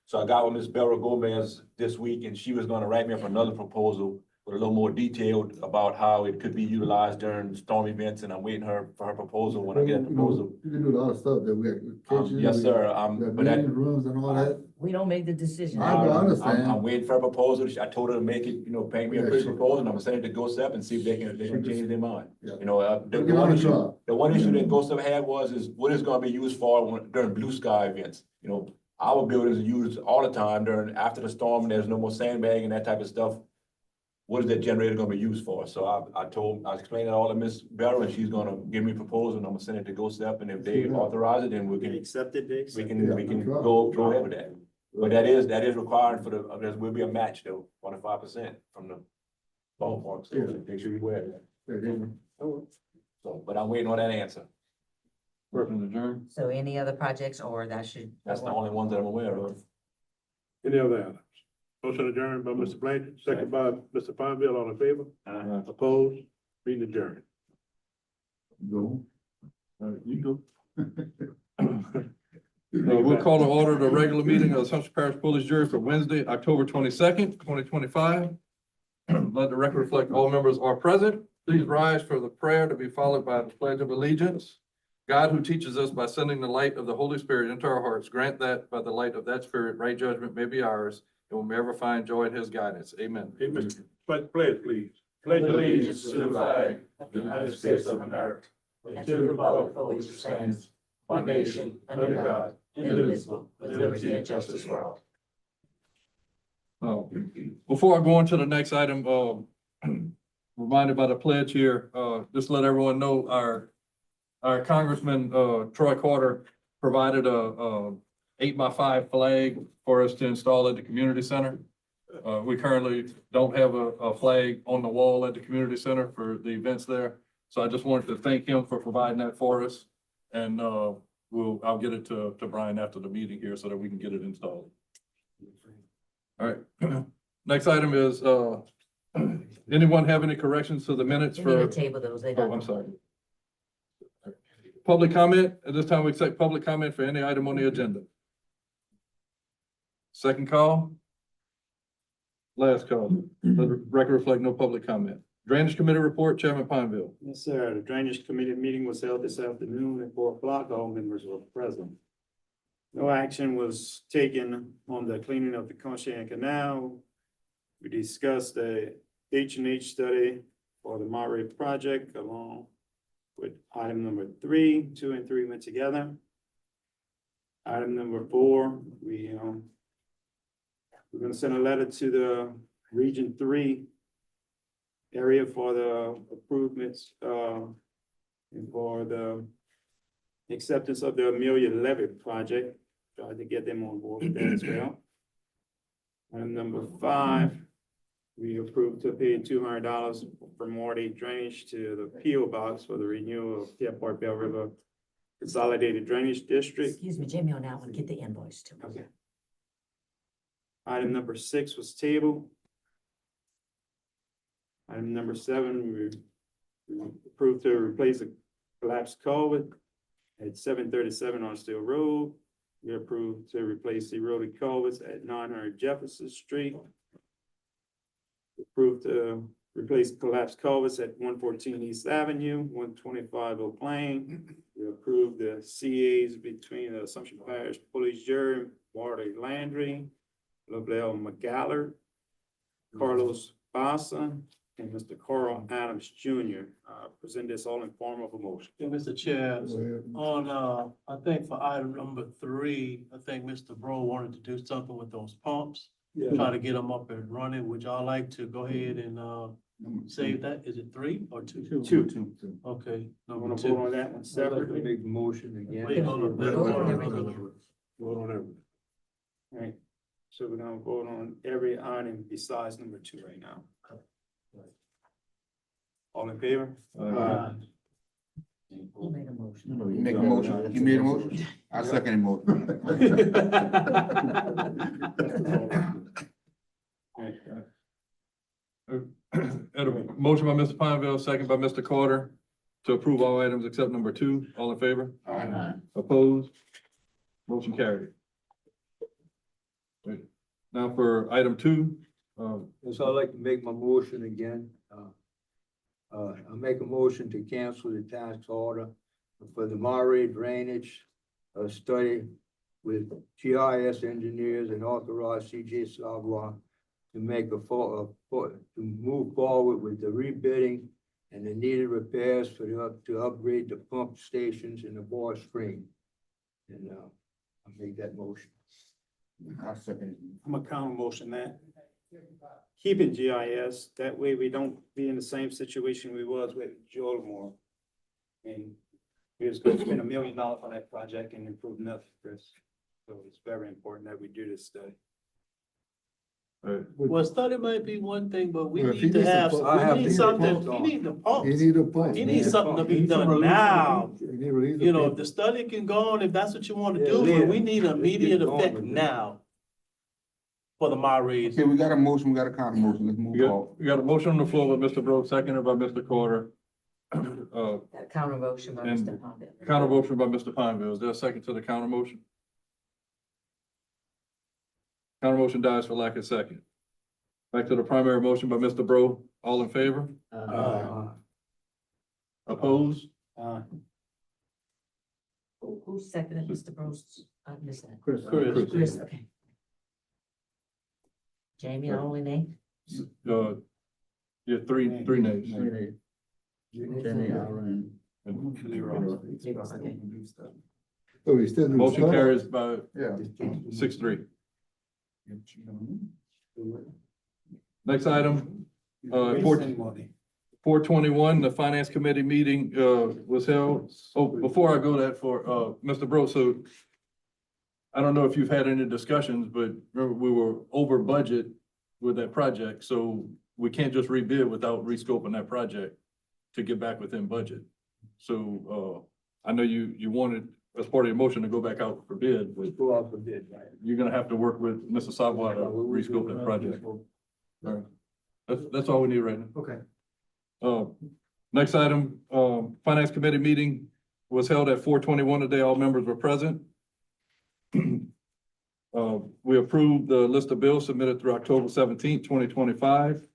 So I got with Ms. Bella Gomez this week, and she was gonna write me up another proposal with a little more detailed about how it could be utilized during storm events, and I'm waiting for her proposal. When I get a proposal, You can do a lot of stuff that we have. yes, sir. But that, Rooms and all that. We don't make the decision. I understand. I'm waiting for a proposal. I told her to make it, paint me a pretty proposal, and I'm gonna send it to GOSEP and see if they can change their mind. Yeah. The Get on one the issue, job. the one issue that GOSEP had is what it's gonna be used for during blue sky events. Our buildings are used all the time after the storm, and there's no more sandbagging and that type of stuff. What is that generator gonna be used for? So I explained it all to Ms. Bella, and she's gonna give me a proposal, and I'm gonna send it to GOSEP, and if they authorize it, then we can Accepted, they we accepted. can go ahead with that. But that is required there will be a match though, 25% from the ballpark, so make sure you wear that. So, but I'm waiting on that answer. Working adjourned. So any other projects or that should? That's the only one that I'm aware of. Any other items? Motion adjourned by Mr. Blanchard, second by Mr. Pineville, all in favor? Opposed? Meeting adjourned. Go. You go. We'll call to order the regular meeting of the Assumption Parish Police Jury for Wednesday, October 22nd, 2025. Let the record reflect all members are present. Please rise for the prayer to be followed by the Pledge of Allegiance. God, who teaches us by sending the light of the Holy Spirit into our hearts, grant that by the light of that Spirit, right judgment may be ours, and we'll ever find joy in his guidance. Amen. Amen. Pledge, please. Pledge allegiance to the flag of the United States of America and to the republic for which it stands, one nation, under God, indivisible, with liberty and justice for all. Before I go on to the next item, reminded by the pledge here, just let everyone know our Congressman, Troy Carter provided a 8x5 flag for us to install at the community center. We currently don't have a flag on the wall at the community center for the events there. So I just wanted to thank him for providing that for us. And I'll get it to Brian after the meeting here so that we can get it installed. All right. Next item is, anyone have any corrections to the minutes You need for? to table those. They Oh, got I'm sorry. Public comment, at this time we accept public comment for any item on the agenda. Second call. Last call. Let the record reflect no public comment. Drainage Committee report, Chairman Pineville. Yes, sir. The Drainage Committee meeting was held this afternoon at 4 o'clock. All members were present. No action was taken on the cleaning of the Conshan Canal. We discussed the H&H study for the Monterey project along with item number 3. 2 and 3 went together. Item number 4, we're gonna send a letter to the Region 3 area for the improvements, and for the acceptance of the Amelia Levy project. Tried to get them on board with that as well. Item number 5, we approved to pay $200 for Marty Drainage to the PO Box for the renewal of Pierpont Bell River Consolidated Drainage District. Excuse me, Jamie, on that one, get the invoice too. Okay. Item number 6 was tabled. Item number 7, we approved to replace a collapsed culvert at 737 on Steel Road. We approved to replace eroded culverts at 900 Jefferson Street. Approved to replace collapsed culverts at 114 East Avenue, 125 Oak Lane. We approved the CAs between the Assumption Parish Police Jury, Marty Landry, Lovell McGallard, Carlos Bassa, and Mr. Carl Adams Jr. Present this all in form of a motion. Yeah, Mr. Chair, on, I think for item number 3, I think Mr. Bro wanted to do something with those pumps. Try to get them up and running. Would y'all like to go ahead and, save that? Is it 3 or 2? 2. Okay, I number want to 2. vote on that one I'd like to separately. make the motion again. Wait, hold on. Vote on everything. Right. So we're gonna vote on every item besides number 2 right now. All in favor? Who made a motion? You make a motion, you made a motion? I second the motion. Had a motion by Mr. Pineville, second by Mr. Carter to approve all items except number 2. All in favor? Opposed? Motion carried. Right. Now for item 2, So I'd like to make my motion again. I make a motion to cancel the task order for the Monterey drainage study with GIS engineers and authorize CJ Savoy to make to move forward with the rebidding and the needed repairs to upgrade the pump stations in the bore screen. And I make that motion. I second I'm gonna counter motion that. Keeping GIS, that way we don't be in the same situation we was with Joelmore. And we was gonna spend $1 million on that project and improve nothing, Chris. So it's very important that we do this study. Well, study might be one thing, but we Well, if he need to needs to have, pump- I have we need these something, pumps he on. need the pumps. You need a pump. He needs something to be done now. You need to release the You know, if paper. the study can go on, if that's what you want to Yeah, do, Leah, but we need let's immediate get going effect with this. now for the Monterey's. Okay, we got a motion, we got a counter motion, let's move on. we got a motion on the floor by Mr. Bro, seconded by Mr. Carter. That counter motion by And- Mr. Palmer. Counter motion by Mr. Pineville. Is there a second to the counter motion? Counter motion dies for lack of second. Back to the primary motion by Mr. Bro. All in favor? Opposed? Who seconded Mr. Bruce? I missed that. Chris. Chris, okay. Jamie, the only name? Yeah, three names. Okay. So we still do. Motion study. carries by Yeah. 6-3. Next item, Wasting money. 421, the Finance Committee meeting, was held. Oh, before I go that for, Mr. Bro, so I don't know if you've had any discussions, but remember, we were over budget with that project, so we can't just rebid without rescoping that project to get back within budget. So, I know you wanted as part of your motion to go back out for bid, but Go out for bid, right? you're gonna have to work with Mr. Savoy to rescope that project. All right. That's all we need right now. Okay. Next item, Finance Committee meeting was held at 4:21 today. All members were present. We approved the list of bills submitted through October 17th, 2025.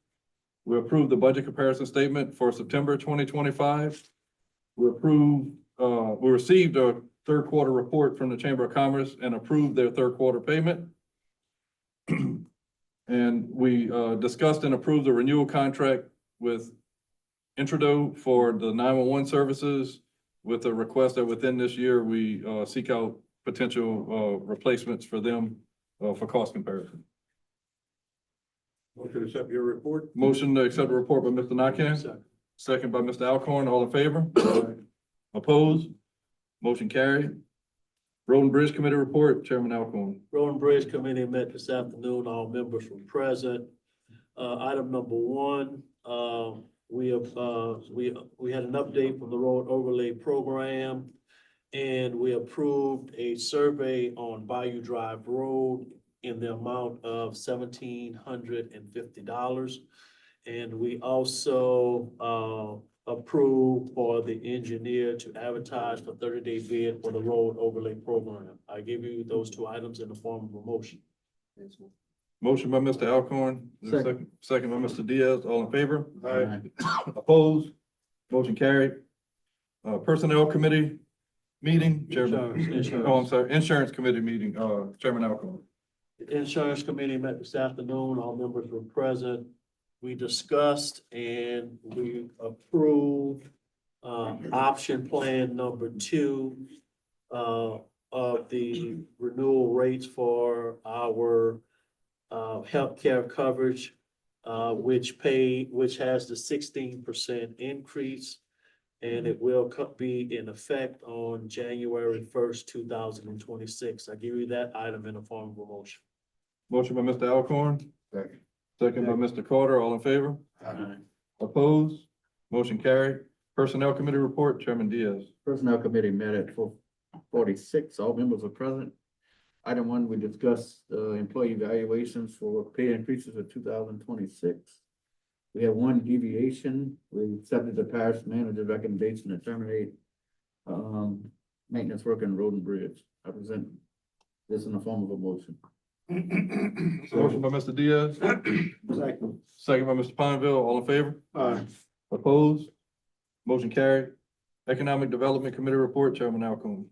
We approved the budget comparison statement for September 2025. We received a third quarter report from the Chamber of Commerce and approved their third quarter payment. And we discussed and approved the renewal contract with Intrado for the 911 services with a request that within this year, we seek out potential replacements for them for cost comparison. Motion to accept your report. Motion to accept the report by Mr. Nakam, second by Mr. Alcorn. All in favor? Opposed? Motion carried. Road and Bridge Committee report, Chairman Alcorn. Road and Bridge Committee met this afternoon. All members were present. Item number one, we had an update from the road overlay program. And we approved a survey on Bayou Drive Road in the amount of $1,750. And we also approved for the engineer to advertise for 30-day bid for the road overlay program. I give you those two items in the form of a motion. Motion by Mr. Alcorn, second by Mr. Diaz. All in favor? Aye. Opposed? Motion carried. Personnel Committee meeting, Chairman. Insurance. Oh, I'm sorry, Insurance Committee meeting, Chairman Alcorn. The Insurance Committee met this afternoon. All members were present. We discussed and we approved option plan number 2 of the renewal rates for our healthcare coverage, which has the 16% increase. And it will be in effect on January 1st, 2026. I give you that item in the form of a motion. Motion by Mr. Alcorn, Second. second by Mr. Carter. All in favor? Opposed? Motion carried. Personnel Committee report, Chairman Diaz. Personnel Committee met at 4:46. All members were present. Item 1, we discussed employee evaluations for pay increases of 2026. We have one deviation. We accepted the parish manager's recommendation to terminate maintenance work in Road and Bridge. I present this in the form of a motion. Motion by Mr. Diaz, second by Mr. Pineville. All in favor? Aye. Opposed? Motion carried. Economic Development Committee report, Chairman Alcorn.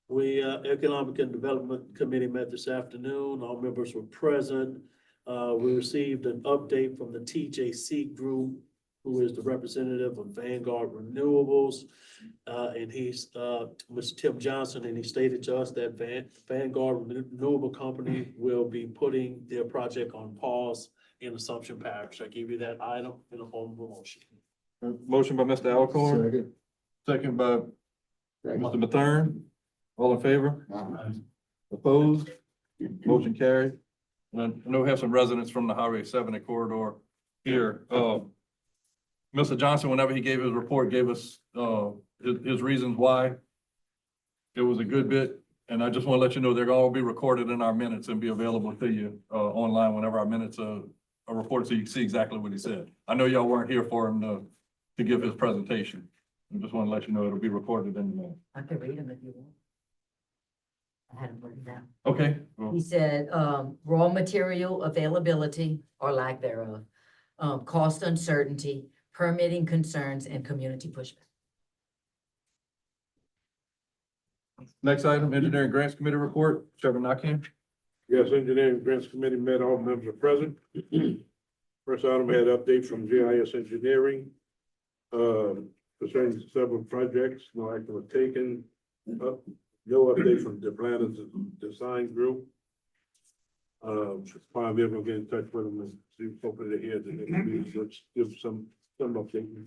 We, Economic and Development Committee met this afternoon. All members were present. We received an update from the TJC group, who is the representative of Vanguard Renewables. And he's, Mr. Tim Johnson, and he stated to us that Vanguard Renewable Company will be putting their project on pause in Assumption Parish. I give you that item in the form of a motion. Motion by Mr. Alcorn, second by Mr. Mathern. All in favor? Opposed? Motion carried. And I know we have some residents from the Highway 70 corridor here. Mr. Johnson, whenever he gave his report, gave us his reasons why. It was a good bit, and I just want to let you know they're going to be recorded in our minutes and be available to you online whenever our minutes are reported, so you can see exactly what he said. I know y'all weren't here for him to give his presentation. I just want to let you know it'll be recorded in the minute. I can read them if you want. I had them written down. Okay. He said, raw material availability or lack thereof, cost uncertainty, permitting concerns, and community pushback. Next item, Engineering Grants Committee report, Chairman Nakam. Yes, Engineering Grants Committee met, all members are present. First item, we had update from GIS Engineering concerning several projects. No action was taken. No update from the planners design group. Probably we'll get in touch with them and see, hopefully they're here to give some update.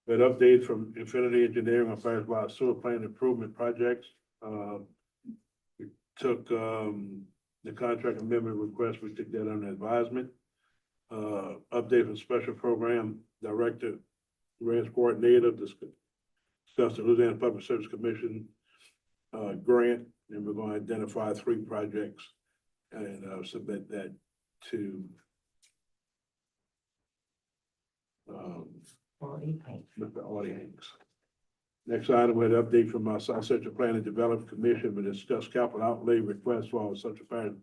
That update from Infinity Engineering on Firewise Sewer Plant Improvement Projects. We took the contract amendment request, we took that under advisement. Update from Special Program Director, Grants Coordinator, discussed the Louisiana Public Service Commission grant, and we're gonna identify 3 projects and, submit that to Mr. Audie Hanks. Next item, we had an update from our South Central Planning Development Commission. We discussed capital outlay requests for our Central Parish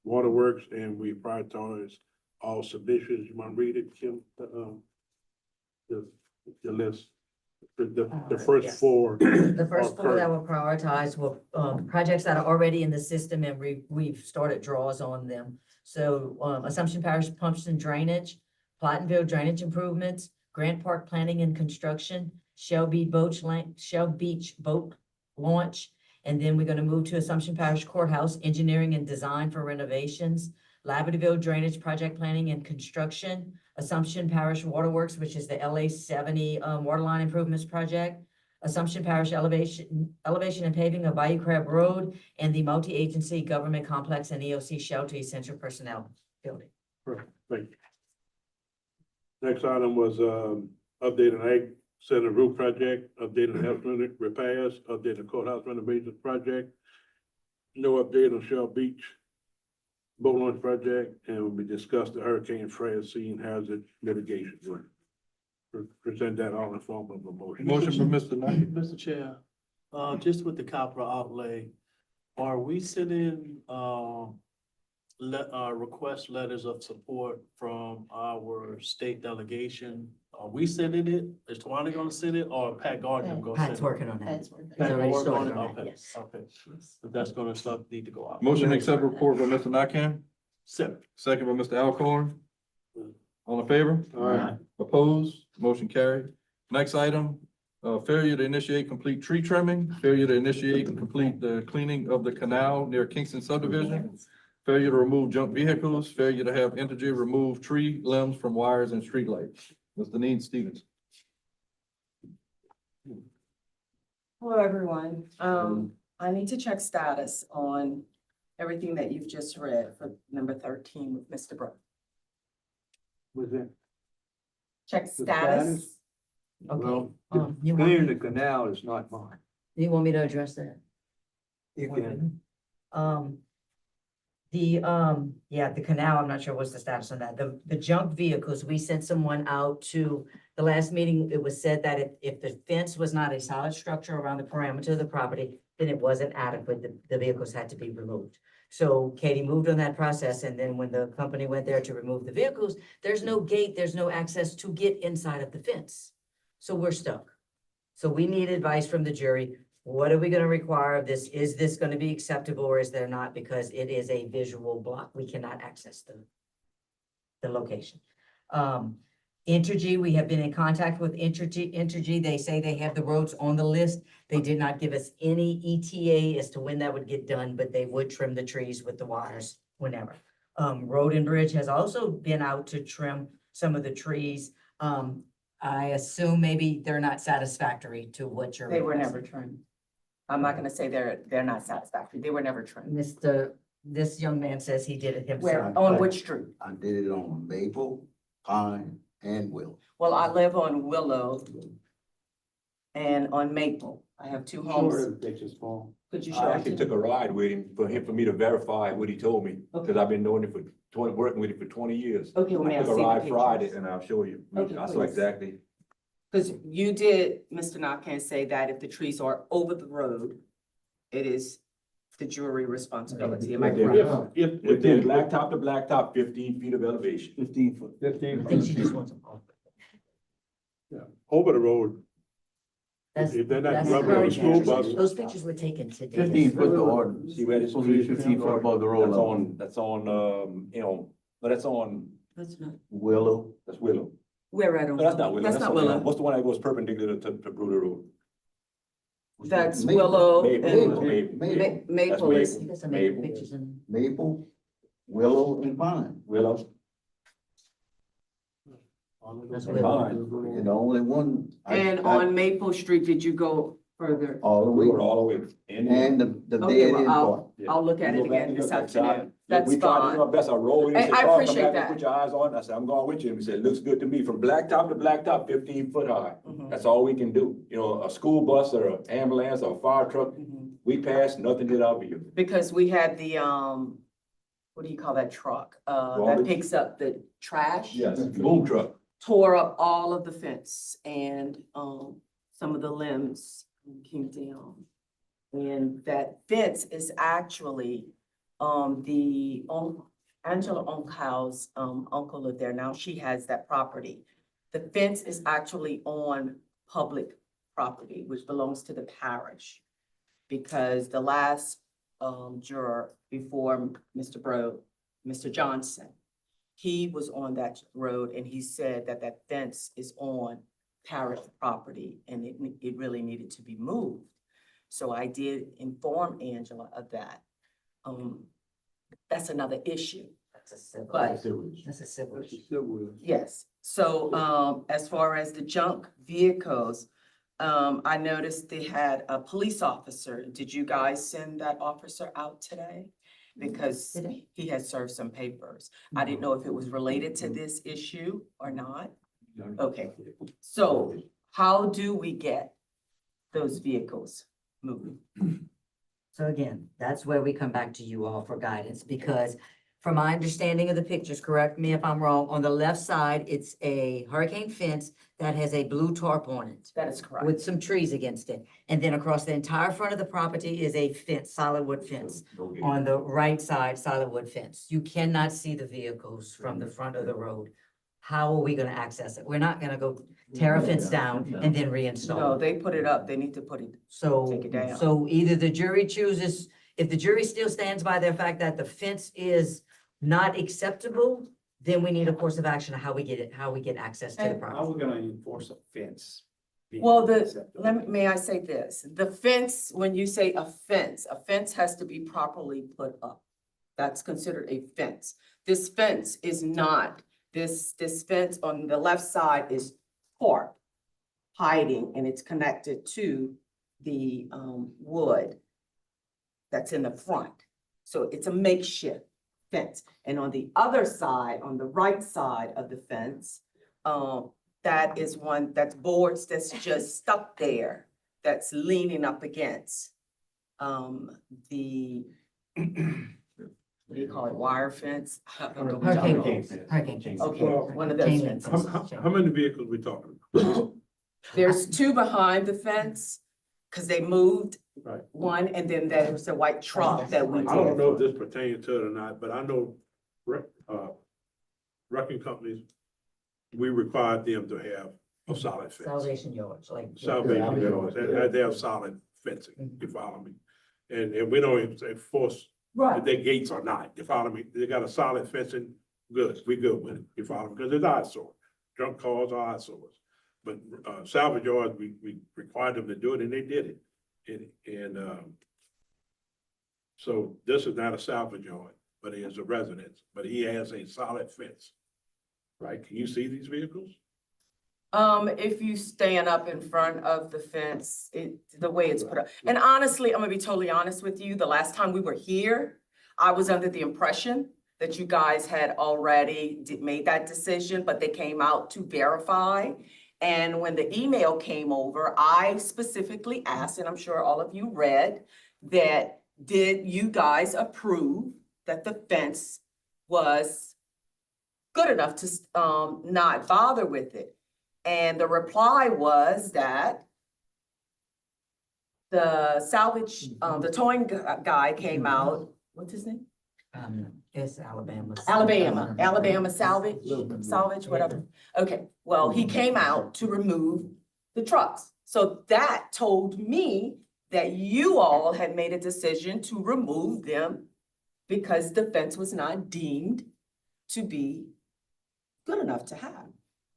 Waterworks, and we prioritize all submissions. You want to read it, Kim? The list, the first Yes. 4. The first are 4 that current. were prioritized were, projects that are already in the system and we've started draws on them. So, Assumption Parish Pumps and Drainage, Platinville Drainage Improvements, Grant Park Planning and Construction, Shell Beach Boat Launch. And then we're gonna move to Assumption Parish Courthouse, Engineering and Design for Renovations, Labadeville Drainage Project Planning and Construction, Assumption Parish Waterworks, which is the LA 70 Waterline Improvements Project, Assumption Parish Elevation and Paving of Bayou Crab Road, and the Multi-Agency Government Complex and EOC Shelter Essential Personnel Building. Perfect, thank you. Next item was, updated Ag Center roof project, updated health unit repairs, updated courthouse renovations project. No update on Shell Beach boat launch project, and we discussed the Hurricane Francine hazard mitigation work. Present that all in form of a motion. Motion for Mr. Knight. Mr. Chair, just with the capital outlay, are we sending, request letters of support from our state delegation? Are we sending it? Is Tawana gonna send it, or Pat Gardner gonna send it? Pat's working on that. Pat He's already Gardner started on on it? that, Okay, yes. okay. But that's gonna need to go out. Motion to accept report by Mr. Nakam, Second. second by Mr. Alcorn. All in favor? Aye. Opposed? Motion carried. Next item, failure to initiate complete tree trimming, failure to initiate and complete the cleaning of the canal near Kingston subdivision, failure to remove junk vehicles, failure to have Entergy remove tree limbs from wires and streetlights. Mr. Neen Stevens. Hello, everyone. I need to check status on everything that you've just read for number 13 with Mr. Brown. Was it? Check The status. Okay. Well, You clearing the want, canal is not mine. you want me to address that? You can. The canal, I'm not sure what's the status on that. The junk vehicles, we sent someone out to, the last meeting, it was said that if the fence was not a solid structure around the parameter of the property, then it wasn't adequate, the vehicles had to be removed. So Katie moved on that process, and then when the company went there to remove the vehicles, there's no gate, there's no access to get inside of the fence. So we're stuck. So we need advice from the jury. What are we gonna require of this? Is this gonna be acceptable or is there not? Because it is a visual block. We cannot access the location. Entergy, we have been in contact with Entergy. They say they have the roads on the list. They did not give us any ETA as to when that would get done, but they would trim the trees with the wires whenever. Road and Bridge has also been out to trim some of the trees. I assume maybe they're not satisfactory to what you're. They were requesting. never trimmed. I'm not gonna say they're not satisfactory. They were never trimmed. This young man says he did it Where, himself. on which street? I did it on Maple, Pine, and Willow. Well, I live on Willow and on Maple. I have 2 homes. Could you show I it actually to me? took a ride with him for me to verify what he told me, because I've been knowing it for working with him for 20 years. Okay, well, may I I took a see the ride Friday pictures? and I'll show you. Okay, I saw please. exactly. Because you did, Mr. Nakane, say that if the trees are over the road, it is the jury responsibility. Am I correct? Within blacktop to blacktop, 15 feet of elevation. 15 foot. 15 I think she just wants them off. Over the road. That's, If they're not that's rubbing on the current school pictures. bus. Those pictures were taken today. 15 foot the ordinance. See where this Supposed to be is? 15 foot above the road level. That's on, no, that's on, That's not. Willow. That's Willow. We're right on. No, that's not Willow. That's not on, Willow. What's the one that goes perpendicular to Bruder Road? That's Maple. Willow Maple. and Maple. Maple That's is. I got some Maple. pictures in. Maple, Willow, and Pine. Willow. That's And Willow. Pine. And the only one. And on Maple Street, did you go further? All the We way, were all the way. and the Okay, dead well, end part. I'll look at You it go back again and this look at that. afternoon. That's We tried to fine. do our best. I rolled with him. I He said, "Carl, come appreciate back and that. Put your eyes on it." I said, "I'm going with you." He said, "Looks good to me." From blacktop to blacktop, 15 foot high. Mhm. That's all we can do. You know, a school bus or an ambulance or a fire truck, Mhm. we passed, nothing did our vehicle. Because we had the, what do you call that truck? That Garbage? picks up the trash. Yes, boom truck. Tore up all of the fence and, some of the limbs came down. And that fence is actually, Angela Onkow's, uncle lived there. Now she has that property. The fence is actually on public property, which belongs to the parish. Because the last, juror before Mr. Johnson, he was on that road and he said that that fence is on parish property and it really needed to be moved. So I did inform Angela of that. That's another issue. That's a civil. But That's a civil. That's a civil. yes, so, as far as the junk vehicles, I noticed they had a police officer. Did you guys send that officer out today? Because Did he had served some papers. I didn't know if it was related to this issue or not. Okay, so how do we get those vehicles moving? So again, that's where we come back to you all for guidance, because from my understanding of the pictures, correct me if I'm wrong, on the left side, it's a hurricane fence that has a blue tarp on it That is correct. with some trees against it. And then across the entire front of the property is a fence, solid wood fence. On the right side, solid wood fence. You cannot see the vehicles from the front of the road. How are we gonna access it? We're not gonna go tear a fence down and then No, reinstall. they put it up. They need to put it, So, take it down. so either the jury chooses, if the jury still stands by their fact that the fence is not acceptable, then we need a course of action of how we get it, how we get access to the And- How property. we gonna enforce a fence? well, may I say this? The fence, when you say a fence has to be properly put up. That's considered a fence. This fence is not, this fence on the left side is tarp hiding and it's connected to the, wood that's in the front. So it's a makeshift fence. And on the other side, on the right side of the fence, that is one, that's boards that's just stuck there, that's leaning up against, the, what do you call it, wire fence? Hurricane fence. Hurricane fence. Okay, one of those Chain link fences. fence. How many vehicles we talking about? There's two behind the fence, cause they moved Right. one, and then there was a white truck that we I don't did. know if this pertains to it or not, but I know wrecking companies, we required them to have a solid fence. Salvation yards, like. Salvation yards, they have solid fencing, you follow me? And we don't even enforce if Right, their gates are not, you follow me? They got a solid fencing, good, we good with it, you follow me? Because it's eyesore, drunk cars are eyesores. But salvage yards, we required them to do it and they did it. So this is not a salvage yard, but it is a residence, but he has a solid fence. Right? Can you see these vehicles? if you stand up in front of the fence, the way it's put up. And honestly, I'm gonna be totally honest with you, the last time we were here, I was under the impression that you guys had already made that decision, but they came out to verify. And when the email came over, I specifically asked, and I'm sure all of you read, that did you guys approve that the fence was good enough to not bother with it? And the reply was that the salvage, the towing guy came out, what's his name? It's Alabama. Alabama salvage, whatever. Okay, well, he came out to remove the trucks. So that told me that you all had made a decision to remove them because the fence was not deemed to be good enough to have.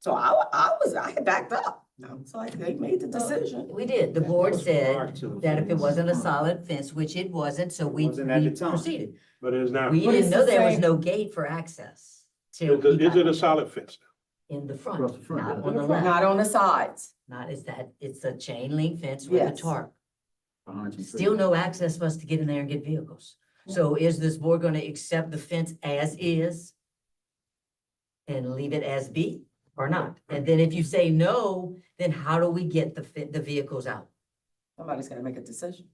So I had backed up. I was like, they made the decision. We did. The board said that if it wasn't a solid fence, which it wasn't, so we Wasn't at the time. proceeded. But it's not, We But didn't it's know the there was same- no gate for access till is it a solid fence? in the Across front, the front, not yeah. on the left. Not on the sides. Not is that, it's a chain link fence with a Yes. tarp. Behind some trees. Still no access for us to get in there and get vehicles. So is this board gonna accept the fence as is? And leave it as B or not? And then if you say no, then how do we get the vehicles out? Somebody's gonna make a decision.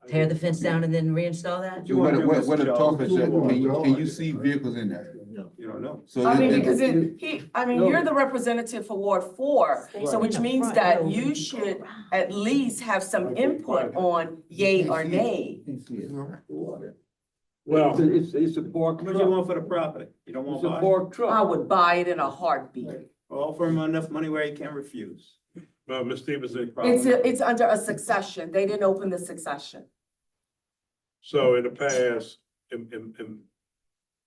tear the fence down and then reinstall that? So where the talk is at, can you see vehicles in there? You don't know. So I mean, it- because it- you're the representative for Ward 4, so which means that you should at least have some input on yay or nay. Well, It's a pork What you truck. want for the property? You don't want It's a to buy? pork I truck. would buy it in a heartbeat. Offer him enough money where he can refuse. Ms. Stevenson. It's under a succession. They didn't open the succession. So in the past, in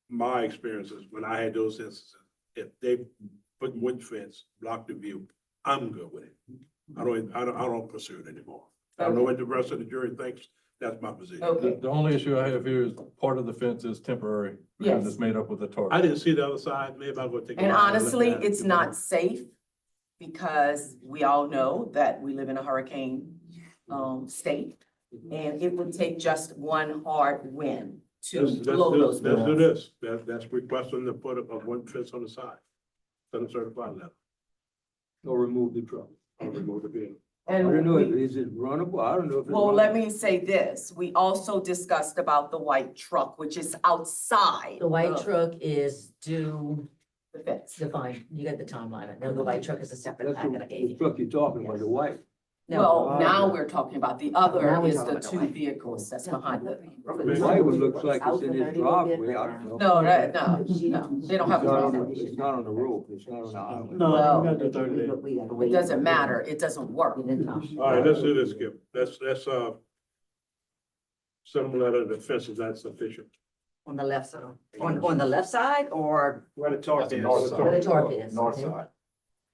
my experiences, when I had those instances, if they put wood fence, block the view, I'm good with it. I don't pursue it anymore. I don't know what the rest of the jury thinks. That's my position. Okay. The only issue I have here is part of the fence is temporary, because Yes. it's made up with a tarp. I didn't see the other side. Maybe I'll go take a And ride look honestly, at it. it's not safe because we all know that we live in a hurricane state. And it would take just one hard wind to blow those. Let's do winds. this. That's requesting to put a wood fence on the side. Send a certified letter. Or remove the truck. I'll remove the vehicle. I And don't know, we- is it runnable? I don't know if it's. well, let runnable. me say this, we also discussed about the white truck, which is outside. The white of truck is due, The fence. define, you got the timeline. No, the white truck is a separate That's packet I gave the you. truck you're talking about, the white. No, Well, now we're talking about the other Now we're is talking the about the two white. vehicles that's behind the. The white one looks like it's in his driveway, I don't know. No, no, they don't have a driveway. It's not on the road, it's not on the highway. No, Well, we gotta do 30 days. It doesn't matter, it doesn't work. All right, let's do this, Skip. Let's send them a letter that fence is not sufficient. On the left side, on the left side or Where the tarp is. where the tarp is? North okay? side.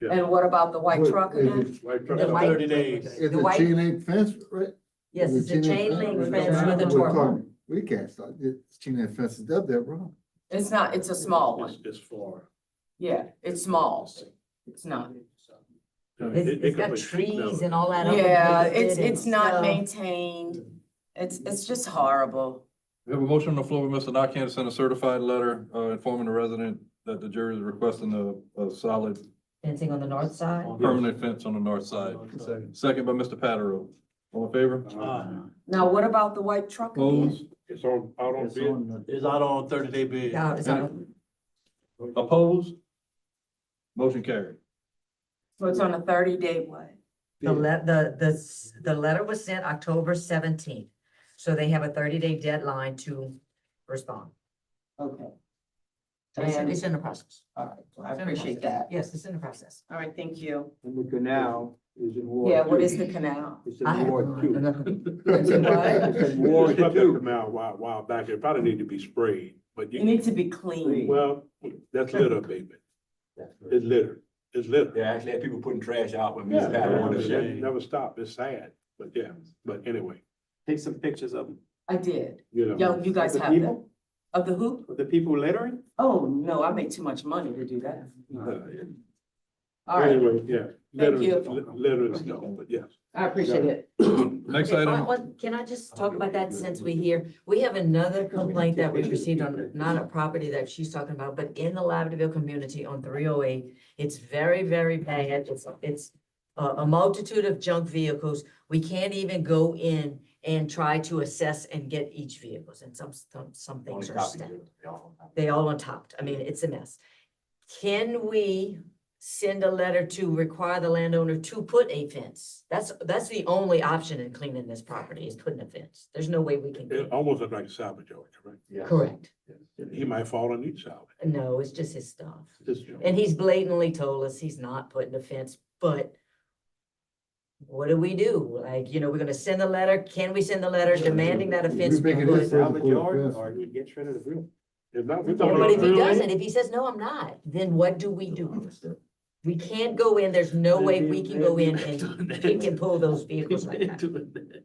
And what about the white truck Is again? it- White truck. The white- 30 days. Is The it white- chain link fence, right? Yes, Is it's it a chain link right? fence with a We're tarp. talking- We can't start, it's chain link fence is up there, bro. It's not, it's a small one. It's far. Yeah, it's small. It's not. It's got trees and all that. up Yeah, against it it's and not stuff. maintained. It's just horrible. We have a motion on the floor by Mr. Nakane to send a certified letter, informing the resident that the jury is requesting a solid Fencing on the north side? permanent fence on the north side. Second by Mr. Patero. All in favor? Now, what about the white truck again? Opposed? It's on, out on bid. It's out on 30-day bid. Yeah, it's on. Opposed? Motion carried. So it's on a 30-day what? The letter was sent October 17th, so they have a 30-day deadline to respond. Okay. It's in the process. All right, I appreciate that. Yes, it's in the process. All right, thank you. And the canal is in Ward 2. Yeah, what is the canal? It's I in have Ward 2. It's in what? It's in We Ward swept that 2. canal a while back. It probably need to be sprayed, but It needs to be clean. well, that's litter abatement. It's litter. It's litter. They actually had people putting trash out when we Yeah, had one of it never stop. It's sad, but yeah, but anyway, Take some pictures of them. I did. you know. Yo, you guys Of the have them. people? Of the who? Of the people littering? Oh, no, I make too much money to do that. Yeah. All right, Anyway, yeah. Thank Litter is no, but yes. I appreciate it. Next Okay, item. Can I just talk about that since we're here? We have another complaint that we received on, not a property that she's talking about, but in the Lavderville community on 308. It's very, very bad. It's a multitude of junk vehicles. We can't even go in and try to assess and get each vehicles, and some things are stacked. They all on top. I mean, it's a mess. Can we send a letter to require the landowner to put a fence? That's the only option in cleaning this property is putting a fence. There's no way we can. It almost looked like a salvage yard, correct? Correct. He might fall on each salvage. No, it's just his stuff. It's junk. And he's blatantly told us he's not putting a fence, but what do we do? Like, we're gonna send a letter. Can we send a letter demanding that a fence be making put? this Salvage yard, or he gets rid of the roof. If not, we're Yeah, talking but if he about- doesn't, if he says, no, I'm not, then what do we do? We can't go in, there's no way we can go in and kick and pull those vehicles like that.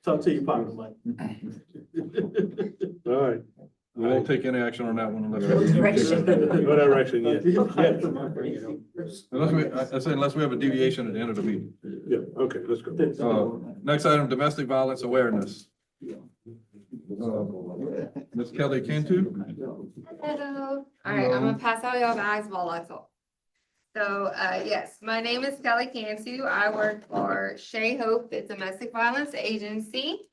Talk to your partner, Mike. All right. We won't take any action on that one unless. No direction. No direction yet. Unless we have a deviation at the end of the meeting. Yeah, okay, let's go. Next item, domestic violence awareness. Ms. Kelly Cantu? Hello. All right, I'm gonna pass out y'all bags while I talk. Yes, my name is Kelly Cantu. I work for Shea Hope, the domestic violence agency.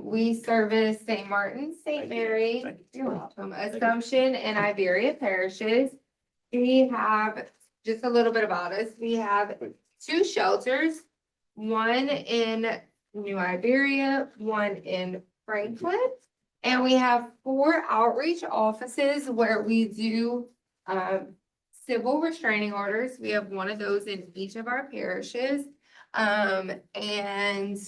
We service St. Martin, St. Mary, you're welcome, Assumption and Iberia parishes. We have, just a little bit about us, we have 2 shelters, one in New Iberia, one in Franklin. And we have 4 outreach offices where we do, civil restraining orders. We have one of those in each of our parishes. And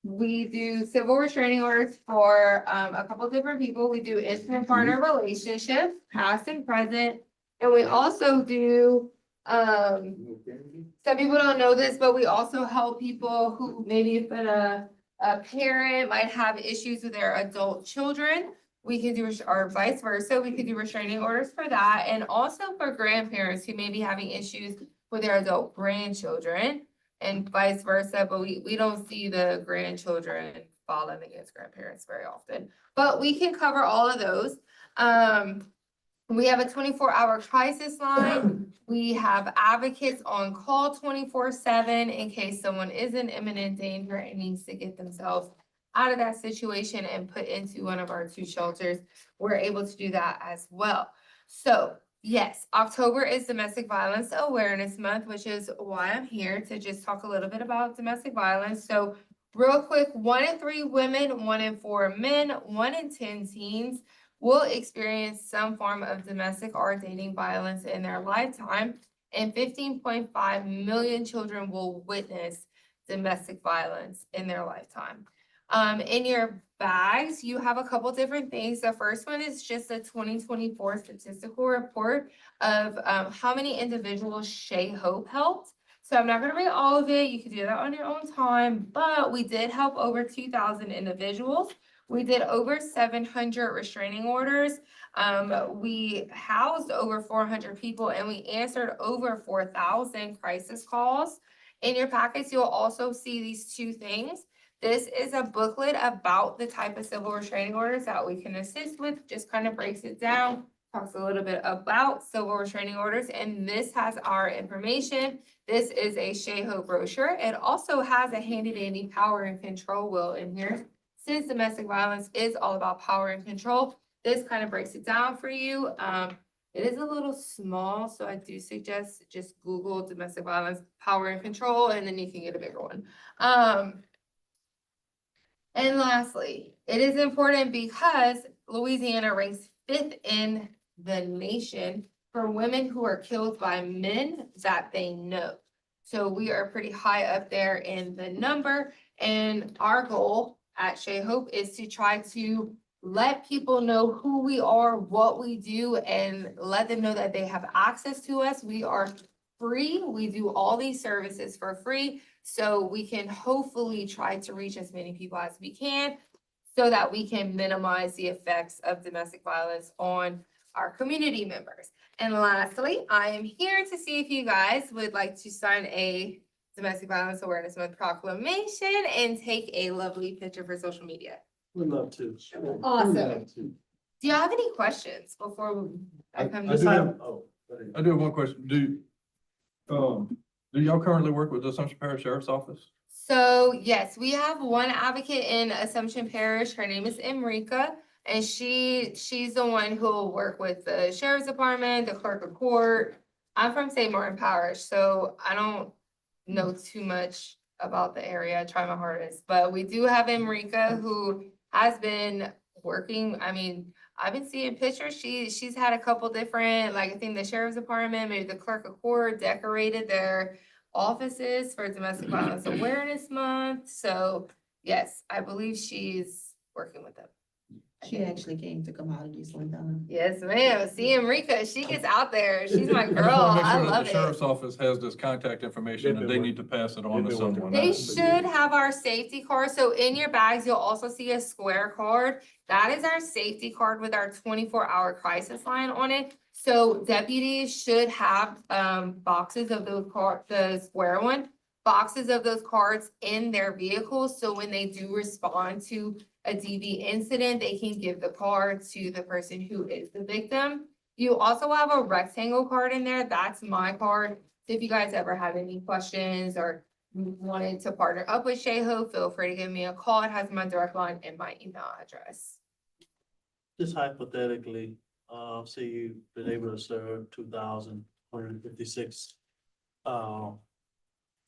we do civil restraining orders for a couple different people. We do intimate partner relationships, past and present. And we also do, some people don't know this, but we also help people who maybe if a parent might have issues with their adult children. We can do, or vice versa, we could do restraining orders for that, and also for grandparents who may be having issues with their adult grandchildren and vice versa, but we don't see the grandchildren falling against grandparents very often. But we can cover all of those. We have a 24-hour crisis line. We have advocates on call 24/7 in case someone is in imminent danger and needs to get themselves out of that situation and put into one of our 2 shelters. We're able to do that as well. So yes, October is Domestic Violence Awareness Month, which is why I'm here to just talk a little bit about domestic violence. So real quick, 1 in 3 women, 1 in 4 men, 1 in 10 teens will experience some form of domestic or dating violence in their lifetime, and 15.5 million children will witness domestic violence in their lifetime. In your bags, you have a couple different things. The first one is just a 2024 statistical report of how many individuals Shea Hope helped. So I'm not gonna read all of it. You can do that on your own time, but we did help over 2,000 individuals. We did over 700 restraining orders. We housed over 400 people and we answered over 4,000 crisis calls. In your packets, you'll also see these 2 things. This is a booklet about the type of civil restraining orders that we can assist with, just kind of breaks it down, talks a little bit about civil restraining orders, and this has our information. This is a Shea Hope brochure. It also has a handy dandy power and control wheel in here. Since domestic violence is all about power and control, this kind of breaks it down for you. It is a little small, so I do suggest just Google domestic violence, power and control, and then you can get a bigger one. And lastly, it is important because Louisiana ranks 5th in the nation for women who are killed by men that they know. So we are pretty high up there in the number, and our goal at Shea Hope is to try to let people know who we are, what we do, and let them know that they have access to us. We are free. We do all these services for free. So we can hopefully try to reach as many people as we can so that we can minimize the effects of domestic violence on our community members. And lastly, I am here to see if you guys would like to sign a Domestic Violence Awareness Month proclamation and take a lovely picture for social media. We'd love to. Awesome. Do you have any questions before I come to? I do have one question. Do y'all currently work with the Assumption Parish Sheriff's Office? So yes, we have one advocate in Assumption Parish. Her name is Emrika, and she's the one who will work with the sheriff's department, the clerk of court. I'm from St. Martin Parish, so I don't know too much about the area. I try my hardest, but we do have Emrika who has been working. I mean, I've been seeing pictures. She's had a couple different, like I think the sheriff's department, maybe the clerk of court decorated their offices for Domestic Violence Awareness Month. So yes, I believe she's working with them. She actually came to commodities one time. Yes, ma'am. See Emrika, she gets out there. She's my I just girl. wanna make I sure that love the it. sheriff's office has this contact information and they need to pass it on to someone. They should have our safety card. So in your bags, you'll also see a square card. That is our safety card with our 24-hour crisis line on it. So deputies should have boxes of those cards, the square one, boxes of those cards in their vehicles. So when they do respond to a DV incident, they can give the card to the person who is the victim. You also have a rectangle card in there. That's my card. So if you guys ever have any questions or wanted to partner up with Sheho, feel free to give me a call. It has my direct line and my email address. Just hypothetically, say you've been able to serve 2,156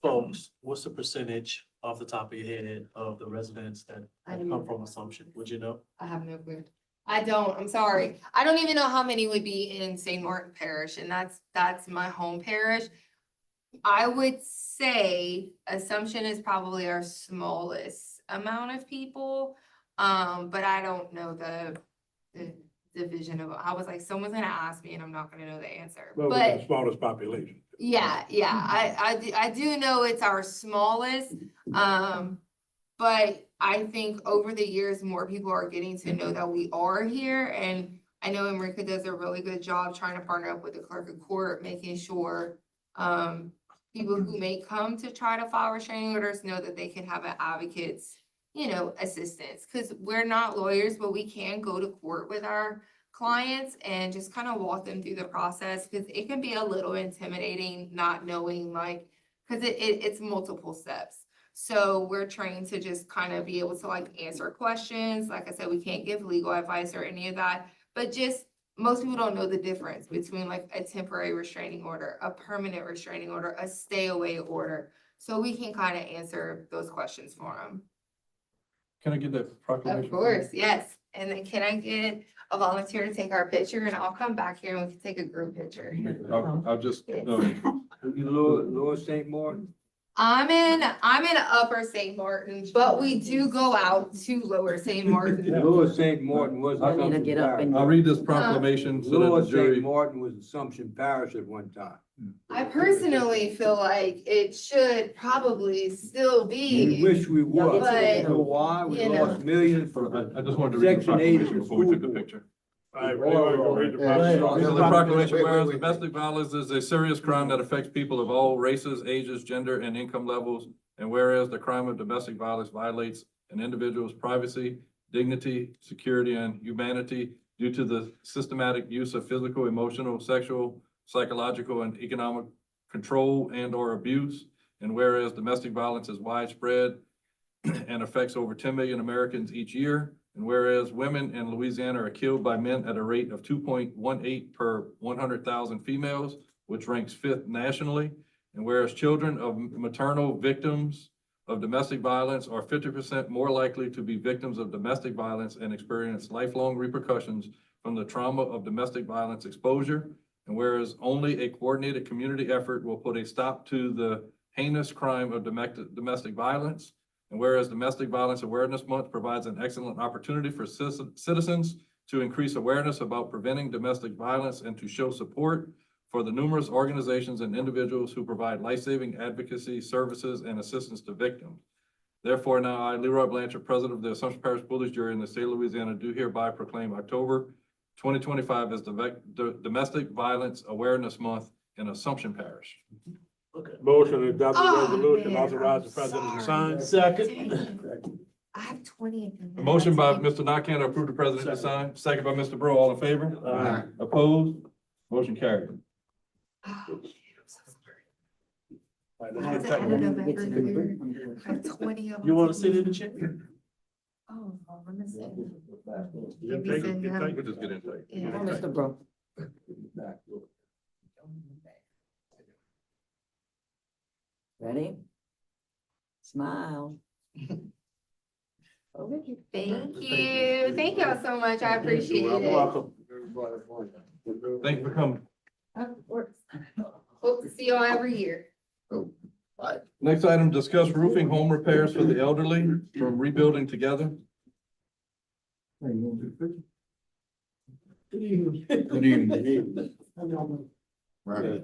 folks, what's the percentage off the top of your head of the residents that come from Assumption? Would you know? I have no clue. I don't, I'm sorry. I don't even know how many would be in St. Martin Parish, and that's my home parish. I would say Assumption is probably our smallest amount of people. But I don't know the division of, I was like, someone's gonna ask me and I'm not gonna know the answer. Well, But the smallest population. yeah, I do know it's our smallest, but I think over the years, more people are getting to know that we are here, and I know Enrica does a really good job trying to partner up with the clerk of court, making sure, people who may come to try to file restraining orders know that they can have an advocate's, assistance, because we're not lawyers, but we can go to court with our clients and just kind of walk them through the process, because it can be a little intimidating not knowing, like, because it's multiple steps. So we're trained to just kind of be able to answer questions. Like I said, we can't give legal advice or any of that, but just most people don't know the difference between a temporary restraining order, a permanent restraining order, a stay away order. So we can kind of answer those questions for them. Can I get that proclamation? Of course, yes. And then can I get a volunteer to take our picture, and I'll come back here and we can take a group picture. I'll just, You Lower St. Martin? I'm in Upper St. Martin, but we do go out to Lower St. Martin. Lower St. Martin was I need to Assumption get up and- Parish. I'll read this proclamation so that Lower the jury. St. Martin was Assumption Parish at one time. I personally feel like it should probably still We be. wish we would. But, You know why? We you know. lost millions for. I just wanted to read the Section 8 proclamation before we took the picture. All right, anybody gonna read the Yeah. proclamation? So the proclamation, whereas domestic violence is a serious crime that affects people of all races, ages, gender, and income levels. And whereas the crime of domestic violence violates an individual's privacy, dignity, security, and humanity due to the systematic use of physical, emotional, sexual, psychological, and economic control and or abuse. And whereas domestic violence is widespread and affects over 10 million Americans each year. And whereas women in Louisiana are killed by men at a rate of 2.18 per 100,000 females, which ranks 5th nationally. And whereas children of maternal victims of domestic violence are 50% more likely to be victims of domestic violence and experience lifelong repercussions from the trauma of domestic violence exposure. And whereas only a coordinated community effort will put a stop to the heinous crime of domestic violence. And whereas Domestic Violence Awareness Month provides an excellent opportunity for citizens to increase awareness about preventing domestic violence and to show support for the numerous organizations and individuals who provide life-saving advocacy services and assistance to victims. Therefore, now I, Leroy Blanchard, President of the Assumption Parish Police Jury in the state of Louisiana, do hereby proclaim October 2025 as the Domestic Violence Awareness Month in Assumption Parish. Motion to adopt the Oh, resolution, man, authorize the I'm president to sorry. sign. Second. I have 20. A motion by Mr. Nakane to approve the president to sign, second by Mr. Bro, all in favor? Aye. Opposed? Motion carried. Oh, I'm so sorry. All I right, have let's to take- edit them every year. I have 20 of them. You want to sit in the chair? Oh, let me see. You Maybe take- send you them. take- We'll just get into it. Yeah. Mr. Bro. Ready? Smile. Thank you. Thank y'all so much. I appreciate You're it. welcome. Thank you for coming. Of course. Hope to see y'all every year. Next item, discuss roofing home repairs for the elderly from Rebuilding Together. Good evening. Right.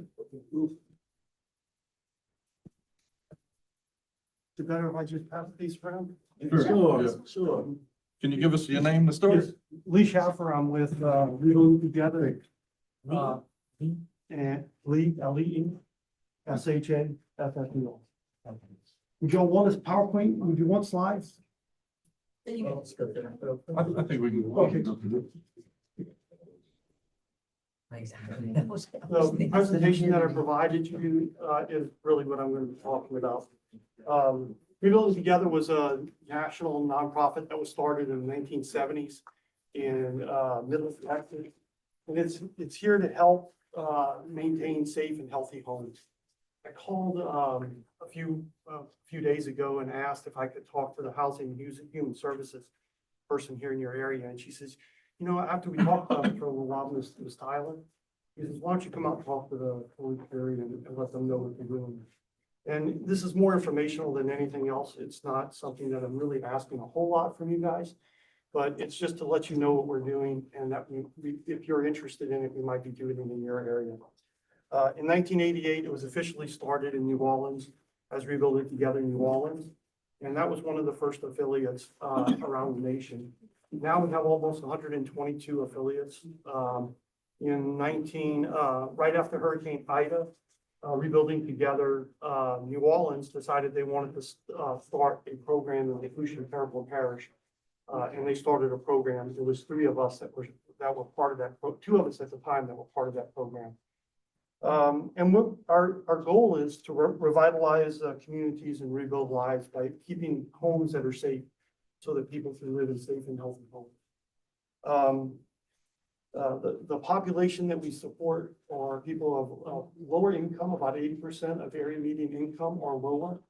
Is it better if I just pass these around? Sure. Can you give us your name to start? Yes, Lee Schaffer, I'm with, Rebuilding Together. And Lee, L-E-E, S-H-A-F-F-E-O. Would you all want this PowerPoint? Would you want slides? I think we can. Okay. Exactly. The presentation that I provided you, is really what I'm gonna be talking about. Rebuilding Together was a national nonprofit that was started in the 1970s in, Middle Texas. And it's here to help, maintain safe and healthy homes. I called, a few days ago and asked if I could talk to the Housing and Human Services person here in your area, and she says, you know, after we talked about it for a little while, Ms. Tyler, he says, why don't you come out and talk to the police area and let them know what you're doing? And this is more informational than anything else. It's not something that I'm really asking a whole lot from you guys, but it's just to let you know what we're doing and that if you're interested in it, we might be doing it in your area. In 1988, it was officially started in New Orleans as Rebuilding Together New Orleans. And that was one of the first affiliates around the nation. Now we have almost 122 affiliates. Right after Hurricane Ida, Rebuilding Together New Orleans decided they wanted to start a program in the Parish. And they started a program. There was 3 of us that were part of that, 2 of us at the time that were part of that program. And what our goal is to revitalize communities and rebuild lives by keeping homes that are safe so that people can live in safe and healthy homes. The population that we support are people of lower income, about 80% of area median income or lower.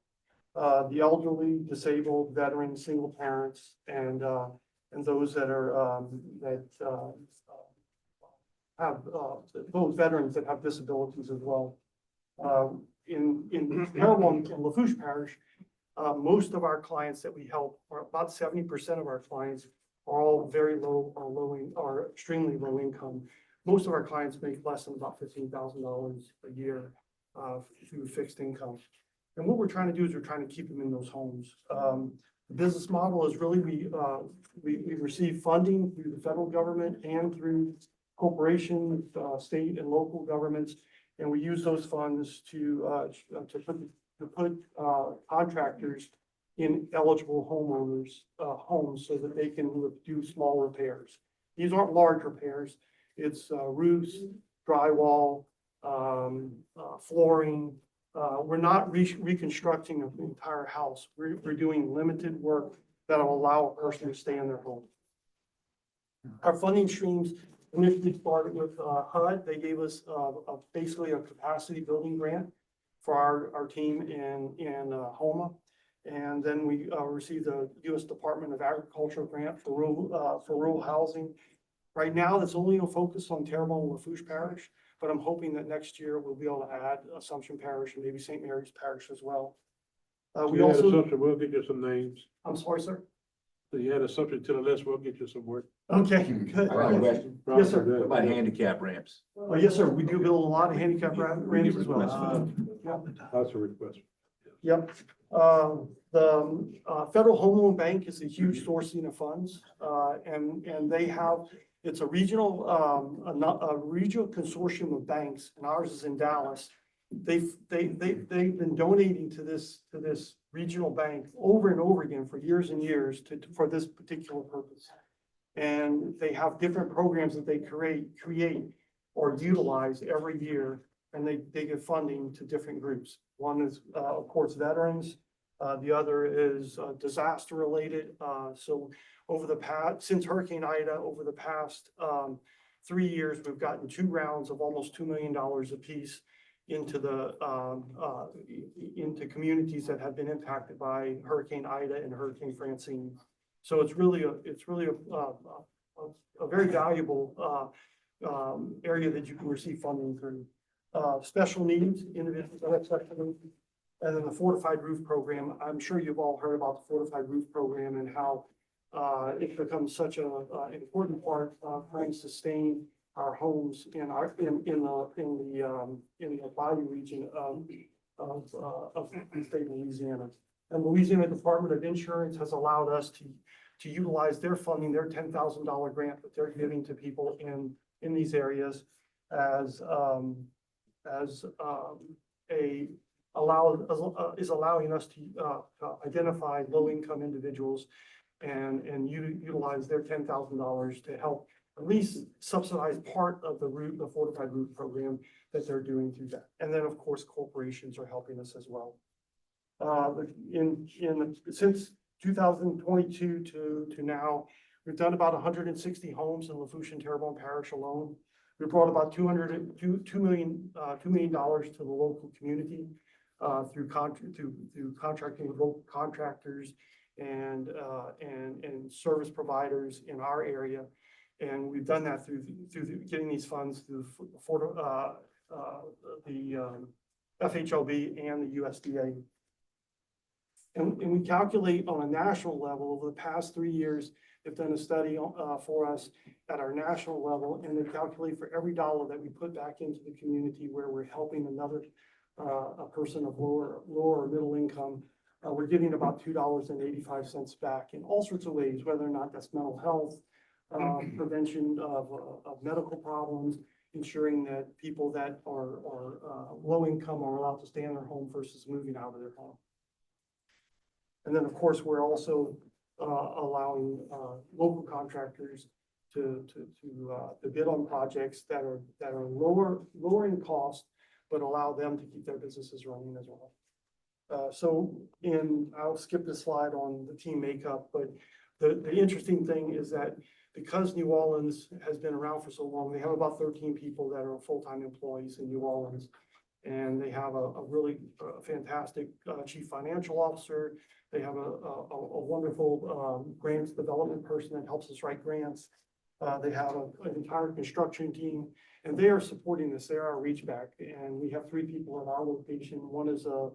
The elderly, disabled, veterans, single parents, and those that are have those veterans that have disabilities as well. In Maryland and Lafourche Parish, most of our clients that we help, or about 70% of our clients, are all very low or extremely low income. Most of our clients make less than about $15,000 a year through fixed income. And what we're trying to do is we're trying to keep them in those homes. The business model is really we receive funding through the federal government and through corporations, state and local governments, and we use those funds to put contractors in eligible homeowners' homes so that they can do small repairs. These aren't large repairs. It's roofs, drywall, flooring. We're not reconstructing an entire house. We're doing limited work that will allow a person to stay in their home. Our funding streams initially started with HUD. They gave us basically a capacity building grant for our team in Homa. And then we received a U.S. Department of Agriculture grant for rural housing. Right now, it's only a focus on Terrebonne and Lafourche Parish, but I'm hoping that next year we'll be able to add Assumption Parish and maybe St. Mary's Parish as well. We also, Assumption, we'll get you some names. I'm sorry, sir. So you had Assumption to the list, we'll get you some work. Okay, good. I got a question. Yes, sir. What about handicap ramps? Yes, sir. We do build a lot of handicap ramps as well. That's a request. Yep. The Federal Home Loan Bank is a huge sourcing of funds, and they have, it's a regional consortium of banks, and ours is in Dallas. They've been donating to this regional bank over and over again for years and years for this particular purpose. And they have different programs that they create or utilize every year, and they give funding to different groups. One is, of course, veterans. The other is disaster related. So since Hurricane Ida, over the past 3 years, we've gotten 2 rounds of almost $2 million apiece into communities that have been impacted by Hurricane Ida and Hurricane Francine. So it's really a very valuable area that you can receive funding through. Special needs, individuals that have special needs, and then the fortified roof program. I'm sure you've all heard about the fortified roof program and how it becomes such an important part of trying to sustain our homes in the Bayou region of the state of Louisiana. And Louisiana Department of Insurance has allowed us to utilize their funding, their $10,000 grant that they're giving to people in these areas is allowing us to identify low-income individuals and utilize their $10,000 to help at least subsidize part of the fortified roof program that they're doing through that. And then, of course, corporations are helping us as well. Since 2022 to now, we've done about 160 homes in Lafourche and Terrebonne Parish alone. We brought about $2 million to the local community through contracting with local contractors and service providers in our area. And we've done that through getting these funds through the FHLB and the USDA. And we calculate on a national level over the past 3 years, they've done a study for us at our national level, and they calculate for every dollar that we put back into the community where we're helping another a person of lower or middle income, we're getting about $2.85 back in all sorts of ways, whether or not that's mental health, prevention of medical problems, ensuring that people that are low income are allowed to stay in their home versus moving out of their home. And then, of course, we're also allowing local contractors to bid on projects that are lower in cost, but allow them to keep their businesses running as well. I'll skip this slide on the team makeup, but the interesting thing is that because New Orleans has been around for so long, they have about 13 people that are full-time employees in New Orleans. And they have a really fantastic chief financial officer. They have a wonderful grants development person that helps us write grants. They have an entire construction team, and they are supporting this. They're our reach back. And we have 3 people at our location. One is a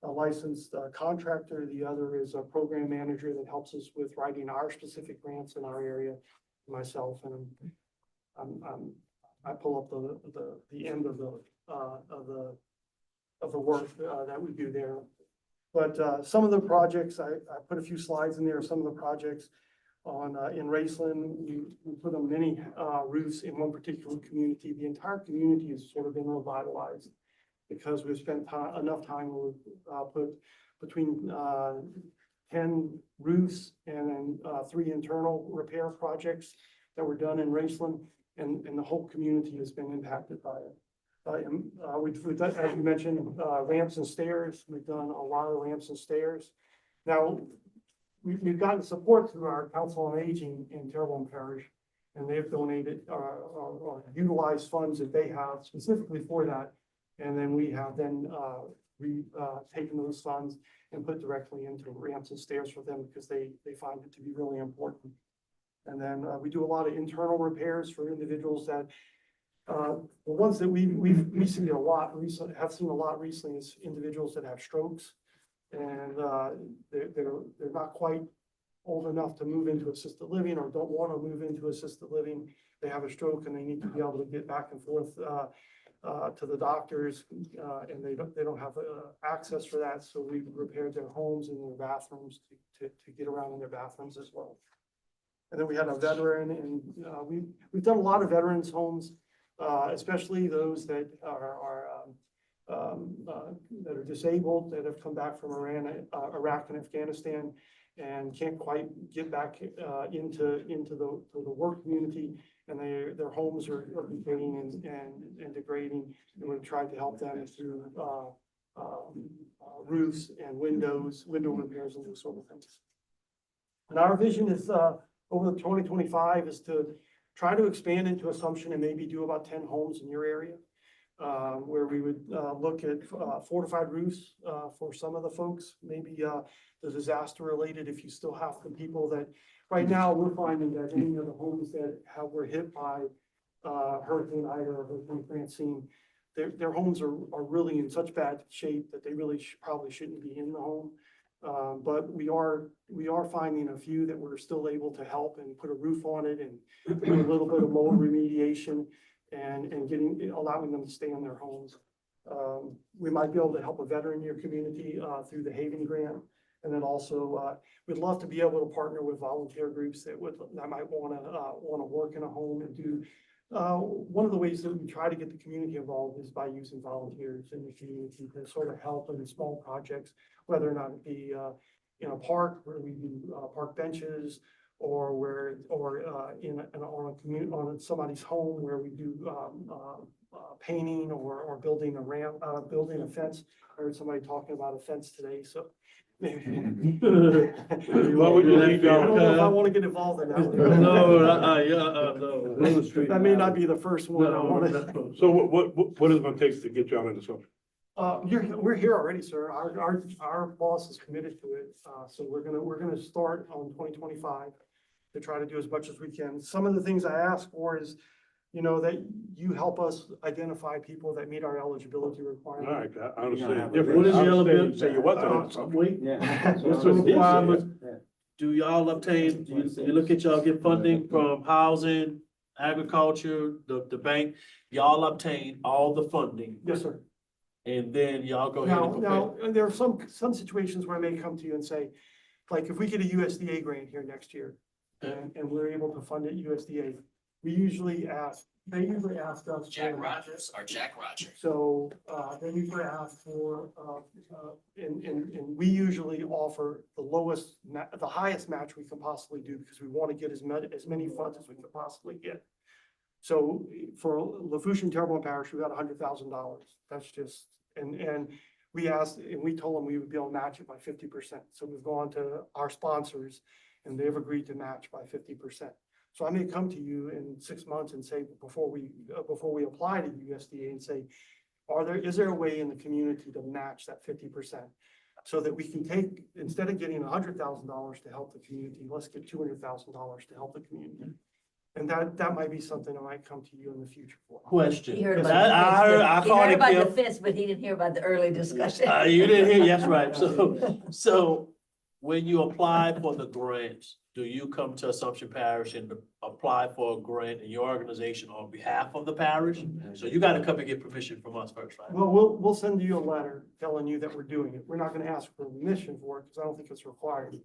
licensed contractor. The other is a program manager that helps us with writing our specific grants in our area. Myself, and I pull up the end of the work that we do there. But some of the projects, I put a few slides in there. Some of the projects in Raceland, we put on many roofs in one particular community. The entire community has sort of been revitalized because we've spent enough time with put between 10 roofs and then 3 internal repair projects that were done in Raceland, and the whole community has been impacted by it. We've done, as you mentioned, ramps and stairs. We've done a lot of ramps and stairs. Now, we've gotten support through our Council on Aging in Terrebonne Parish, and they've donated or utilized funds that they have specifically for that. And then we have taken those funds and put directly into ramps and stairs for them because they find it to be really important. And then we do a lot of internal repairs for individuals that the ones that we see a lot recently is individuals that have strokes, and they're not quite old enough to move into assisted living or don't want to move into assisted living. They have a stroke and they need to be able to get back and forth to the doctors, and they don't have access for that. So we repaired their homes and their bathrooms to get around in their bathrooms as well. And then we had a veteran, and we've done a lot of veterans homes, especially those that are disabled, that have come back from Iraq and Afghanistan and can't quite get back into the work community, and their homes are decaying and degrading, and we've tried to help them through roofs and window repairs and those sort of things. And our vision is over the 2025 is to try to expand into Assumption and maybe do about 10 homes in your area, where we would look at fortified roofs for some of the folks, maybe the disaster related, if you still have the people that, right now we're finding that any of the homes that were hit by Hurricane Ida or Hurricane Francine, their homes are really in such bad shape that they really probably shouldn't be in the home. But we are finding a few that we're still able to help and put a roof on it and do a little bit of mold remediation and allowing them to stay in their homes. We might be able to help a veteran in your community through the Haven Grant. And then also, we'd love to be able to partner with volunteer groups that might want to work in a home and do. One of the ways that we try to get the community involved is by using volunteers in the community to sort of help in small projects, whether or not it be in a park where we do park benches, or where, or, on a on somebody's home where we do, painting or building a ramp, building a fence. I heard somebody talking about a fence today, so. Maybe. What would you I need, don't know if I want to get involved in that. No. That may not be the first one I want to. So what is it gonna take to get y'all into something? We're here already, sir. Our boss is committed to it. So we're gonna start on 2025 to try to do as much as we can. Some of the things I ask for is, that you help us identify people that meet our eligibility All requirements. right, I understand. What is the eligibility? Say you wasn't. Wait. Yeah. What's the requirements? Do y'all obtain, you look at y'all get funding from housing, agriculture, the bank, y'all obtain all the funding, Yes, sir. and then y'all go ahead and Now, prepare. there are some situations where I may come to you and say, like, if we get a USDA grant here next year, and we're able to fund it USDA, they usually ask us. Jack Rogers or Jack Rogers. So, they usually ask for, and we usually offer the highest match we can possibly do, because we want to get as many funds as we can possibly get. So for Lafourche and Terrebonne Parish, we got $100,000. That's just, and we asked, and we told them we would be able to match it by 50%. So we've gone to our sponsors and they've agreed to match by 50%. So I may come to you in 6 months and say, before we apply to USDA and say, is there a way in the community to match that 50%? So that we can take, instead of getting $100,000 to help the community, let's get $200,000 to help the community. And that might be something I might come to you in the future for. Question. He heard 'Cause about the I fence, heard, but- I he called heard it, about the Kim. fence, but he didn't hear about the early discussion. You didn't hear, that's right. So when you apply for the grants, do you come to Assumption Parish and apply for a grant in your organization on behalf of the parish? So you gotta come and get permission from us first, right? Well, we'll send you a letter telling you that we're doing it. We're not gonna ask for permission for it because I don't think it's required.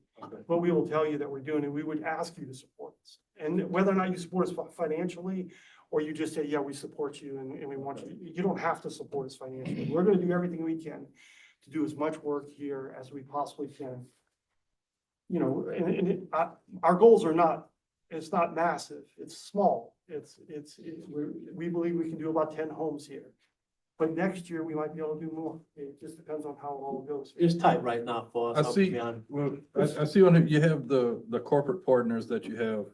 But we will tell you that we're doing it. We would ask you to support us. And whether or not you support us financially, or you just say, yeah, we support you and we want you, you don't have to support us financially. We're gonna do everything we can to do as much work here as we possibly can. Our goals are not, it's not massive, it's small. We believe we can do about 10 homes here. But next year, we might be able to do more. It just depends on how it all goes. It's tight right now for us. I I'll see, be honest. well, I see on it, you have the corporate partners that you have.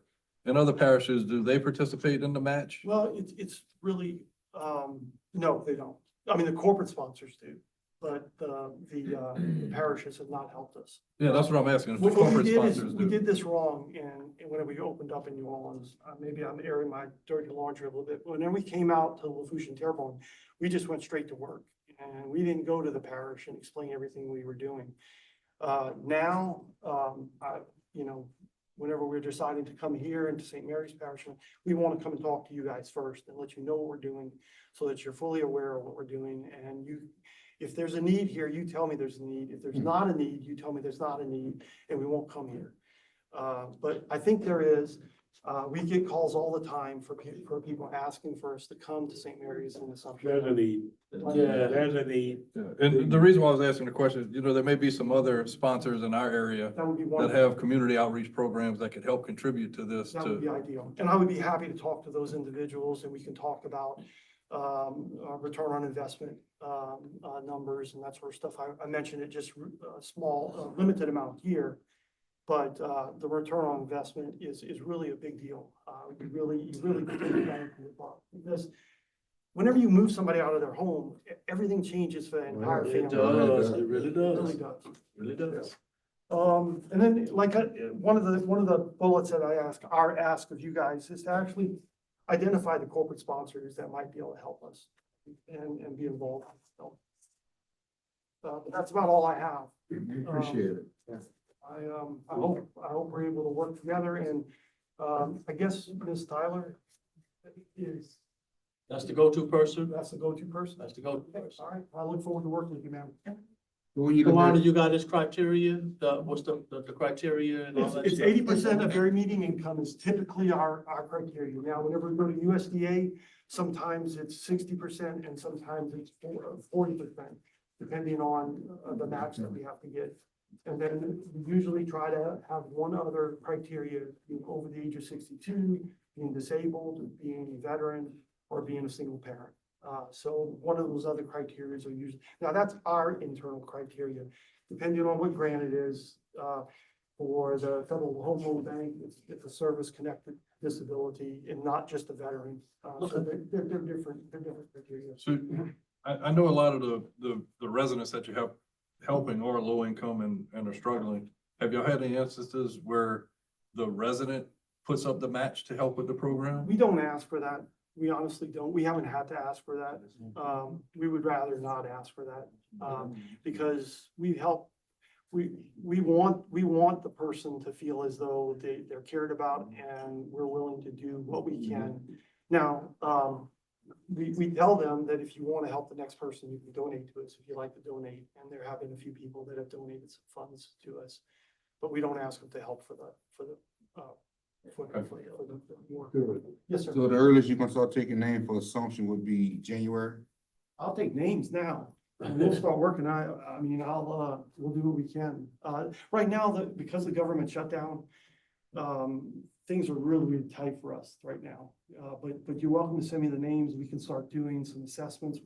In other parishes, do they participate in the match? Well, it's really, no, they don't. I mean, the corporate sponsors do, but the parishes have not helped us. Yeah, that's what I'm asking. If the What we corporate did is, sponsors we do. did this wrong and when we opened up in New Orleans, maybe I'm airing my dirty laundry a little bit. When we came out to Lafourche and Terrebonne, we just went straight to work and we didn't go to the parish and explain everything we were doing. Now, whenever we're deciding to come here into St. Mary's Parish, we want to come and talk to you guys first and let you know what we're doing so that you're fully aware of what we're doing. And if there's a need here, you tell me there's a need. If there's not a need, you tell me there's not a need and we won't come here. But I think there is. We get calls all the time for people asking for us to come to St. Mary's and Assumption. There's a need. Yeah. There's a need. Yeah, and the reason why I was asking the question, there may be some other sponsors in our area That would be that wonderful. have community outreach programs that could help contribute to this. That would be ideal. And I would be happy to talk to those individuals and we can talk about return on investment numbers and that sort of stuff. I mentioned it just a small, limited amount here. But the return on investment is really a big deal. You really take advantage of the buck. Because whenever you move somebody out of their home, everything changes for the entire family. It does, it really It does. really does. Really does. And then like one of the bullets that our ask of you guys is to actually identify the corporate sponsors that might be able to help us and be involved. So, but that's about all I have. Appreciate it. I hope we're able to work together and, I guess Ms. Tyler is, That's the go-to person? that's the go-to person. That's the go-to Okay, person. all right, I look forward to working with you, ma'am. When you Luana, compare, you got this criteria, what's the criteria and all that It's stuff? 80% of their median income is typically our criteria. Now, whenever we go to USDA, sometimes it's 60% and sometimes it's 40%, depending on the match that we have to get. And then we usually try to have one other criteria, being over the age of 62, being disabled, being a veteran, or being a single parent. So one of those other criteria are usually, now that's our internal criteria. Depending on what grant it is, for the Federal Home Loan Bank, it's a service-connected disability and not just a veteran. So they're different criteria. So I know a lot of the residents that you helping are low income and are struggling. Have y'all had any instances where the resident puts up the match to help with the program? We don't ask for that. We honestly don't. We haven't had to ask for that. We would rather not ask for that, because we help. We want the person to feel as though they're cared about, and we're willing to do what we can. Now, we tell them that if you want to help the next person, you can donate to us if you like to donate. And there have been a few people that have donated some funds to us, but we don't ask them to help for the more. Yes, sir. So the earliest you can start taking name for assumption would be January? I'll take names now. And we'll start working. We'll do what we can. Right now, because the government shut down, things are really, really tight for us right now. But you're welcome to send me the names. We can start doing some assessments.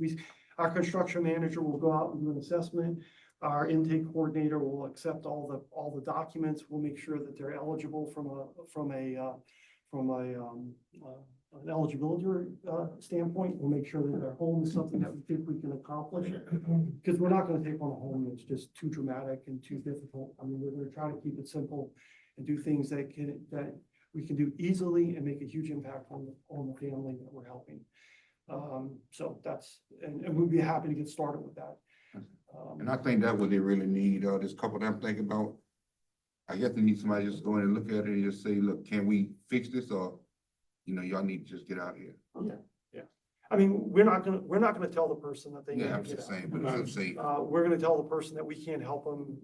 Our construction manager will go out and do an assessment. Our intake coordinator will accept all the documents. We'll make sure that they're eligible from an eligibility standpoint. We'll make sure that their home is something that we think we can accomplish. Because we're not going to take on a home that's just too dramatic and too difficult. I mean, we're going to try to keep it simple and do things that we can do easily and make a huge impact on the family that we're helping. So that's, and we'd be happy to get started with that. And I think that's what they really need, this couple that I'm thinking about. I guess they need somebody just go in and look at it and just say, look, can we fix this, or, y'all need to just get out of here. Yeah. I mean, we're not gonna tell the person that they need Yeah, to I'm get just out. saying, but it's safe. We're gonna tell the person that we can't help them.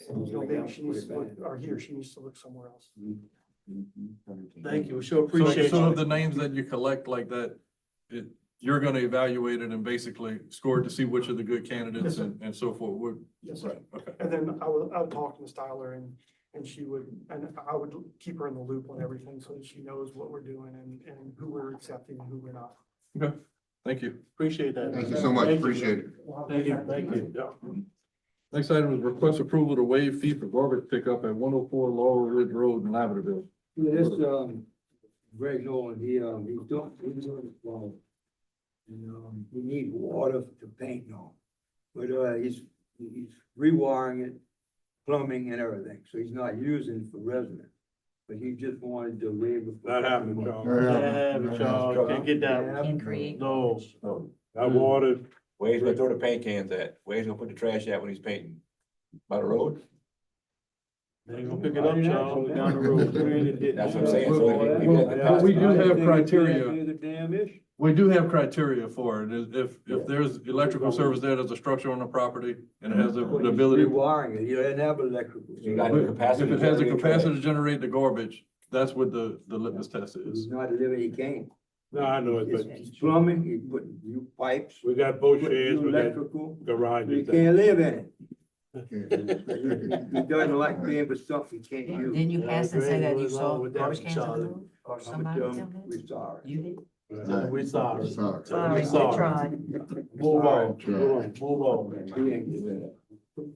Maybe she needs to look, or he or she needs to look somewhere else. Thank you. We sure appreciate So you. of the names that you collect like that, you're gonna evaluate it and basically score to see which are the good candidates and so forth. Yes, sir. Okay. And then I would talk to Ms. Tyler and I would keep her in the loop on everything so that she knows what we're doing and who we're accepting and who we're not. Okay. Thank you. Appreciate that. Thank you so much, appreciate it. Thank you. Thank you. Next item is request approval to waive fee for garbage pickup at 104 Laurel Ridge Road in Laverdale. Yeah, this, Greg Nolan, he's doing it well. And, he needs water to paint on. But, he's rewiring it, plumbing and everything, so he's not using it for residents. But he just wanted to waive it. That happened, Charles. Yeah, but y'all can't get that. Can create. No. That water, Where's he gonna throw the paint cans at? Where's he gonna put the trash at when he's painting? By the road? They ain't gonna pick it up, Charles, down the road. That's what I'm saying. So if he has the Well, we do have Do criteria. the damn issue. We do have criteria for it. If there's electrical service there, there's a structure on the property and it has the But he's ability. rewiring it, he doesn't have electrical. You got the capacity. If it has the capacity to generate the garbage, that's what the litmus test He's is. not living, he can't. no, I know it, but He's plumbing, he's putting new pipes, we got both sheds, new we got electrical, he garages. can't live in it. He doesn't like paying for stuff he can't use. Didn't you pass and say that you saw With that, garbage cans on the Charlie. road? Or I'm somebody telling tell him, me? we're sorry. You did? We're sorry. Sorry. Sorry, we sorry. tried. Move on. Sorry. Move on. He ain't giving it.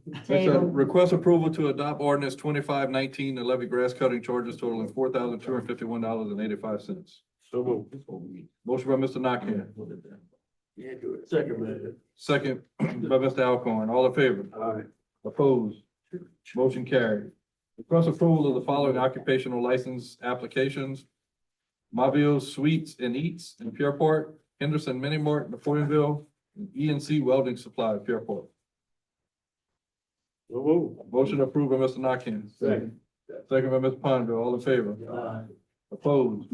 Next Table. item, request approval to adopt ordinance 2519 to levy grass cutting charges totaling $4,251.85. So moved. Motion by Mr. Nakane, Can't do it. Second, man. second by Mr. Alcorn. All in favor? Aye. Opposed? Motion carried. Request approval of the following occupational license applications. Maville Sweets and Eats in Pierport, Henderson Mini Mart in Napoleonville, and E&C Welding Supply in Pierport. So moved. Motion approved by Mr. Nakane. Second. Second by Ms. Ponder. All in favor? Aye. Opposed?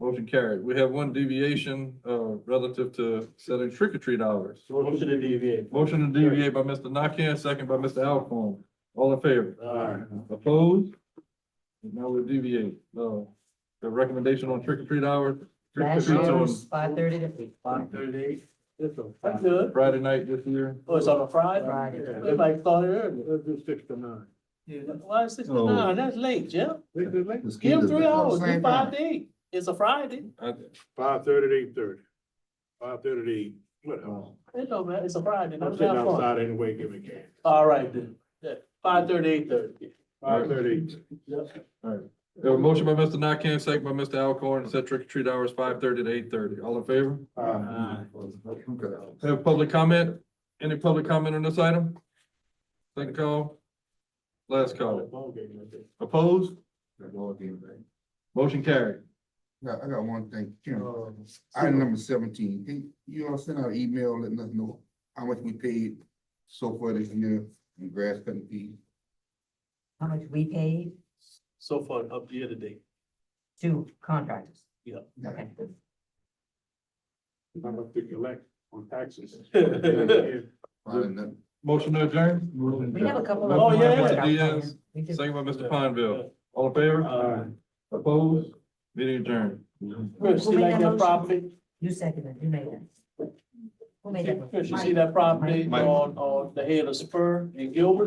Motion carried. We have one deviation, relative to setting trick or treat hours. Motion to deviate. Motion to deviate by Mr. Nakane, second by Mr. Alcorn. All in favor? Aye. Opposed? Now we'll deviate. The recommendation on trick or treat hours. Trick or Last treats year on was 5:30 to 5:38. That's good. Friday night this year. Oh, it's on a Friday? Friday. They might start early. Let's do 6 to 9. Why is 6 to 9? That's late, Jeff. Six is late? Give them 3 hours, do Right. 5 to 8. It's a Friday. 5:30 to 8:30. 5:30 to 8, whatever. It don't matter, it's a Friday. I'm Let's sitting have fun. outside anyway, give me gas. All right then. Yeah, 5:30, 8:30. 5:30. We have a motion by Mr. Nakane, second by Mr. Alcorn, set trick or treat hours 5:30 to 8:30. All in favor? Have public comment? Any public comment on this item? Second call. Last call. Opposed? Motion carried. I got one thing, item number 17, can you all send out an email letting us know how much we paid so far this year in grass cutting fees? How much we paid So far, up to year to date. to contractors? Yeah. Okay. How much we collect on taxes? Probably nothing. Motion to adjourn? We have a couple of. Oh, yeah. Mr. Diaz, We just- second by Mr. Pineville. All in favor? Opposed? Meeting adjourned. Chris, you like that property? You seconded, you made it. Who made that? Chris, you see that property Mike. on the head of Spur in Gilbert?